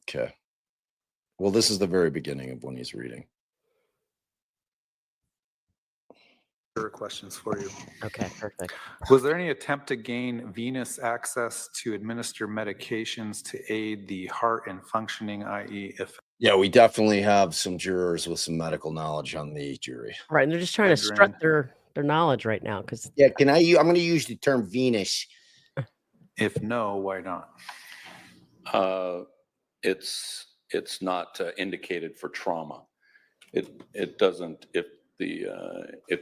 Okay. Well, this is the very beginning of when he's reading. juror questions for you. Okay, perfect. Was there any attempt to gain venous access to administer medications to aid the heart and functioning, i.e. if Yeah, we definitely have some jurors with some medical knowledge on the jury. Right, and they're just trying to strut their knowledge right now because Yeah, I'm going to use the term Venus. If no, why not? It's not indicated for trauma. It doesn't, if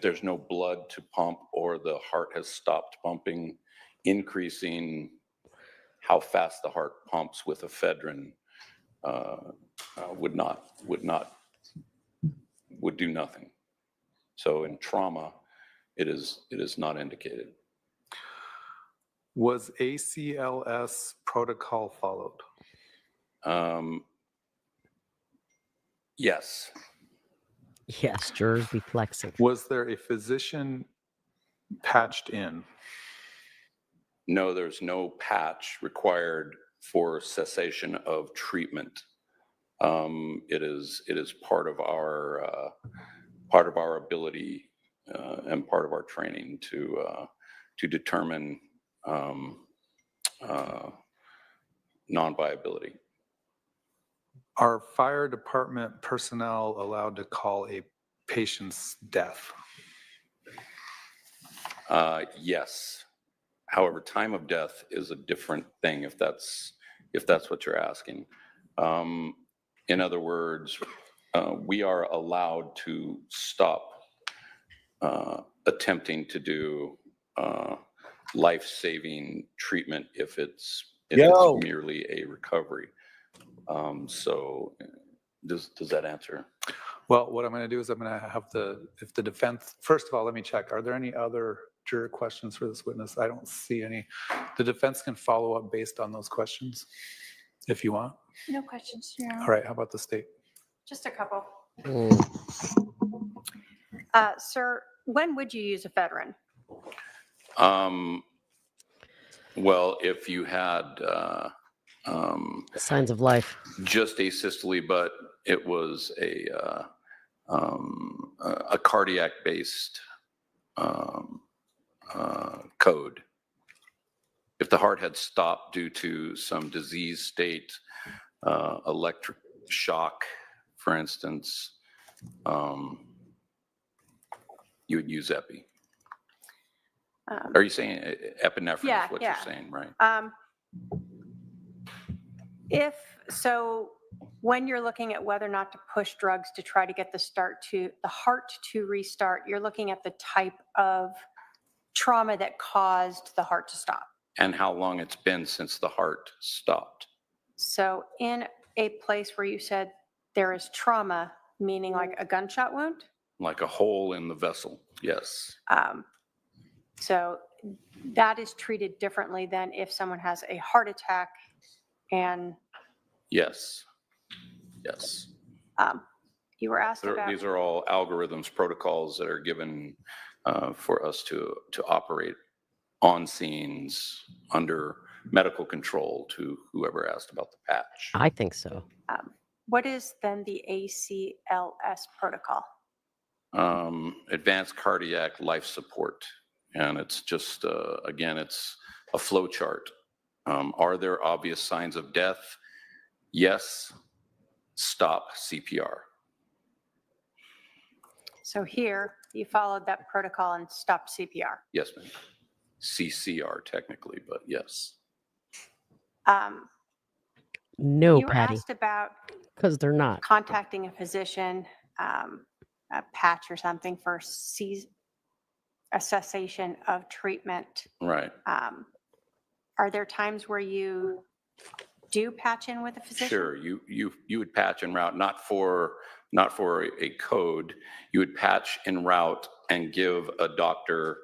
there's no blood to pump or the heart has stopped pumping, increasing how fast the heart pumps with ephedrine would do nothing. So in trauma, it is not indicated. Was ACLS protocol followed? Yes. yes, jurors be flexing. Was there a physician patched in? No, there's no patch required for cessation of treatment. It is part of our ability and part of our training to determine non-viability. Are fire department personnel allowed to call a patient's death? Yes. However, time of death is a different thing if that's what you're asking. In other words, we are allowed to stop attempting to do life-saving treatment if it's merely a recovery. So does that answer? Well, what I'm going to do is I'm going to have if the defense, first of all, let me check. Are there any other juror questions for this witness? I don't see any. The defense can follow up based on those questions if you want. No questions, Your Honor. All right, how about the state? Just a couple. Sir, when would you use ephedrine? Well, if you had Signs of life. just asystole, but it was a cardiac-based code. If the heart had stopped due to some disease state, electric shock, for instance, you would use epi. Are you saying epinephrine Yeah, is what yeah. you're saying, right? If so, when you're looking at whether or not to push drugs to try to get the heart to restart, you're looking at the type of trauma that caused the heart to stop. And how long it's been since the heart stopped. So in a place where you said there is trauma, meaning like a gunshot wound? Like a hole in the vessel, yes. So that is treated differently than if someone has a heart attack and Yes, yes. you were asked about. These are all algorithms, protocols that are given for us to operate on scenes under medical control to whoever asked about the patch. I think so. What is then the ACLS protocol? Advanced cardiac life support. And it's just, again, it's a flow chart. Are there obvious signs of death? Yes. Stop CPR. So here, you followed that protocol and stopped CPR. Yes, ma'am. CCR technically, but yes. No, You were Patty, asked about because they're not. contacting a physician a patch or something for a cessation of treatment. Right. Are there times where you do patch in with a physician? Sure. You would patch en route, not for a code. You would patch en route and give a doctor,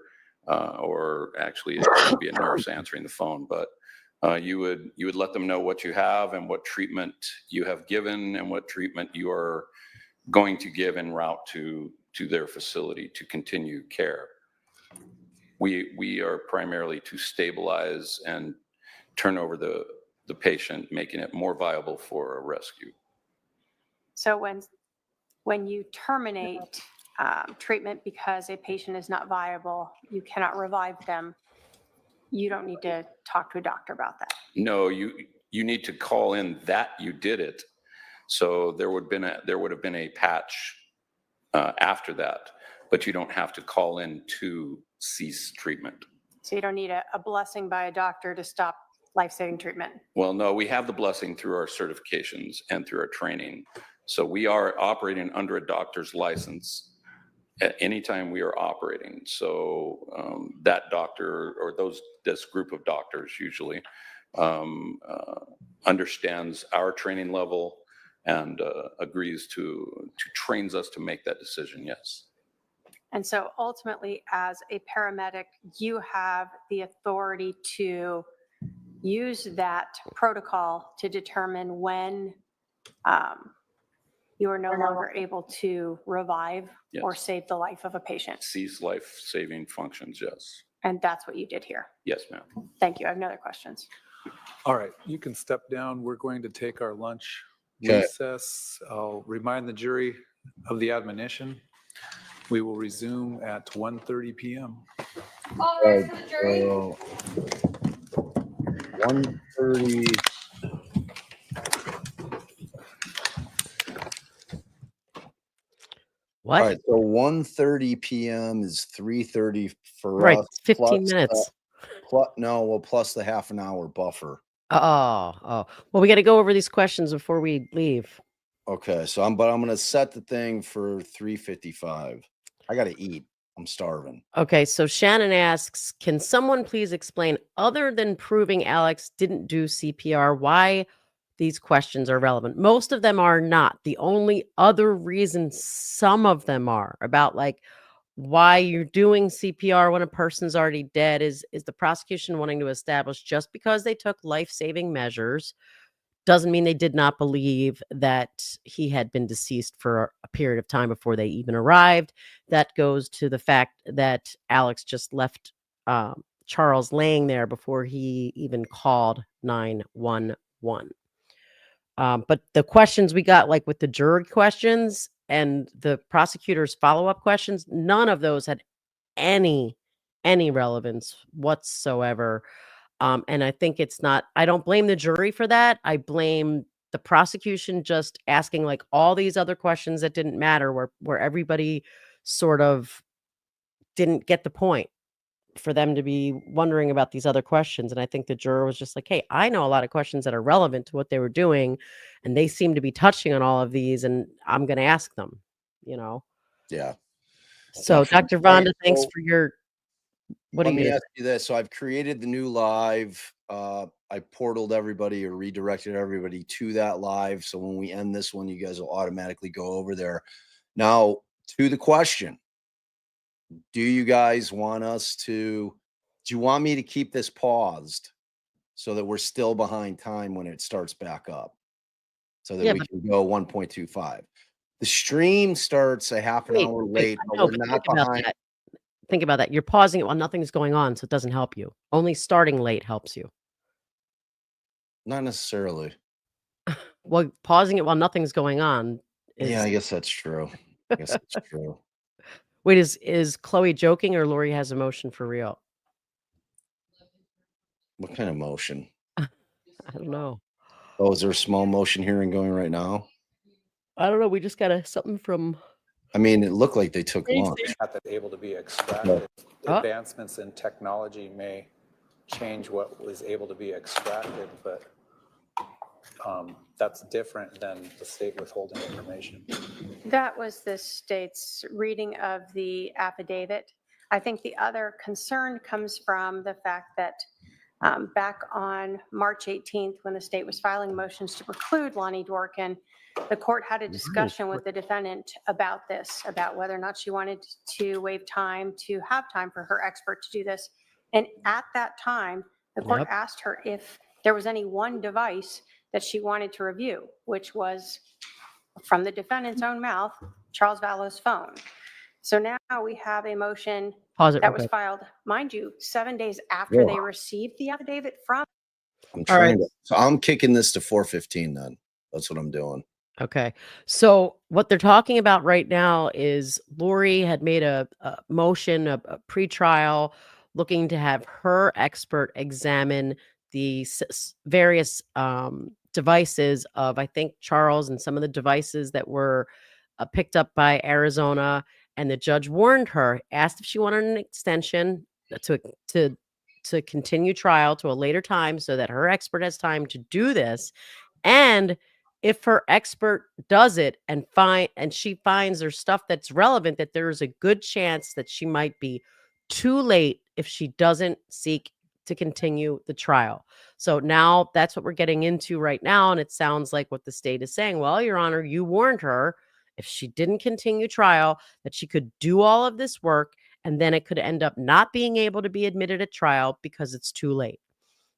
or actually it would be a nurse answering the phone, but you would let them know what you have and what treatment you have given and what treatment you are going to give en route to their facility to continue care. We are primarily to stabilize and turn over the patient, making it more viable for a rescue. So when you terminate treatment because a patient is not viable, you cannot revive them, you don't need to talk to a doctor about that. No, you need to call in that you did it. So there would have been a patch after that, but you don't have to call in to cease treatment. So you don't need a blessing by a doctor to stop life-saving treatment. Well, no, we have the blessing through our certifications and through our training. So we are operating under a doctor's license at any time we are operating. So that doctor or this group of doctors usually understands our training level and agrees to trains us to make that decision, yes. And so ultimately, as a paramedic, you have the authority to use that protocol to determine when you are no longer able to revive or Yes. save the life of a patient. Cease life-saving functions, yes. And that's what you did here. Yes, ma'am. Thank you. I have no other questions. All right, you can step down. We're going to take our lunch Okay. recess. I'll remind the jury of the admonition. We will resume at 1:30 p.m. All right, for the jury. 1:30. What? All right, so 1:30 p.m. is 3:30 for Right, us. 15 plus, minutes. Plus the half an hour buffer. Oh. Well, we got to go over these questions before we leave. Okay, so I'm going to set the thing for 3:55. I got to eat. I'm starving. Okay, so Shannon asks, can someone please explain, other than proving Alex didn't do CPR, why these questions are relevant? Most of them are not. The only other reason some of them are about, like, why you're doing CPR when a person's already dead is the prosecution wanting to establish just because they took life-saving measures doesn't mean they did not believe that he had been deceased for a period of time before they even arrived. That goes to the fact that Alex just left Charles laying there before he even called 911. But the questions we got, like with the jury questions and the prosecutor's follow-up questions, none of those had any relevance whatsoever. And I think I don't blame the jury for that. I blame the prosecution just asking like all these other questions that didn't matter, where everybody sort of didn't get the point for them to be wondering about these other questions. And I think the juror was just like, hey, I know a lot of questions that are relevant to what they were doing, and they seem to be touching on all of these, and I'm going to ask them, Yeah. So Definitely. Dr. Vonda, Right, thanks so for your, let me ask you this. So I've created the new live. I portaled everybody or redirected everybody to that live. So when we end this one, you guys will automatically go over there. Now, to the question, do you guys want do you want me to keep this paused so that we're still behind time when it starts back up so that we can go 1.25? The stream starts a half an hour late, but we're not behind. Think about that. You're pausing it while nothing's going on, so it doesn't help you. Only starting late helps you. Not necessarily. Well, pausing it while nothing's going on is... Yeah, I guess that's true. Wait, is Chloe joking or Lori has emotion for real? What kind of motion? I don't know. Oh, is there a small motion hearing going right now? I don't know. We just got something from... I mean, it looked like they took lunch. Not that able to be extracted. Advancements in technology may change what was able to be extracted, but That's different than the state withholding information. That was the state's reading of the affidavit. I think the other concern comes from the fact that back on March 18th, when the state was filing motions to preclude Lonnie Dworkin, the court had a discussion with the defendant about this, about whether or not she wanted to waive time to have time for her expert to do this. And at that time, the court asked her if there was any one device that she wanted to review, which was, from the defendant's own mouth, Charles Vallow's phone. So now we have a motion that was filed, mind you, 7 days after they received the affidavit from. I'm trying to, so I'm kicking this to 415 then. That's what I'm doing. Okay. So what they're talking about right now is Lori had made a motion, a pretrial, looking to have her expert examine the various devices of, I think, Charles, and some of the devices that were picked up by Arizona. And the judge warned her, asked if she wanted an extension to continue trial to a later time so that her expert has time to do this. And if her expert does it and she finds there's stuff that's relevant, that there's a good chance that she might be too late if she doesn't seek to continue the trial. So now that's what we're getting into right now. And it sounds like what the state is saying, well, Your Honor, you warned her if she didn't continue trial that she could do all of this work and then it could end up not being able to be admitted at trial because it's too late.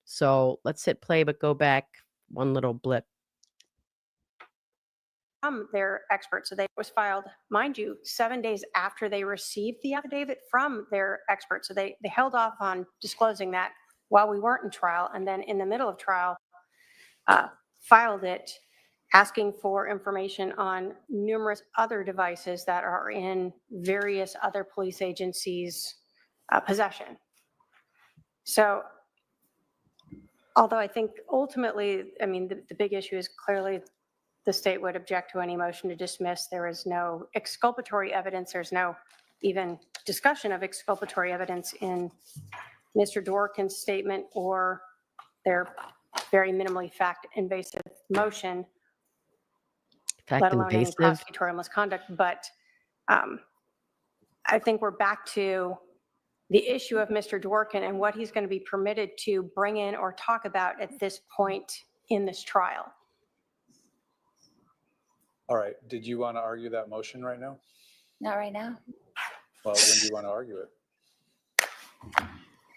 So let's hit play, but go back one little blip. Their expert. So they was filed, mind you, 7 days after they received the affidavit from their expert. So they held off on disclosing that while we weren't in trial. And then in the middle of trial, filed it, asking for information on numerous other devices that are in various other police agencies' possession. So although I think ultimately, I mean, the big issue is clearly the state would object to any motion to dismiss. There is no exculpatory evidence. There's no even discussion of exculpatory evidence in Mr. Dworkin's statement or their very minimally fact-invasive motion, let alone any prosecutorial misconduct. But I think we're back to the issue of Mr. Dworkin and what he's going to be permitted to bring in or talk about at this point in this trial. All right. Did you want to argue that motion right now? Not right now. Well, when do you want to argue it?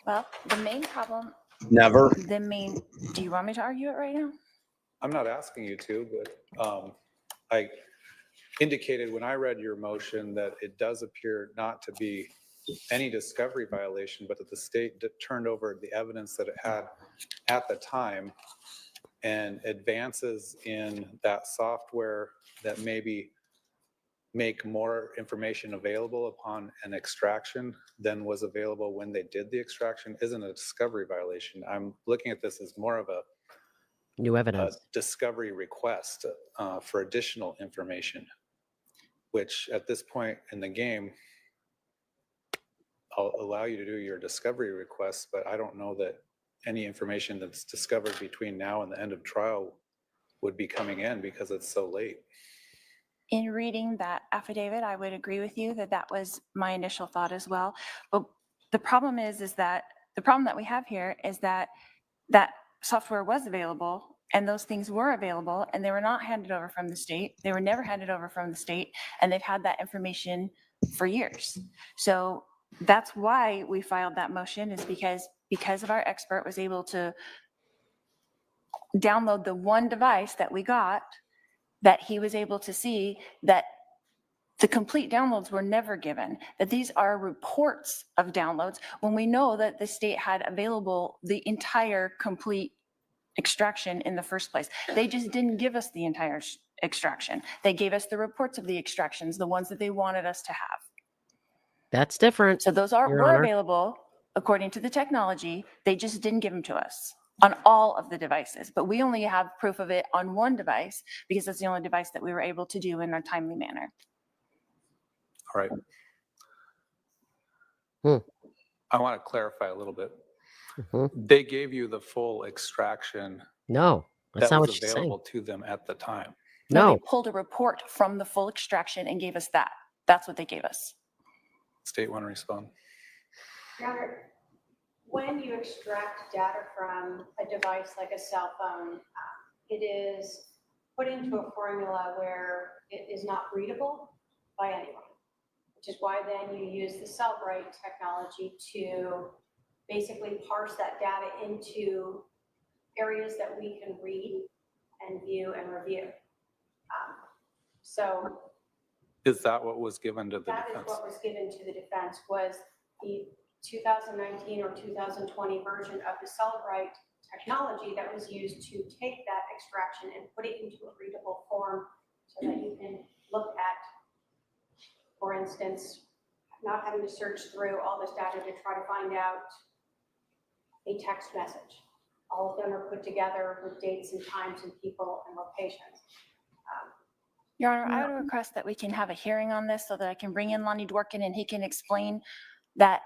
Well, the main problem. Never. Do you want me to argue it right now? I'm not asking you to, but I indicated when I read your motion that it does appear not to be any discovery violation, but that the state turned over the evidence that it had at the time, and advances in that software that maybe make more information available upon an extraction than was available when they did the extraction isn't a discovery violation. I'm looking at this as more of a new evidence discovery request for additional information, which at this point in the game, I'll allow you to do your discovery requests, but I don't know that any information that's discovered between now and the end of trial would be coming in because it's so late. In reading that affidavit, I would agree with you that that was my initial thought as well. But the problem is that the problem that we have here is that that software was available and those things were available and they were not handed over from the state. They were never handed over from the state, and they've had that information for years. So that's why we filed that motion, is because of our expert was able to download the one device that we got, that he was able to see that the complete downloads were never given, that these are reports of downloads when we know that the state had available the entire complete extraction in the first place. They just didn't give us the entire extraction. They gave us the reports of the extractions, the ones that they wanted us to have. That's different. So those were available according to the technology. They just didn't give them to us on all of the devices, but we only have proof of it on one device because that's the only device that we were able to do in a timely manner. All right. I want to clarify a little bit. They gave you the full extraction. No. That's that not was what she's saying. available to them at the time. No, No. they pulled a report from the full extraction and gave us that. That's what they gave us. State want to respond. Your Honor, when you extract data from a device like a cell phone, it is put into a formula where it is not readable by anyone, which is why then you use the Cellbrite technology to basically parse that data into areas that we can read and view and review. So Is that what was given to the that is defense? what was given to the defense, was the 2019 or 2020 version of the Cellbrite technology that was used to take that extraction and put it into a readable form so that you can look at, for instance, not having to search through all this data to try to find out a text message. All of them are put together with dates and times and people and locations. Your Honor, I would request that we can have a hearing on this so that I can bring in Lonnie Dworkin and he can explain that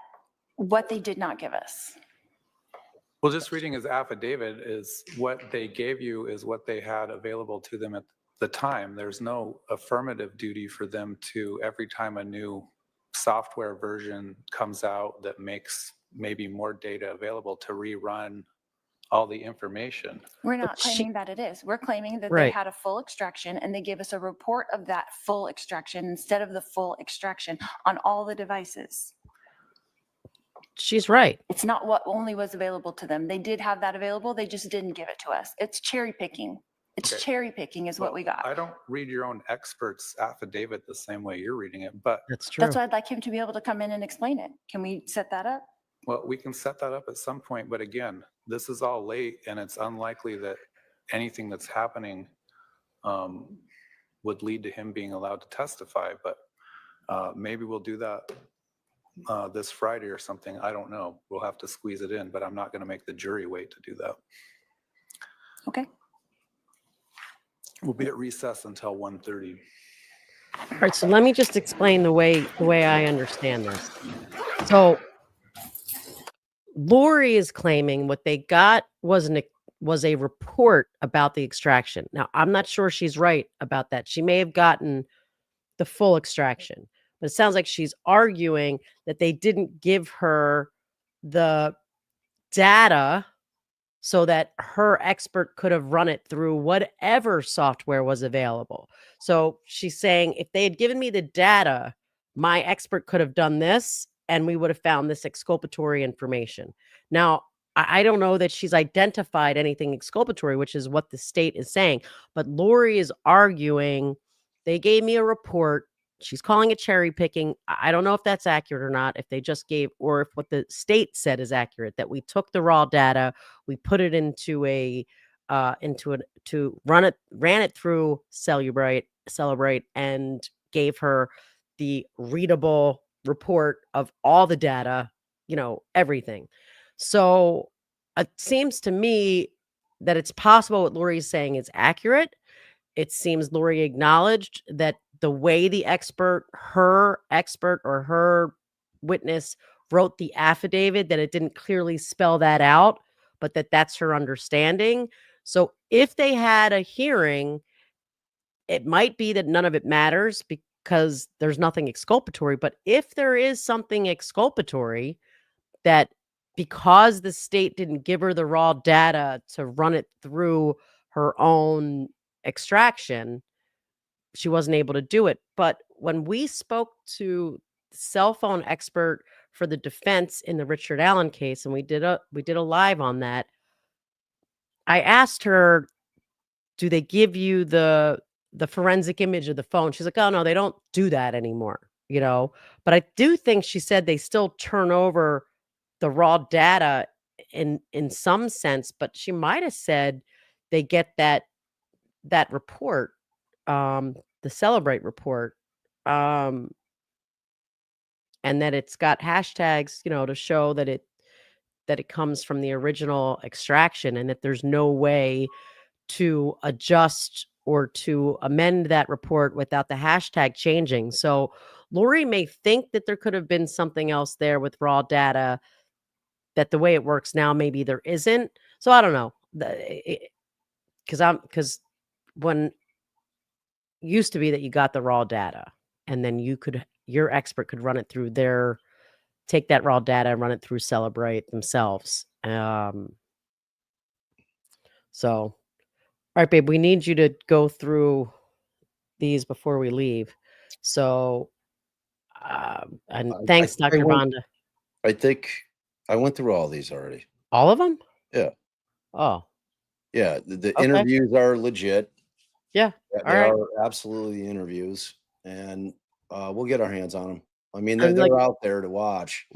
what they did not give us. Well, just reading his affidavit is what they gave you is what they had available to them at the time. There's no affirmative duty for them to, every time a new software version comes out that makes maybe more data available, to rerun all the information. We're not But she- claiming that it is. We're claiming that they Right. had a full extraction and they gave us a report of that full extraction instead of the full extraction on all the devices. She's right. It's not what only was available to them. They did have that available. They just didn't give it to us. It's cherry picking. It's Okay. cherry picking is what Well, we got. I don't read your own expert's affidavit the same way you're reading it, but That's true. That's why I'd like him to be able to come in and explain it. Can we set that up? well, we can set that up at some point, but again, this is all late and it's unlikely that anything that's happening would lead to him being allowed to testify, but maybe we'll do that this Friday or something. I don't know. We'll have to squeeze it in, but I'm not going to make the jury wait to do that. Okay. We'll be at recess until 1:30. All right, so let me just explain the way I understand this. So Lori is claiming what they got was a report about the extraction. Now, I'm not sure she's right about that. She may have gotten the full extraction, but it sounds like she's arguing that they didn't give her the data so that her expert could have run it through whatever software was available. So she's saying, if they had given me the data, my expert could have done this and we would have found this exculpatory information. Now, I don't know that she's identified anything exculpatory, which is what the state is saying. But Lori is arguing they gave me a report. She's calling it cherry picking. I don't know if that's accurate or not, if they just gave, or if what the state said is accurate, that we took the raw data, we put it into ran it through Cellbrite and gave her the readable report of all the data, everything. So it seems to me that it's possible what Lori is saying is accurate. It seems Lori acknowledged that the way her expert or her witness wrote the affidavit, that it didn't clearly spell that out, but that's her understanding. So if they had a hearing, it might be that none of it matters because there's nothing exculpatory. But if there is something exculpatory, that because the state didn't give her the raw data to run it through her own extraction, she wasn't able to do it. But when we spoke to the cell phone expert for the defense in the Richard Allen case, and we did a live on that, I asked her, do they give you the forensic image of the phone? She's like, oh no, they don't do that anymore, but I do think she said they still turn over the raw data in some sense, but she might have said they get that report, the Cellbrite report, and that it's got hashtags, to show that it comes from the original extraction, and that there's no way to adjust or to amend that report without the hashtag changing. So Lori may think that there could have been something else there with raw data, that the way it works now, maybe there isn't. So I don't know. because when used to be that you got the raw data and then your expert could run it through take that raw data and run it through Celebrate themselves. So, all right, babe, we need you to go through these before we leave. So, and thanks, Dr. Bonda. I think I went through all these already. All of them? Yeah. Oh, Yeah. The okay. interviews are legit. Yeah. They are absolutely the interviews, and we'll get our hands on them. I mean, they're out there to watch.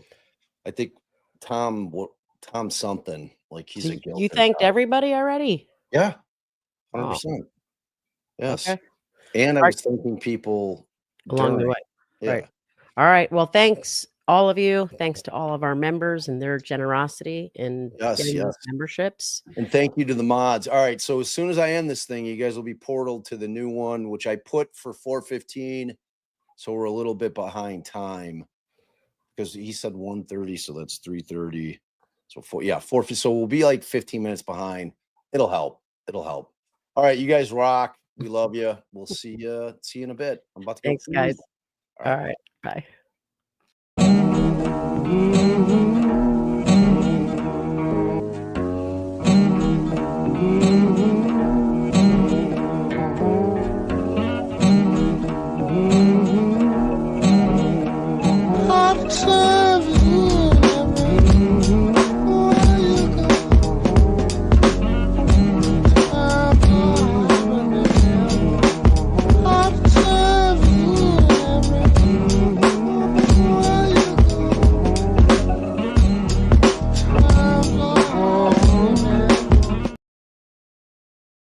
I think Tom something, like he's a guilt. You thanked everybody already? Yeah. 100%. Yes. Okay. And I was thanking people along the way. Yeah. Right. All right. Well, thanks all of you. Thanks to all of our members and their generosity in getting those memberships. And thank you to the mods. All right. So as soon as I end this thing, you guys will be portaled to the new one, which I put for 4:15. So we're a little bit behind time because he said 1:30. So that's 3:30. So 4. So we'll be like 15 minutes behind. It'll help. All right. You guys rock. We love you. We'll see you in a bit. I'm about to go. Thanks, guys. All right. Bye.